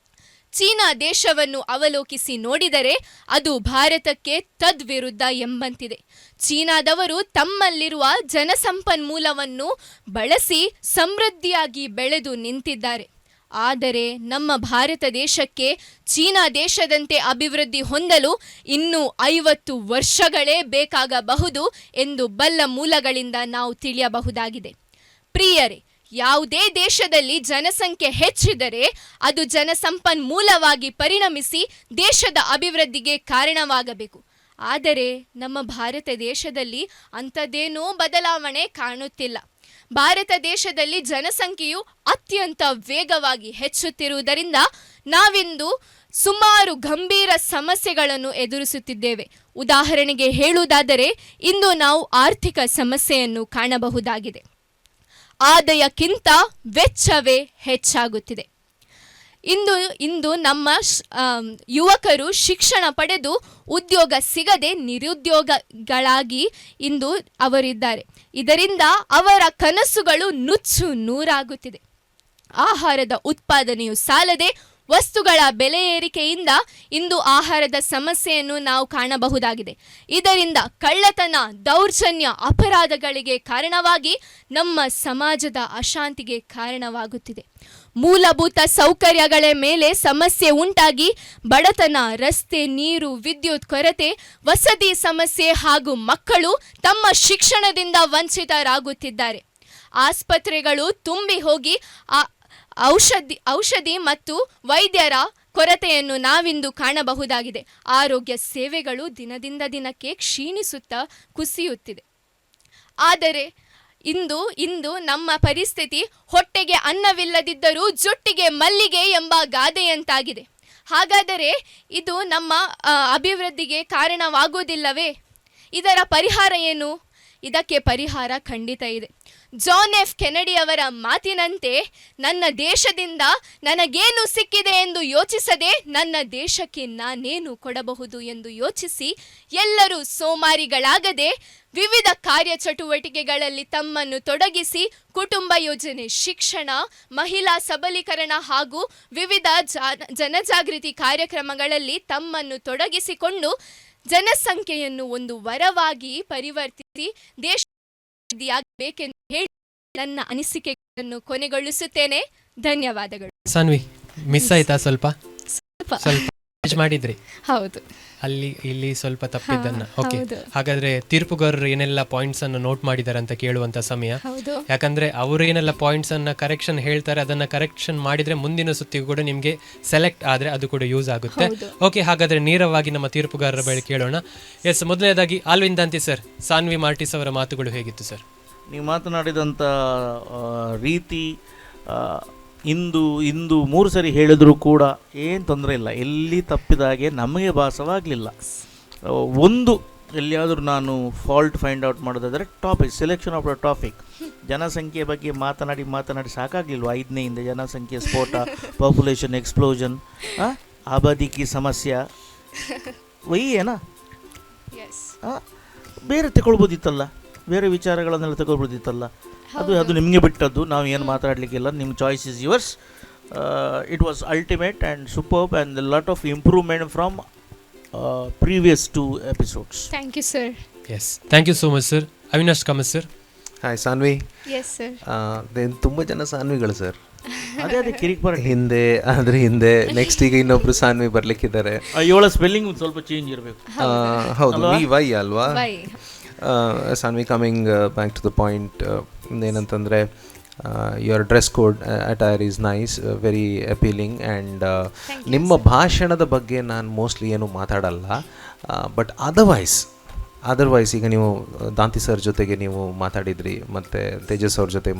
ಚೀನಾ ದೇಶವನ್ನು ಅವಲೋಕಿಸಿ ನೋಡಿದರೆ ಅದು ಭಾರತಕ್ಕೆ ತದ್ವಿರುದ್ಧ ಎಂಬಂತಿದೆ. ಚೀನಾದವರು ತಮ್ಮಲ್ಲಿರುವ ಜನಸಂಪನ್ಮೂಲವನ್ನು ಬಳಸಿ ಸಮೃದ್ಧಿಯಾಗಿ ಬೆಳೆದು ನಿಂತಿದ್ದಾರೆ. ಆದರೆ ನಮ್ಮ ಭಾರತ ದೇಶಕ್ಕೆ ಚೀನಾ ದೇಶದಂತೆ ಅಭಿವೃದ್ಧಿ ಹೊಂದಲು ಇನ್ನೂ 50 ವರ್ಷಗಳೇ ಬೇಕಾಗಬಹುದು ಎಂದು ಬಲ್ಲ ಮೂಲಗಳಿಂದ ನಾವು ತಿಳಿಯಬಹುದಾಗಿದೆ. ಪ್ರಿಯರೇ, ಯಾವುದೇ ದೇಶದಲ್ಲಿ ಜನಸಂಖ್ಯೆ ಹೆಚ್ಚಿದರೆ ಅದು ಜನಸಂಪನ್ಮೂಲವಾಗಿ ಪರಿಣಮಿಸಿ ದೇಶದ ಅಭಿವೃದ್ಧಿಗೆ ಕಾರಣವಾಗಬೇಕು. ಆದರೆ ನಮ್ಮ ಭಾರತ ದೇಶದಲ್ಲಿ ಅಂಥದ್ದೇನೂ ಬದಲಾವಣೆ ಕಾಣುತ್ತಿಲ್ಲ. ಭಾರತ ದೇಶದಲ್ಲಿ ಜನಸಂಖ್ಯೆಯು ಅತ್ಯಂತ ವೇಗವಾಗಿ ಹೆಚ್ಚುತ್ತಿರುವುದರಿಂದ ನಾವಿಂದು ಸುಮಾರು ಗಂಭೀರ ಸಮಸ್ಯೆಗಳನ್ನು ಎದುರಿಸುತ್ತಿದ್ದೇವೆ. ಉದಾಹರಣೆಗೆ ಹೇಳುವುದಾದರೆ, ಇಂದು ನಾವು ಆರ್ಥಿಕ ಸಮಸ್ಯೆಯನ್ನು ಕಾಣಬಹುದಾಗಿದೆ. ಆದಾಯಕ್ಕಿಂತ ವೆಚ್ಚವೇ ಹೆಚ್ಚಾಗುತ್ತಿದೆ. ಇಂದು ನಮ್ಮ ಯುವಕರು ಶಿಕ್ಷಣ ಪಡೆದು ಉದ್ಯೋಗ ಸಿಗದೆ ನಿರುದ್ಯೋಗಿಗಳಾಗಿ ಇಂದು ಅವರಿದ್ದಾರೆ. ಇದರಿಂದ ಅವರ ಕನಸುಗಳು ನುಚ್ಚು ನೂರಾಗುತ್ತಿದೆ. ಆಹಾರದ ಉತ್ಪಾದನೆಯು ಸಾಲದೆ ವಸ್ತುಗಳ ಬೆಲೆ ಏರಿಕೆಯಿಂದ ಇಂದು ಆಹಾರದ ಸಮಸ್ಯೆಯನ್ನು ನಾವು ಕಾಣಬಹುದಾಗಿದೆ. ಇದರಿಂದ ಕಳ್ಳತನ, ದೌರ್ಜನ್ಯ, ಅಪರಾಧಗಳಿಗೆ ಕಾರಣವಾಗಿ ನಮ್ಮ ಸಮಾಜದ ಅಶಾಂತಿಗೆ ಕಾರಣವಾಗುತ್ತಿದೆ. ಮೂಲಭೂತ ಸೌಕರ್ಯಗಳ ಮೇಲೆ ಸಮಸ್ಯೆ ಉಂಟಾಗಿ ಬಡತನ, ರಸ್ತೆ, ನೀರು, ವಿದ್ಯುತ್ ಕೊರತೆ, ವಸತಿ ಸಮಸ್ಯೆ ಹಾಗೂ ಮಕ್ಕಳು ತಮ್ಮ ಶಿಕ್ಷಣದಿಂದ ವಂಚಿತರಾಗುತ್ತಿದ್ದಾರೆ. ಆಸ್ಪತ್ರೆಗಳು ತುಂಬಿ ಹೋಗಿ ಔಷಧಿ ಮತ್ತು ವೈದ್ಯರ ಕೊರತೆಯನ್ನು ನಾವಿಂದು ಕಾಣಬಹುದಾಗಿದೆ. ಆರೋಗ್ಯ ಸೇವೆಗಳು ದಿನದಿಂದ ದಿನಕ್ಕೆ ಕ್ಷೀಣಿಸುತ್ತಾ ಕುಸಿಯುತ್ತಿದೆ. ಆದರೆ ಇಂದು ನಮ್ಮ ಪರಿಸ್ಥಿತಿ ಹೊಟ್ಟೆಗೆ ಅನ್ನವಿಲ್ಲದಿದ್ದರೂ ಜುಟ್ಟಿಗೆ ಮಲ್ಲಿಗೆ ಎಂಬ ಗಾದೆಯಂತಾಗಿದೆ. ಹಾಗಾದರೆ ಇದು ನಮ್ಮ ಅಭಿವೃದ್ಧಿಗೆ ಕಾರಣವಾಗುವುದಿಲ್ಲವೇ? ಇದರ ಪರಿಹಾರ ಏನು? ಇದಕ್ಕೆ ಪರಿಹಾರ ಖಂಡಿತ ಇದೆ. ಜಾನ್ ಎಫ್ ಕೆನಡಿ ಅವರ ಮಾತಿನಂತೆ ನನ್ನ ದೇಶದಿಂದ ನನಗೇನು ಸಿಕ್ಕಿದೆ ಎಂದು ಯೋಚಿಸದೆ ನನ್ನ ದೇಶಕ್ಕೆ ನಾನೇನು ಕೊಡಬಹುದು ಎಂದು ಯೋಚಿಸಿ ಎಲ್ಲರೂ ಸೋಮಾರಿಗಳಾಗದೆ ವಿವಿಧ ಕಾರ್ಯಚಟುವಟಿಕೆಗಳಲ್ಲಿ ತಮ್ಮನ್ನು ತೊಡಗಿಸಿ ಕುಟುಂಬ ಯೋಜನೆ, ಶಿಕ್ಷಣ, ಮಹಿಳಾ ಸಬಲೀಕರಣ ಹಾಗೂ ವಿವಿಧ ಜನಜಾಗೃತಿ ಕಾರ್ಯಕ್ರಮಗಳಲ್ಲಿ ತಮ್ಮನ್ನು ತೊಡಗಿಸಿಕೊಂಡು ಜನಸಂಖ್ಯೆಯನ್ನು ಒಂದು ವರವಾಗಿ ಪರಿವರ್ತಿಸಿ ದೇಶಬೇಕೆಂದು ಹೇಳಿ ನನ್ನ ಅನಿಸಿಕೆಗಳನ್ನು ಕೊನೆಗೊಳಿಸುತ್ತೇನೆ. ಧನ್ಯವಾದಗಳು. ಸಾನ್ವಿ, ಮಿಸ್ ಆಯ್ತಾ ಸ್ವಲ್ಪ ಮಾಡಿದ್ರಿ? ಹೌದು, ಅಲ್ಲಿ ಇಲ್ಲಿ ಸ್ವಲ್ಪ ತಪ್ಪಿದ್ದನ್ನ. ಓಕೆ, ಹಾಗಾದ್ರೆ ತೀರ್ಪುಗಾರರು ಏನೆಲ್ಲ ಪಾಯಿಂಟ್ಸ್ ಅನ್ನು ನೋಟ್ ಮಾಡಿದ್ದಾರೆ ಅಂತ ಕೇಳುವಂತ ಸಮಯ. ಯಾಕಂದ್ರೆ ಅವರು ಏನೆಲ್ಲ ಪಾಯಿಂಟ್ಸ್ ಅನ್ನ ಕರೆಕ್ಷನ್ ಹೇಳ್ತಾರೆ ಅದನ್ನ ಕರೆಕ್ಷನ್ ಮಾಡಿದ್ರೆ ಮುಂದಿನ ಸುತ್ತಿಗೂ ಕೂಡ ನಿಮ್ಗೆ ಸೆಲೆಕ್ಟ್ ಆದ್ರೆ ಅದು ಕೂಡ ಯೂಸ್ ಆಗುತ್ತೆ. ಓಕೆ, ಹಾಗಾದ್ರೆ ನೇರವಾಗಿ ನಮ್ಮ ತೀರ್ಪುಗಾರರ ಬಳಿ ಕೇಳೋಣ. ಎಸ್, ಮೊದಲನೇದಾಗಿ ಆಲ್ವಿನ್ ದಾಂತಿ ಸರ್, ಸಾನ್ವಿ ಮಾರ್ಟಿಸ್ ಅವರ ಮಾತುಗಳು ಹೇಗಿತ್ತು ಸರ್? ನೀವು ಮಾತನಾಡಿದಂಥ ರೀತಿ ಇಂದು 3 ಸರಿ ಹೇಳಿದರೂ ಕೂಡ ಏನು ತೊಂದರೆ ಇಲ್ಲ, ಎಲ್ಲಿ ತಪ್ಪಿದಾಗೆ ನಮಗೆ ಭಾಸವಾಗಲಿಲ್ಲ. ಒಂದು ಎಲ್ಲಿಯಾದರೂ ನಾನು ಫಾಲ್ಟ್ ಫೈಂಡ್ ಔಟ್ ಮಾಡೋದಾದರೆ topic, selection of the topic. ಜನಸಂಖ್ಯೆ ಬಗ್ಗೆ ಮಾತನಾಡಿ ಸಾಕಾಗಲಿಲ್ವ? 5ನೇ ಹಿಂದೆ ಜನಸಂಖ್ಯೆ ಸ್ಫೋಟ, ಪಾಪ್ಯುಲೇಷನ್ ಎಕ್ಸ್ಪ್ಲೋಷನ್, ಆಬಾದಿ ಕಿ ಸಮಸ್ಯೆ, ವೈ ಏನಾ ಬೇರೆ ತಗೊಳ್ಬೋದಿತ್ತಲ್ಲ, ಬೇರೆ ವಿಚಾರಗಳನ್ನೆಲ್ಲ ತಗೊಳ್ಬೋದಿತ್ತಲ್ಲ. ಅದು ನಿಮಗೆ ಬಿಟ್ಟದ್ದು, ನಾವು ಏನು ಮಾತಾಡಲಿಕ್ಕಿಲ್ಲ. ನಿಮ್ಮ choice is yours. It was ultimate and superb and lot of improvement from previous 2 episodes. Thank you sir. Yes, thank you so much sir. Avinash Kamath sir. Hi Saanvi. Yes sir. ತುಂಬ ಜನ ಸಾನ್ವಿಗಳು ಸರ್. ಅದೇ ಕಿರಿಕ್ ಬರ ಹಿಂದೆ ನೆಕ್ಸ್ಟ್ ಈಗ ಇನ್ನೊಬ್ರು ಸಾನ್ವಿ ಬರ್ಲಿಕ್ಕಿದ್ದಾರೆ. ಇವಳ ಸ್ಪೆಲ್ಲಿಂಗ್ ಸ್ವಲ್ಪ change ಇರಬೇಕು. ಹೌದು, ವೈ ಅಲ್ವಾ? Sanvi, coming back to the point, ಏನಂತಂದರೆ your dress code attire is nice, very appealing. And ನಿಮ್ಮ ಭಾಷಣದ ಬಗ್ಗೆ ನಾನು ಮೋಸ್ಟ್ಲಿ ಏನು ಮಾತಾಡಲ್ಲ, ಬಟ್ ಅದರ್ವೈಸ್ ಈಗ ನೀವು ದಾಂತಿ ಸರ್ ಜೊತೆಗೆ ನೀವು ಮಾತಾಡಿದ್ರಿ ಮತ್ತು ತೇಜಸ್ ಅವ್ರ ಜೊತೆ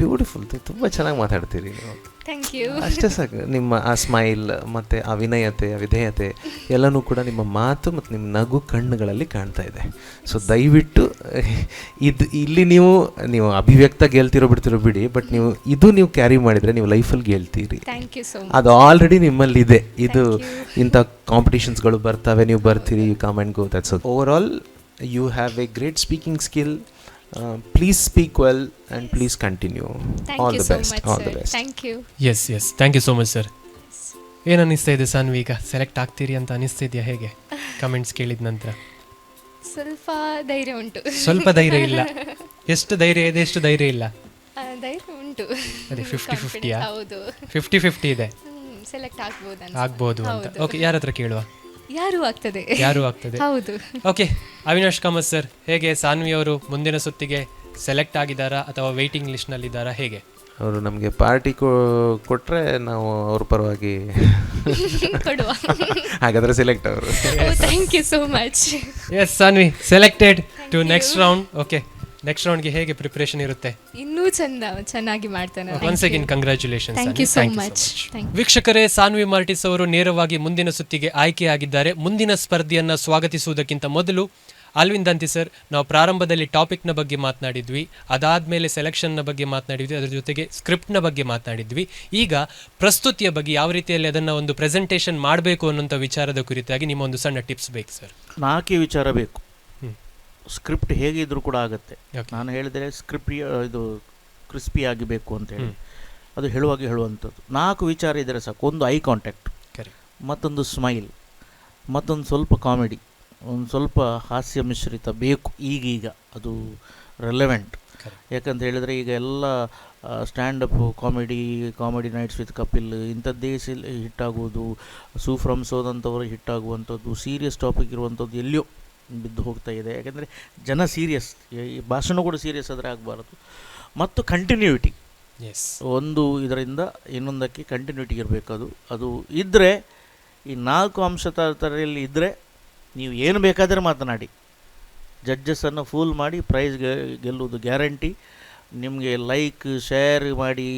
ಬ್ಯೂಟಿಫುಲ್, ತುಂಬ ಚೆನ್ನಾಗಿ ಮಾತಾಡ್ತೀರಿ ನೀವು. Thank you. ಅಷ್ಟೇ ಸಾಕು. ನಿಮ್ಮ ಆ ಸ್ಮೈಲ್ ಮತ್ತು ಆ ವಿನಯತೆ, ಆ ವಿಧೇಯತೆ ಎಲ್ಲನೂ ಕೂಡ ನಿಮ್ಮ ಮಾತು ಮತ್ತು ನಿಮ್ಮ ನಗು ಕಣ್ಣುಗಳಲ್ಲಿ ಕಾಣ್ತಾ ಇದೆ. ಸೊ ದಯವಿಟ್ಟು ಇಲ್ಲಿ ನೀವು ಅಭಿವ್ಯಕ್ತ ಗೆಲ್ತಿರೋ ಬಿಡ್ತಿರೋ ಬಿಡಿ, ಬಟ್ ನೀವು ಕ್ಯಾರಿ ಮಾಡಿದರೆ ನೀವು ಲೈಫಲ್ಲಿ ಗೆಲ್ತೀರಿ. ಅದು ಆಲ್ರೆಡಿ ನಿಮ್ಮಲ್ಲಿದೆ. ಇದು ಇಂಥ ಕಾಂಪಿಟೇಷನ್ಸ್ಗಳು ಬರ್ತವೆ, ನೀವು ಬರ್ತೀರಿ, you come and go. That's over all you have a great speaking skill. Please speak well and please continue. All the best. All the best. Thank you. Yes, thank you so much sir. ಏನು ಅನಿಸ್ತಾ ಇದೆ ಸಾನ್ವಿ, ಈಗ select ಆಗ್ತೀರಿ ಅಂತ ಅನಿಸ್ತಿದ್ಯಾ? ಹೇಗೆ comments ಕೇಳಿದ ನಂತರ? ಸ್ವಲ್ಪ ಧೈರ್ಯ ಉಂಟು. ಸ್ವಲ್ಪ ಧೈರ್ಯ ಇಲ್ಲ? ಎಷ್ಟು ಧೈರ್ಯ ಇದೆ, ಎಷ್ಟು ಧೈರ್ಯ ಇಲ್ಲ? ಧೈರ್ಯ ಉಂಟು. ಅದೇ 50-50. ಹೌದು, 50-50 ಇದೆ. ಸೆಲೆಕ್ಟ್ ಆಗ್ಬೋದು ಅಂತ. ಓಕೆ, ಯಾರ ಹತ್ರ ಕೇಳುವ? ಯಾರು ಆಗ್ತದೆ. ಹೌದು. ಓಕೆ, ಅವಿನಾಶ್ ಕಾಮತ್ ಸರ್, ಹೇಗೆ ಸಾನ್ವಿ ಅವರು ಮುಂದಿನ ಸುತ್ತಿಗೆ ಸೆಲೆಕ್ಟ್ ಆಗಿದ್ದಾರಾ ಅಥವಾ ವೇಟಿಂಗ್ ಲಿಸ್ಟ್ನಲ್ಲಿದ್ದಾರಾ? ಹೇಗೆ? ಅವರು ನಮಗೆ ಪಾರ್ಟಿ ಕೊಟ್ಟರೆ ನಾವು ಅವ್ರ ಪರವಾಗಿ ಹಾಗಾದರೆ ಸೆಲೆಕ್ಟ್ ಅವರು. Thank you so much. Yes Sanvi, selected to next round. Okay, next ರೌಂಡ್ಗೆ ಹೇಗೆ ಪ್ರಿಪರೇಷನ್ ಇರುತ್ತೆ? ಇನ್ನೂ ಚೆನ್ನಾಗಿ ಮಾಡ್ತಾನೆ. Once again congratulations. Thank you so much. ವೀಕ್ಷಕರೇ, ಸಾನ್ವಿ ಮಾರ್ಟಿಸ್ ಅವರು ನೇರವಾಗಿ ಮುಂದಿನ ಸುತ್ತಿಗೆ ಆಯ್ಕೆಯಾಗಿದ್ದಾರೆ. ಮುಂದಿನ ಸ್ಪರ್ಧೆಯನ್ನು ಸ್ವಾಗತಿಸುವುದಕ್ಕಿಂತ ಮೊದಲು ಆಲ್ವಿನ್ ದಾಂತಿ ಸರ್, ನಾವು ಪ್ರಾರಂಭದಲ್ಲಿ ಟಾಪಿಕ್ನ ಬಗ್ಗೆ ಮಾತನಾಡಿದ್ವಿ, ಅದಾದಮೇಲೆ ಸೆಲೆಕ್ಷನ್ನ ಬಗ್ಗೆ ಮಾತನಾಡಿದ್ವಿ, ಅದರ ಜೊತೆಗೆ ಸ್ಕ್ರಿಪ್ಟ್ನ ಬಗ್ಗೆ ಮಾತನಾಡಿದ್ವಿ. ಈಗ ಪ್ರಸ್ತುತಿಯ ಬಗ್ಗೆ, ಯಾವ ರೀತಿಯಲ್ಲಿ ಅದನ್ನು ಒಂದು ಪ್ರೆಸೆಂಟೇಷನ್ ಮಾಡಬೇಕು ಅನ್ನೋಂಥ ವಿಚಾರದ ಕುರಿತಾಗಿ ನಿಮ್ಮ ಒಂದು ಸಣ್ಣ ಟಿಪ್ಸ್ ಬೇಕು ಸರ್. 4 ವಿಚಾರ ಬೇಕು. ಸ್ಕ್ರಿಪ್ಟ್ ಹೇಗಿದ್ರೂ ಕೂಡ ಆಗುತ್ತೆ. ನಾನು ಹೇಳಿದರೆ ಸ್ಕ್ರಿಪ್ಟ್ ಇದು ಕ್ರಿಸ್ಪಿ ಆಗಬೇಕು ಅಂತೇಳಿ, ಅದು ಹೇಳುವಂಥದ್ದು 4 ವಿಚಾರ ಇದ್ದರೆ ಸಾಕು. ಒಂದು ಐ ಕಾಂಟ್ಯಾಕ್ಟ್, ಮತ್ತೊಂದು ಸ್ಮೈಲ್, ಮತ್ತೊಂದು ಸ್ವಲ್ಪ ಕಾಮಿಡಿ, ಒಂದು ಸ್ವಲ್ಪ ಹಾಸ್ಯ ಮಿಶ್ರಿತ ಬೇಕು. ಈಗೀಗ ಅದು ರೆಲೆವೆಂಟ್. ಯಾಕಂತ ಹೇಳಿದರೆ ಈಗ ಎಲ್ಲ stand up comedy nights with Kapil ಇಂಥದ್ದೇ ಹಿಟ್ಟಾಗುವುದು, ಸೂಫ್ರಮ್ ಸೋದಂಥವರು ಹಿಟ್ಟಾಗುವಂಥದ್ದು, ಸೀರಿಯಸ್ ಟಾಪಿಕ್ ಇರುವಂಥದ್ದು ಎಲ್ಲಿಯೋ ಬಿದ್ದು ಹೋಗ್ತಾ ಇದೆ. ಯಾಕೆಂದರೆ ಜನ ಸೀರಿಯಸ್, ಈ ಭಾಷಣ ಕೂಡ ಸೀರಿಯಸ್ ಆದರೆ ಆಗಬಾರದು. ಮತ್ತು ಕಂಟಿನ್ಯೂಟಿ, ಒಂದು ಇದರಿಂದ ಇನ್ನೊಂದಕ್ಕೆ ಕಂಟಿನ್ಯೂಟಿ ಇರಬೇಕು. ಅದು ಇದ್ದರೆ, ಈ 4 ಅಂಶ ತರದಲ್ಲಿ ಇದ್ದರೆ ನೀವು ಏನು ಬೇಕಾದರೆ ಮಾತನಾಡಿ, ಜಡ್ಜಸನ್ನು ಫೂಲ್ ಮಾಡಿ ಪ್ರೈಸ್ ಗೆಲ್ಲುವುದು ಗ್ಯಾರಂಟಿ. ನಿಮಗೆ ಲೈಕ್, ಶೇರ್ ಮಾಡಿ,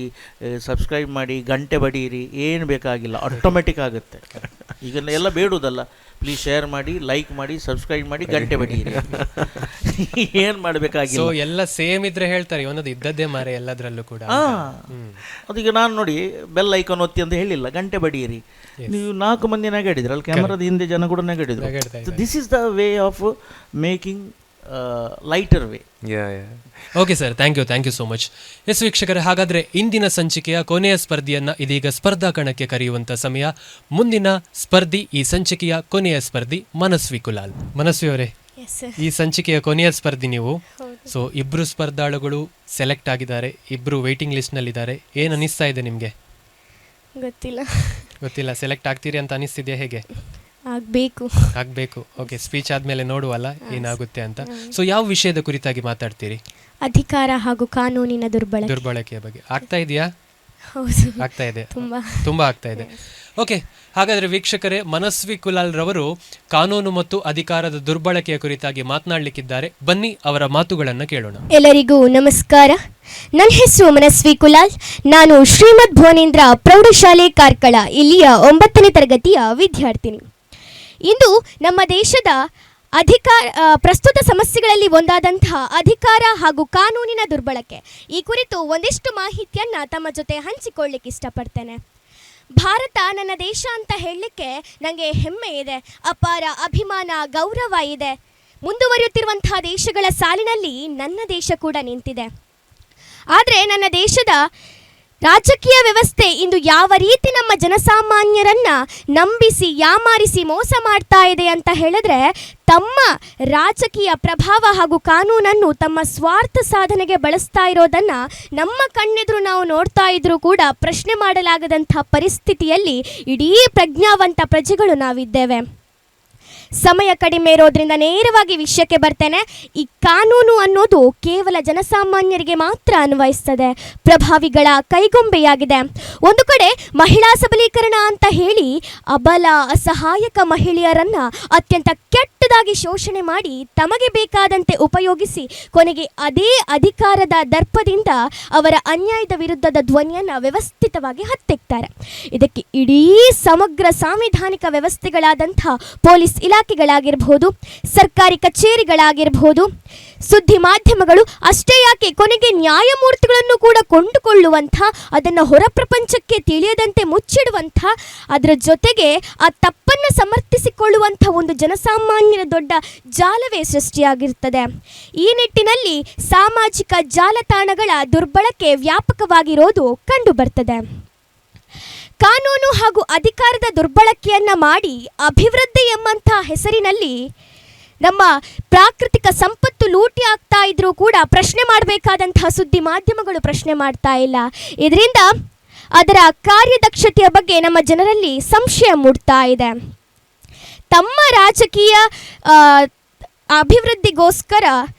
ಸಬ್ಸ್ಕ್ರೈಬ್ ಮಾಡಿ, ಗಂಟೆ ಬಡೀರಿ, ಏನು ಬೇಕಾಗಿಲ್ಲ, ಆಟೋಮೆಟಿಕ್ ಆಗುತ್ತೆ. ಈಗ ಎಲ್ಲ ಬೇಡುವುದಲ್ಲ, ಪ್ಲೀಸ್ ಶೇರ್ ಮಾಡಿ, ಲೈಕ್ ಮಾಡಿ, ಸಬ್ಸ್ಕ್ರೈಬ್ ಮಾಡಿ, ಗಂಟೆ ಬಡಿಯಿರಿ. ಏನು ಮಾಡಬೇಕಾಗಿಲ್ಲ. ಸೊ ಎಲ್ಲ ಸೇಮ್ ಇದ್ರೆ ಹೇಳ್ತಾರೆ, ಇವನದು ಇದ್ದದ್ದೇ ಮಾರೆ ಎಲ್ಲದರಲ್ಲೂ ಕೂಡ. ಅದೀಗ ನಾನು ನೋಡಿ ಬೆಲ್ ಐಕಾನ್ ಒತ್ತಿ ಅಂತ ಹೇಳಿಲ್ಲ, ಗಂಟೆ ಬಡಿಯಿರಿ. ನೀವು 4 ಮಂದಿ ನಗಾಡಿದ್ರು ಅಲ್ಲಿ, ಕ್ಯಾಮರಾದ ಹಿಂದೆ ಜನ ಕೂಡ ನಗಾಡಿದ್ರು. This is the way of making lighter way. Okay sir, thank you so much. Yes ವೀಕ್ಷಕರೇ, ಹಾಗಾದರೆ ಇಂದಿನ ಸಂಚಿಕೆಯ ಕೊನೆಯ ಸ್ಪರ್ಧಿಯನ್ನು ಇದೀಗ ಸ್ಪರ್ಧಾ ಕಣಕ್ಕೆ ಕರೆಯುವಂಥ ಸಮಯ. ಮುಂದಿನ ಸ್ಪರ್ಧಿ, ಈ ಸಂಚಿಕೆಯ ಕೊನೆಯ ಸ್ಪರ್ಧಿ ಮನಸ್ವಿ ಕುಲಾಲ್. ಮನಸ್ವಿ ಅವರೇ, ಈ ಸಂಚಿಕೆಯ ಕೊನೆಯ ಸ್ಪರ್ಧಿ ನೀವು. ಸೊ 2 ಸ್ಪರ್ಧಾಳುಗಳು ಸೆಲೆಕ್ಟ್ ಆಗಿದ್ದಾರೆ, 2 ವೇಟಿಂಗ್ ಲಿಸ್ಟ್ನಲ್ಲಿದ್ದಾರೆ. ಏನು ಅನ್ನಿಸ್ತಾ ಇದೆ ನಿಮಗೆ? ಗೊತ್ತಿಲ್ಲ. ಸೆಲೆಕ್ಟ್ ಆಗ್ತೀರಿ ಅಂತ ಅನಿಸ್ತಿದೆಯಾ? ಹೇಗೆ ಆಗಬೇಕು? ಓಕೆ, ಸ್ಪೀಚ್ ಆದಮೇಲೆ ನೋಡುವಲ್ಲ ಏನಾಗುತ್ತೆ ಅಂತ. ಸೊ ಯಾವ ವಿಷಯದ ಕುರಿತಾಗಿ ಮಾತಾಡ್ತೀರಿ? ಅಧಿಕಾರ ಹಾಗೂ ಕಾನೂನಿನ ದುರ್ಬಳಕೆಯ ಬಗ್ಗೆ. ಆಗ್ತಾ ಇದೆಯಾ? ಆಗ್ತಾ ಇದೆ, ತುಂಬಾ ಆಗ್ತಾ ಇದೆ. ಓಕೆ, ಹಾಗಾದರೆ ವೀಕ್ಷಕರೇ, ಮನಸ್ವಿ ಕುಲಾಲ್ ರವರು ಕಾನೂನು ಮತ್ತು ಅಧಿಕಾರದ ದುರ್ಬಳಕೆಯ ಕುರಿತಾಗಿ ಮಾತನಾಡಲಿಕ್ಕಿದ್ದಾರೆ. ಬನ್ನಿ ಅವರ ಮಾತುಗಳನ್ನು ಕೇಳೋಣ. ಎಲ್ಲರಿಗೂ ನಮಸ್ಕಾರ. ನನ್ನ ಹೆಸರು ಮನಸ್ವಿ ಕುಲಾಲ್. ನಾನು ಶ್ರೀಮದ್ ಭುವನೇಂದ್ರ ಪ್ರೌಢಶಾಲೆ ಕಾರ್ಕಳ ಇಲ್ಲಿಯ 9ನೇ ತರಗತಿಯ ವಿದ್ಯಾರ್ಥಿನಿ. ಇಂದು ನಮ್ಮ ದೇಶದ ಪ್ರಸ್ತುತ ಸಮಸ್ಯೆಗಳಲ್ಲಿ ಒಂದಾದಂತಹ ಅಧಿಕಾರ ಹಾಗೂ ಕಾನೂನಿನ ದುರ್ಬಳಕೆ, ಈ ಕುರಿತು ಒಂದಿಷ್ಟು ಮಾಹಿತಿಯನ್ನು ತಮ್ಮ ಜೊತೆ ಹಂಚಿಕೊಳ್ಳಿಕ್ಕೆ ಇಷ್ಟಪಡ್ತೇನೆ. ಭಾರತ ನನ್ನ ದೇಶ ಅಂತ ಹೇಳಲಿಕ್ಕೆ ನನಗೆ ಹೆಮ್ಮೆ ಇದೆ, ಅಪಾರ ಅಭಿಮಾನ, ಗೌರವ ಇದೆ. ಮುಂದುವರಿಯುತ್ತಿರುವಂತಹ ದೇಶಗಳ ಸಾಲಿನಲ್ಲಿ ನನ್ನ ದೇಶ ಕೂಡ ನಿಂತಿದೆ. ಆದರೆ ನನ್ನ ದೇಶದ ರಾಜಕೀಯ ವ್ಯವಸ್ಥೆ ಇಂದು ಯಾವ ರೀತಿ ನಮ್ಮ ಜನಸಾಮಾನ್ಯರನ್ನ ನಂಬಿಸಿ, ಯಾಮಾರಿಸಿ, ಮೋಸ ಮಾಡ್ತಾ ಇದೆ ಅಂತ ಹೇಳಿದ್ರೆ, ತಮ್ಮ ರಾಜಕೀಯ ಪ್ರಭಾವ ಹಾಗೂ ಕಾನೂನನ್ನು ತಮ್ಮ ಸ್ವಾರ್ಥ ಸಾಧನೆಗೆ ಬಳಸ್ತಾ ಇರೋದನ್ನು ನಮ್ಮ ಕಣ್ಣೆದುರು ನಾವು ನೋಡ್ತಾ ಇದ್ರೂ ಕೂಡ ಪ್ರಶ್ನೆ ಮಾಡಲಾಗದಂಥ ಪರಿಸ್ಥಿತಿಯಲ್ಲಿ ಇಡೀ ಪ್ರಜ್ಞಾವಂತ ಪ್ರಜೆಗಳು ನಾವಿದ್ದೇವೆ. ಸಮಯ ಕಡಿಮೆ ಇರೋದ್ರಿಂದ ನೇರವಾಗಿ ವಿಷಯಕ್ಕೆ ಬರ್ತೇನೆ. ಈ ಕಾನೂನು ಅನ್ನೋದು ಕೇವಲ ಜನಸಾಮಾನ್ಯರಿಗೆ ಮಾತ್ರ ಅನ್ವಯಿಸ್ತದೆ, ಪ್ರಭಾವಿಗಳ ಕೈಗೊಂಬೆಯಾಗಿದೆ. ಒಂದು ಕಡೆ ಮಹಿಳಾ ಸಬಲೀಕರಣ ಅಂತ ಹೇಳಿ ಅಬಲ, ಅಸಹಾಯಕ ಮಹಿಳೆಯರನ್ನ ಅತ್ಯಂತ ಕೆಟ್ಟದಾಗಿ ಶೋಷಣೆ ಮಾಡಿ ತಮಗೆ ಬೇಕಾದಂತೆ ಉಪಯೋಗಿಸಿ ಕೊನೆಗೆ ಅದೇ ಅಧಿಕಾರದ ದರ್ಪದಿಂದ ಅವರ ಅನ್ಯಾಯದ ವಿರುದ್ಧದ ಧ್ವನಿಯನ್ನು ವ್ಯವಸ್ಥಿತವಾಗಿ ಹತ್ತಿಕ್ತಾರೆ. ಇದಕ್ಕೆ ಇಡೀ ಸಮಗ್ರ ಸಾಂವಿಧಾನಿಕ ವ್ಯವಸ್ಥೆಗಳಾದಂಥ ಪೊಲೀಸ್ ಇಲಾಖೆಗಳಾಗಿರ್ಬೋದು, ಸರ್ಕಾರಿ ಕಚೇರಿಗಳಾಗಿರ್ಬೋದು, ಸುದ್ದಿ ಮಾಧ್ಯಮಗಳು, ಅಷ್ಟೇ ಯಾಕೆ ಕೊನೆಗೆ ನ್ಯಾಯಮೂರ್ತಿಗಳನ್ನು ಕೂಡ ಕೊಂಡುಕೊಳ್ಳುವಂಥ, ಅದನ್ನು ಹೊರ ಪ್ರಪಂಚಕ್ಕೆ ತಿಳಿಯದಂತೆ ಮುಚ್ಚಿಡುವಂಥ, ಅದರ ಜೊತೆಗೆ ಆ ತಪ್ಪನ್ನು ಸಮರ್ಥಿಸಿಕೊಳ್ಳುವಂಥ ಒಂದು ಜನಸಾಮಾನ್ಯರ ದೊಡ್ಡ ಜಾಲವೇ ಸೃಷ್ಟಿಯಾಗಿರುತ್ತದೆ. ಈ ನಿಟ್ಟಿನಲ್ಲಿ ಸಾಮಾಜಿಕ ಜಾಲತಾಣಗಳ ದುರ್ಬಳಕೆ ವ್ಯಾಪಕವಾಗಿರೋದು ಕಂಡುಬರ್ತದೆ. ಕಾನೂನು ಹಾಗೂ ಅಧಿಕಾರದ ದುರ್ಬಳಕೆಯನ್ನ ಮಾಡಿ ಅಭಿವೃದ್ಧಿ ಎಂಬಂಥ ಹೆಸರಿನಲ್ಲಿ ನಮ್ಮ ಪ್ರಾಕೃತಿಕ ಸಂಪತ್ತು ಲೂಟಿ ಆಗ್ತಾ ಇದ್ರೂ ಕೂಡ ಪ್ರಶ್ನೆ ಮಾಡಬೇಕಾದಂತಹ ಸುದ್ದಿ ಮಾಧ್ಯಮಗಳು ಪ್ರಶ್ನೆ ಮಾಡ್ತಾ ಇಲ್ಲ. ಇದರಿಂದ ಅದರ ಕಾರ್ಯದಕ್ಷತೆಯ ಬಗ್ಗೆ ನಮ್ಮ ಜನರಲ್ಲಿ ಸಂಶಯ ಮೂಡ್ತಾ ಇದೆ. ತಮ್ಮ ರಾಜಕೀಯ ಅಭಿವೃದ್ಧಿಗೋಸ್ಕರ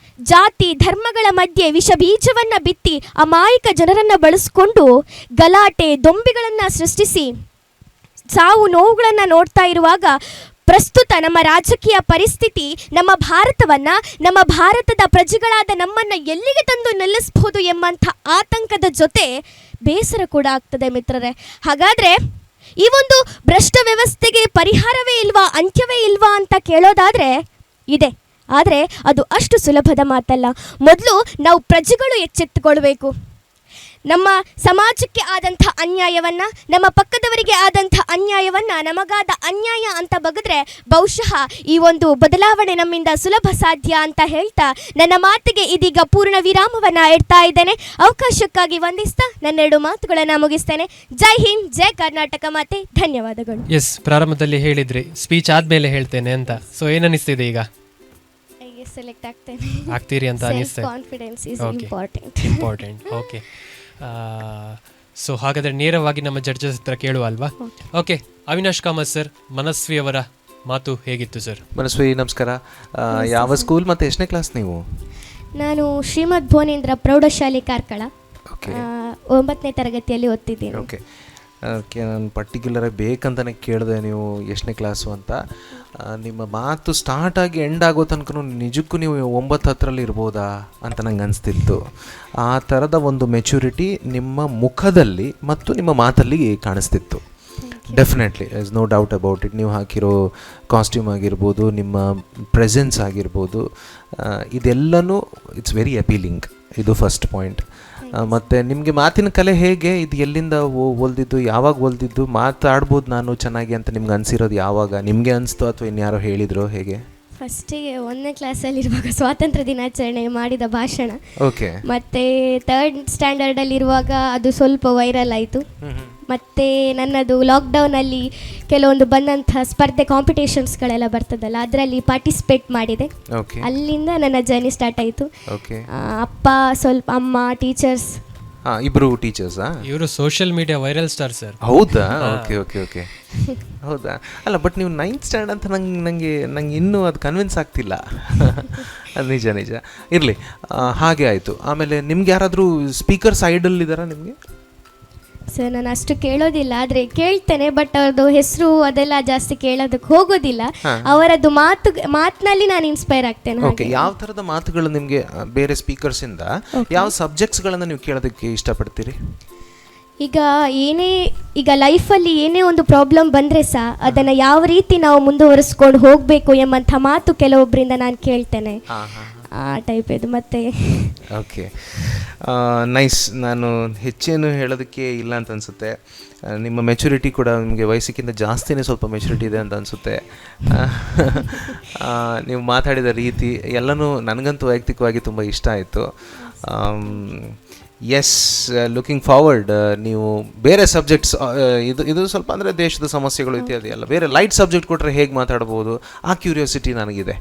ಜಾತಿ ಧರ್ಮಗಳ ಮಧ್ಯೆ ವಿಷ ಬೀಜವನ್ನು ಬಿತ್ತಿ ಅಮಾಯಕ ಜನರನ್ನು ಬಳಸಿಕೊಂಡು ಗಲಾಟೆ ದೊಂಬಿಗಳನ್ನು ಸೃಷ್ಟಿಸಿ ಸಾವು ನೋವುಗಳನ್ನು ನೋಡ್ತಾ ಇರುವಾಗ ಪ್ರಸ್ತುತ ನಮ್ಮ ರಾಜಕೀಯ ಪರಿಸ್ಥಿತಿ ನಮ್ಮ ಭಾರತವನ್ನು, ನಮ್ಮ ಭಾರತದ ಪ್ರಜೆಗಳಾದ ನಮ್ಮನ್ನು ಎಲ್ಲಿಗೆ ತಂದು ನಿಲ್ಲಿಸಬಹುದು ಎಂಬಂಥ ಆತಂಕದ ಜೊತೆ ಬೇಸರ ಕೂಡ ಆಗ್ತದೆ ಮಿತ್ರರೇ. ಹಾಗಾದರೆ ಈ ಒಂದು ಭ್ರಷ್ಟ ವ್ಯವಸ್ಥೆಗೆ ಪರಿಹಾರವೇ ಇಲ್ವಾ, ಅಂತ್ಯವೇ ಇಲ್ವಾ ಅಂತ ಕೇಳೋದಾದರೆ ಇದೆ. ಆದರೆ ಅದು ಅಷ್ಟು ಸುಲಭದ ಮಾತಲ್ಲ. ಮೊದಲು ನಾವು ಪ್ರಜೆಗಳು ಎಚ್ಚೆತ್ತುಕೊಳ್ಬೇಕು. ನಮ್ಮ ಸಮಾಜಕ್ಕೆ ಆದಂಥ ಅನ್ಯಾಯವನ್ನು, ನಮ್ಮ ಪಕ್ಕದವರಿಗೆ ಆದಂಥ ಅನ್ಯಾಯವನ್ನು ನಮಗಾದ ಅನ್ಯಾಯ ಅಂತ ಬಗೆದ್ರೆ ಬಹುಶಃ ಈ ಒಂದು ಬದಲಾವಣೆ ನಮ್ಮಿಂದ ಸುಲಭ ಸಾಧ್ಯ ಅಂತ ಹೇಳ್ತಾ ನನ್ನ ಮಾತಿಗೆ ಇದೀಗ ಪೂರ್ಣ ವಿರಾಮವನ್ನು ಇಡ್ತಾ ಇದ್ದೇನೆ. ಅವಕಾಶಕ್ಕಾಗಿ ವಂದಿಸ್ತಾ ನನ್ನೆರಡು ಮಾತುಗಳನ್ನು ಮುಗಿಸ್ತೇನೆ. ಜೈ ಹಿಂದ್, ಜೈ ಕರ್ನಾಟಕ ಮಾತೆ. ಧನ್ಯವಾದಗಳು. ಎಸ್, ಪ್ರಾರಂಭದಲ್ಲಿ ಹೇಳಿದ್ರಿ ಸ್ಪೀಚ್ ಆದ್ಮೇಲೆ ಹೇಳ್ತೇನೆ ಅಂತ. ಸೊ ಏನನ್ನಿಸ್ತಿದೆ ಈಗ? ಸೆಲೆಕ್ಟ್ ಆಗ್ತೀರಿ ಅಂತ ಅನಿಸ್ತದೆ. Confidence is important. Okay, so ಹಾಗಾದರೆ ನೇರವಾಗಿ ನಮ್ಮ ಜಡ್ಜಸ್ ಹತ್ರ ಕೇಳುವ ಅಲ್ವಾ? ಓಕೆ, ಅವಿನಾಶ್ ಕಾಮತ್ ಸರ್, ಮನಸ್ವಿ ಅವರ ಮಾತು ಹೇಗಿತ್ತು ಸರ್? ಮನಸ್ವಿ ನಮಸ್ಕಾರ. ಯಾವ ಸ್ಕೂಲ್ ಮತ್ತು ಎಷ್ಟನೇ ಕ್ಲಾಸ್ ನೀವು? ನಾನು ಶ್ರೀಮದ್ ಭುವನೇಂದ್ರ ಪ್ರೌಢಶಾಲೆ ಕಾರ್ಕಳ 9ನೇ ತರಗತಿಯಲ್ಲಿ ಓದ್ತಿದ್ದೀನಿ. ಓಕೆ, ನಾನು ಪರ್ಟಿಕ್ಯುಲರಾಗಿ ಬೇಕಂತಲೇ ಕೇಳಿದೆ ನೀವು ಎಷ್ಟನೇ ಕ್ಲಾಸು ಅಂತ. ನಿಮ್ಮ ಮಾತು ಸ್ಟಾರ್ಟ್ ಆಗಿ ಎಂಡ್ ಆಗೋ ತನಕ ನಿಜಕ್ಕೂ ನೀವು 9-10 ಇರ್ಬೋದಾ ಅಂತ ನಂಗೆ ಅನಿಸ್ತಿತ್ತು. ಆ ಥರದ ಒಂದು ಮೆಚುರಿಟಿ ನಿಮ್ಮ ಮುಖದಲ್ಲಿ ಮತ್ತು ನಿಮ್ಮ ಮಾತಲ್ಲಿ ಕಾಣಿಸ್ತಿತ್ತು. Definitely is no doubt about it. ನೀವು ಹಾಕಿರೋ ಕಾಸ್ಟ್ಯೂಮ್ ಆಗಿರ್ಬೋದು, ನಿಮ್ಮ ಪ್ರೆಸೆನ್ಸ್ ಆಗಿರ್ಬೋದು, ಇದೆಲ್ಲನೂ ಇಟ್ಸ್ ವೆರಿ ಅಪೀಲಿಂಗ್. ಇದು ಫಸ್ಟ್ ಪಾಯಿಂಟ್. ಮತ್ತು ನಿಮಗೆ ಮಾತಿನ ಕಲೆ ಹೇಗೆ, ಇದು ಎಲ್ಲಿಂದ ಒಲ್ದಿದ್ದು, ಯಾವಾಗ ಒಲ್ದಿದ್ದು, ಮಾತಾಡ್ಬೋದು ನಾನು ಚೆನ್ನಾಗಿ ಅಂತ ನಿಮ್ಗೆ ಅನಿಸಿರೋದು ಯಾವಾಗ? ನಿಮಗೆ ಅನಿಸ್ತು ಅಥವಾ ಇನ್ಯಾರೋ ಹೇಳಿದ್ರು, ಹೇಗೆ? ಫಸ್ಟಿಗೆ 1ನೇ ಕ್ಲಾಸಲ್ಲಿರುವಾಗ ಸ್ವಾತಂತ್ರ್ಯ ದಿನಾಚರಣೆ ಮಾಡಿದ ಭಾಷಣ. ಓಕೆ. ಮತ್ತು 3rd ಸ್ಟ್ಯಾಂಡರ್ಡಲ್ಲಿರುವಾಗ ಅದು ಸ್ವಲ್ಪ ವೈರಲ್ ಆಯಿತು. ಮತ್ತು ನನ್ನದು ಲಾಕ್ಡೌನಲ್ಲಿ ಕೆಲವೊಂದು ಬಂದಂತಹ ಸ್ಪರ್ಧೆ ಕಾಂಪಿಟೇಷನ್ಸ್ಗಳೆಲ್ಲ ಬರ್ತದಲ್ಲ, ಅದರಲ್ಲಿ ಪಾರ್ಟಿಸಿಪೇಟ್ ಮಾಡಿದೆ. ಅಲ್ಲಿಂದ ನನ್ನ ಜರ್ನಿ ಸ್ಟಾರ್ಟ್ ಆಯಿತು. ಅಪ್ಪ ಸ್ವಲ್ಪ, ಅಮ್ಮ, ಟೀಚರ್ಸ್, ಇಬ್ರು ಟೀಚರ್ಸಾ? ಇವರು social media viral star sir. ಹೌದಾ? Okay okay okay. ಹೌದಾ? ಅಲ್ಲ, ಬಟ್ ನೀವು 9th ಸ್ಟ್ಯಾಂಡರ್ಡ್ ಅಂತ ನಂಗೆ ಇನ್ನೂ ಅದು ಕನ್ವಿನ್ಸ್ ಆಗ್ತಿಲ್ಲ. ಅದು ನಿಜ ನಿಜ ಇರಲಿ. ಹಾಗೆ ಆಯಿತು. ಆಮೇಲೆ ನಿಮ್ಗೆ ಯಾರಾದರೂ ಸ್ಪೀಕರ್ಸ್ ಐಡಲ್ ಇದ್ದಾರಾ ನಿಮಗೆ? ಸರ್ ನಾನು ಅಷ್ಟು ಕೇಳೋದಿಲ್ಲ, ಆದರೆ ಕೇಳ್ತೇನೆ, ಬಟ್ ಅವ್ರದ್ದು ಹೆಸರು ಅದೆಲ್ಲ ಜಾಸ್ತಿ ಕೇಳೋದಕ್ಕೆ ಹೋಗೋದಿಲ್ಲ. ಅವರದ್ದು ಮಾತಿನಲ್ಲಿ ನಾನು ಇನ್ಸ್ಪೈರ್ ಆಗ್ತೇನೆ. ಓಕೆ. ಯಾವ ಥರದ ಮಾತುಗಳು ನಿಮಗೆ ಬೇರೆ ಸ್ಪೀಕರ್ಸಿಂದ, ಯಾವ ಸಬ್ಜೆಕ್ಟ್ಸ್ಗಳನ್ನು ನೀವು ಕೇಳೋದಕ್ಕೆ ಇಷ್ಟಪಡ್ತೀರಿ? ಈಗ ಲೈಫಲ್ಲಿ ಏನೇ ಒಂದು ಪ್ರಾಬ್ಲಮ್ ಬಂದರೆ ಸಹ ಅದನ್ನು ಯಾವ ರೀತಿ ನಾವು ಮುಂದುವರಿಸ್ಕೊಂಡು ಹೋಗಬೇಕು ಎಂಬಂಥ ಮಾತು ಕೆಲವೊಬ್ಬರಿಂದ ನಾನು ಕೇಳ್ತೇನೆ. ಆ ಟೈಪ್ ಇದು. ಮತ್ತೆ ಓಕೆ, ನೈಸ್. ನಾನು ಹೆಚ್ಚೇನು ಹೇಳೋದಕ್ಕೆ ಇಲ್ಲ ಅಂತ ಅನಿಸುತ್ತೆ. ನಿಮ್ಮ ಮೆಚುರಿಟಿ ಕೂಡ ನಿಮಗೆ ವಯಸ್ಸಿಗಿಂತ ಜಾಸ್ತಿನೇ ಸ್ವಲ್ಪ ಮೆಚುರಿಟಿ ಇದೆ ಅಂತ ಅನಿಸುತ್ತೆ. ನೀವು ಮಾತಾಡಿದ ರೀತಿ ಎಲ್ಲನೂ ನನಗಂತೂ ವೈಯಕ್ತಿಕವಾಗಿ ತುಂಬ ಇಷ್ಟ ಆಯಿತು. Yes, looking forward. ನೀವು ಬೇರೆ ಸಬ್ಜೆಕ್ಟ್ಸ್, ಇದು ಸ್ವಲ್ಪ ಅಂದರೆ ದೇಶದ ಸಮಸ್ಯೆಗಳು ಇತ್ಯಾದಿ ಎಲ್ಲ, ಬೇರೆ ಲೈಟ್ ಸಬ್ಜೆಕ್ಟ್ ಕೊಟ್ಟರೆ ಹೇಗೆ ಮಾತಾಡ್ಬೋದು, ಆ ಕ್ಯೂರಿಯಾಸಿಟಿ ನನಗಿದೆ.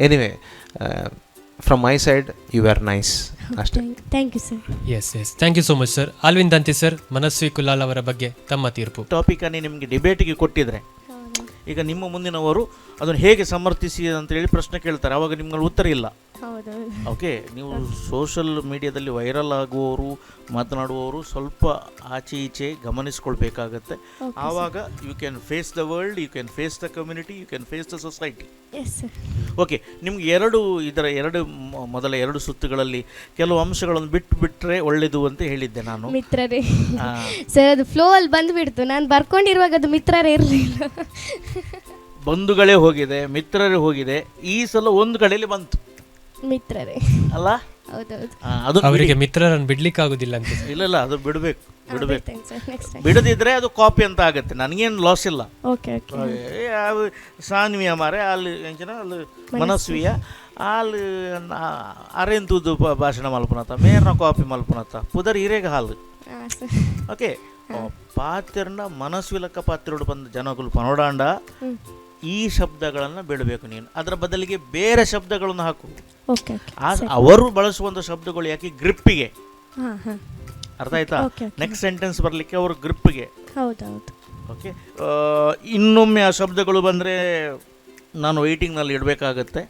Anyway, from my side you are nice. ಅಷ್ಟೇ. Thank you sir. Yes yes, thank you so much sir. Alvin Danthi sir, Manasvi Kulal ಅವರ ಬಗ್ಗೆ ತಮ್ಮ ತೀರ್ಪು. ಟಾಪಿಕನ್ನೇ ನಿಮಗೆ ಡಿಬೇಟಿಗೆ ಕೊಟ್ಟಿದ್ರೆ ಈಗ ನಿಮ್ಮ ಮುಂದಿನವರು ಅದನ್ನು ಹೇಗೆ ಸಮರ್ಥಿಸಿ ಅಂತೇಳಿ ಪ್ರಶ್ನೆ ಕೇಳ್ತಾರೆ, ಆವಾಗ ನಿಮ್ಗೆ ಉತ್ತರ ಇಲ್ಲ. ಓಕೆ, ನೀವು ಸೋಷಲ್ ಮೀಡಿಯಾದಲ್ಲಿ ವೈರಲ್ ಆಗುವವರು, ಮಾತನಾಡುವವರು ಸ್ವಲ್ಪ ಆಚೆ ಈಚೆ ಗಮನಿಸ್ಕೊಳ್ಬೇಕಾಗತ್ತೆ. ಆವಾಗ you can face the world, you can face the community, you can face the society. Okay, ನಿಮ್ಗೆ ಎರಡು ಮೊದಲ 2 ಸುತ್ತುಗಳಲ್ಲಿ ಕೆಲವು ಅಂಶಗಳನ್ನು ಬಿಟ್ಟರೆ ಒಳ್ಳೆಯದು ಅಂತ ಹೇಳಿದ್ದೆ ನಾನು. ಮಿತ್ರರೇ ಸರ್, ಅದು ಫ್ಲೋ ಅಲ್ಲಿ ಬಂದುಬಿಡ್ತು. ನಾನು ಬರ್ಕೊಂಡಿರುವಾಗ ಅದು ಮಿತ್ರರೇ ಇರಲಿಲ್ಲ. ಬಂಧುಗಳೇ ಹೋಗಿದೆ, ಮಿತ್ರರೇ ಹೋಗಿದೆ. ಈ ಸಲ ಒಂದು ಕಡೆಯಲ್ಲಿ ಬಂತು ಮಿತ್ರರೇ ಅಲ್ಲ? ಹೌದೌದು. ಅವರಿಗೆ ಮಿತ್ರರನ್ನು ಬಿಡ್ಲಿಕ್ಕೆ ಆಗುದಿಲ್ಲ ಅಂತ. ಇಲ್ಲ, ಅದು ಬಿಡಬೇಕು. ಬಿಡದಿದ್ರೆ ಅದು ಕಾಪಿ ಅಂತ ಆಗುತ್ತೆ. ನನಗೇನು ಲಾಸ್ ಇಲ್ಲ. ಸಾನ್ವಿಯ ಮಾರೆ ಅಲ್ಲಿ ಅಲ್ಲಿ ಮನಸ್ವಿಯ ಅಲ್ಲಿ ಅರೆಂತುದು ಭಾಷಣ ಮಲ್ಪುನತ ಮೇರ್ನ ಕಾಪಿ ಮಲ್ಪುನತ ಪುದರ್ ಹಿರೇಗ ಹಾಲು. ಓಕೆ, ಪಾತ್ರನ ಮನಸ್ವಿಲಕ್ಕ ಪಾತ್ರೋಡು ಬಂದ ಜನಗಳು ಪನೋಡಾಂಡ ಈ ಶಬ್ದಗಳನ್ನು ಬಿಡಬೇಕು ನೀನು. ಅದರ ಬದಲಿಗೆ ಬೇರೆ ಶಬ್ದಗಳನ್ನು ಹಾಕು. ಅವರು ಬಳಸುವಂಥ ಶಬ್ದಗಳು ಯಾಕೆ ಗ್ರಿಪ್ಪಿಗೆ, ಅರ್ಥ ಆಯ್ತಾ? ನೆಕ್ಸ್ಟ್ ಸೆಂಟೆನ್ಸ್ ಬರಲಿಕ್ಕೆ ಅವರು ಗ್ರಿಪ್ಪಿಗೆ. ಓಕೆ, ಇನ್ನೊಮ್ಮೆ ಆ ಶಬ್ದಗಳು ಬಂದರೆ ನಾನು ವೆಯ್ಟಿಂಗ್ನಲ್ಲಿ ಇಡಬೇಕಾಗತ್ತೆ.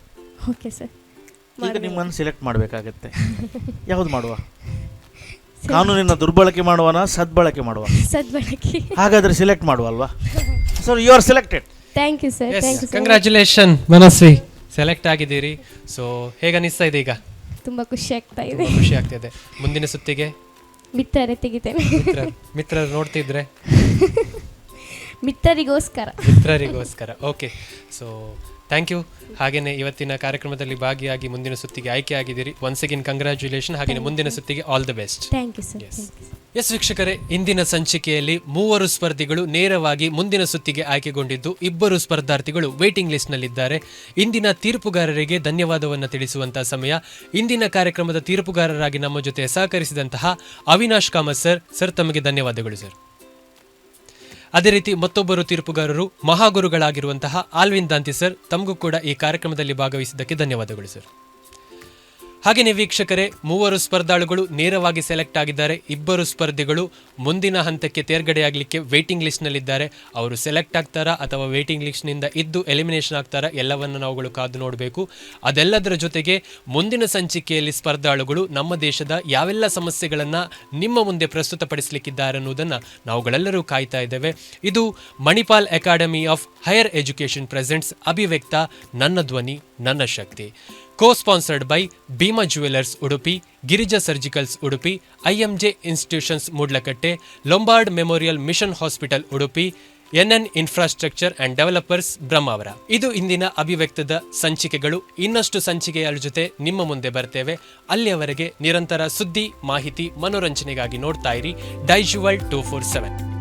ಈಗ ನಿಮ್ಮನ್ನು ಸೆಲೆಕ್ಟ್ ಮಾಡಬೇಕಾಗತ್ತೆ. ಯಾವುದು ಮಾಡುವ? ಕಾನೂನಿನ ದುರ್ಬಳಕೆ ಮಾಡುವನ, ಸದ್ಬಳಕೆ ಮಾಡುವ? ಸದ್ಬಳಕೆ. ಹಾಗಾದರೆ ಸೆಲೆಕ್ಟ್ ಮಾಡುವ ಅಲ್ವಾ? So you are selected. Thank you sir. Congratulation Manasvi, select ಆಗಿದ್ದೀರಿ. ಸೊ ಹೇಗೆ ಅನಿಸ್ತಾ ಇದೆ ಈಗ? ತುಂಬ ಖುಷಿ ಆಗ್ತಾ ಇದೆ. ಖುಷಿ ಆಗ್ತಿದೆ. ಮುಂದಿನ ಸುತ್ತಿಗೆ ಮಿತ್ರರೇ ತೆಗಿತೇನೆ. ಮಿತ್ರರು ನೋಡ್ತಿದ್ರೆ ಮಿತ್ರರಿಗೋಸ್ಕರ. Okay, so thank you. ಹಾಗೆಯೇ ಇವತ್ತಿನ ಕಾರ್ಯಕ್ರಮದಲ್ಲಿ ಭಾಗಿಯಾಗಿ ಮುಂದಿನ ಸುತ್ತಿಗೆ ಆಯ್ಕೆ ಆಗಿದ್ದೀರಿ. Once again congratulation. ಹಾಗೆಯೇ ಮುಂದಿನ ಸುತ್ತಿಗೆ all the best. Thank you sir. Yes ವೀಕ್ಷಕರೇ, ಇಂದಿನ ಸಂಚಿಕೆಯಲ್ಲಿ 3 ಸ್ಪರ್ಧಿಗಳು ನೇರವಾಗಿ ಮುಂದಿನ ಸುತ್ತಿಗೆ ಆಯ್ಕೆಗೊಂಡಿದ್ದು, 2 ಸ್ಪರ್ಧಾರ್ಥಿಗಳು ವೇಟಿಂಗ್ ಲಿಸ್ಟ್ನಲ್ಲಿದ್ದಾರೆ. ಇಂದಿನ ತೀರ್ಪುಗಾರರಿಗೆ ಧನ್ಯವಾದವನ್ನು ತಿಳಿಸುವಂತಹ ಸಮಯ. ಇಂದಿನ ಕಾರ್ಯಕ್ರಮದ ತೀರ್ಪುಗಾರರಾಗಿ ನಮ್ಮ ಜೊತೆ ಸಹಕರಿಸಿದಂತಹ ಅವಿನಾಶ್ ಕಾಮತ್ ಸರ್, ತಮಗೆ ಧನ್ಯವಾದಗಳು ಸರ್. ಅದೇ ರೀತಿ ಮತ್ತೊಬ್ಬರು ತೀರ್ಪುಗಾರರು ಮಹಾಗುರುಗಳಾಗಿರುವಂತಹ ಆಲ್ವಿನ್ ದಾಂತಿ ಸರ್, ತಮಗೂ ಕೂಡ ಈ ಕಾರ್ಯಕ್ರಮದಲ್ಲಿ ಭಾಗವಹಿಸಿದ್ದಕ್ಕೆ ಧನ್ಯವಾದಗಳು ಸರ್. ಹಾಗೆಯೇ ವೀಕ್ಷಕರೇ, 3 ಸ್ಪರ್ಧಾಳುಗಳು ನೇರವಾಗಿ ಸೆಲೆಕ್ಟ್ ಆಗಿದ್ದಾರೆ. 2 ಸ್ಪರ್ಧಿಗಳು ಮುಂದಿನ ಹಂತಕ್ಕೆ ತೇರ್ಗಡೆಯಾಗಲಿಕ್ಕೆ ವೇಟಿಂಗ್ ಲಿಸ್ಟ್ನಲ್ಲಿದ್ದಾರೆ. ಅವರು ಸೆಲೆಕ್ಟ್ ಆಗ್ತಾರಾ ಅಥವಾ ವೇಟಿಂಗ್ ಲಿಸ್ಟ್ನಿಂದ ಇದ್ದು ಎಲಿಮಿನೇಷನ್ ಆಗ್ತಾರಾ, ಎಲ್ಲವನ್ನು ನಾವುಗಳು ಕಾದು ನೋಡಬೇಕು. ಅದೆಲ್ಲದರ ಜೊತೆಗೆ ಮುಂದಿನ ಸಂಚಿಕೆಯಲ್ಲಿ ಸ್ಪರ್ಧಾಳುಗಳು ನಮ್ಮ ದೇಶದ ಯಾವೆಲ್ಲ ಸಮಸ್ಯೆಗಳನ್ನು ನಿಮ್ಮ ಮುಂದೆ ಪ್ರಸ್ತುತಪಡಿಸಲಿಕ್ಕಿದ್ದಾರೆ ಅನ್ನೋದನ್ನು ನಾವುಗಳೆಲ್ಲರೂ ಕಾಯ್ತಾ ಇದ್ದೇವೆ. ಇದು Manipal Academy of Higher Education presents Abhivyakta ನನ್ನ ಧ್ವನಿ ನನ್ನ ಶಕ್ತಿ. co-sponsored by Bhima Jewelers Udupi, Girija Surgicals Udupi, IMJ Institutions Mudlakatte, Lombard Memorial Mission Hospital Udupi, NN infrastructure and developers Brahmavar. ಇದು ಇಂದಿನ ಅಭಿವ್ಯಕ್ತದ ಸಂಚಿಕೆಗಳು. ಇನ್ನಷ್ಟು ಸಂಚಿಕೆಗಳ ಜೊತೆ ನಿಮ್ಮ ಮುಂದೆ ಬರ್ತೇವೆ. ಅಲ್ಲಿಯವರೆಗೆ ನಿರಂತರ ಸುದ್ದಿ, ಮಾಹಿತಿ, ಮನೋರಂಜನೆಗಾಗಿ ನೋಡ್ತಾ ಇರಿ ಡೈಜ್ ವರ್ಲ್ಡ್ 247.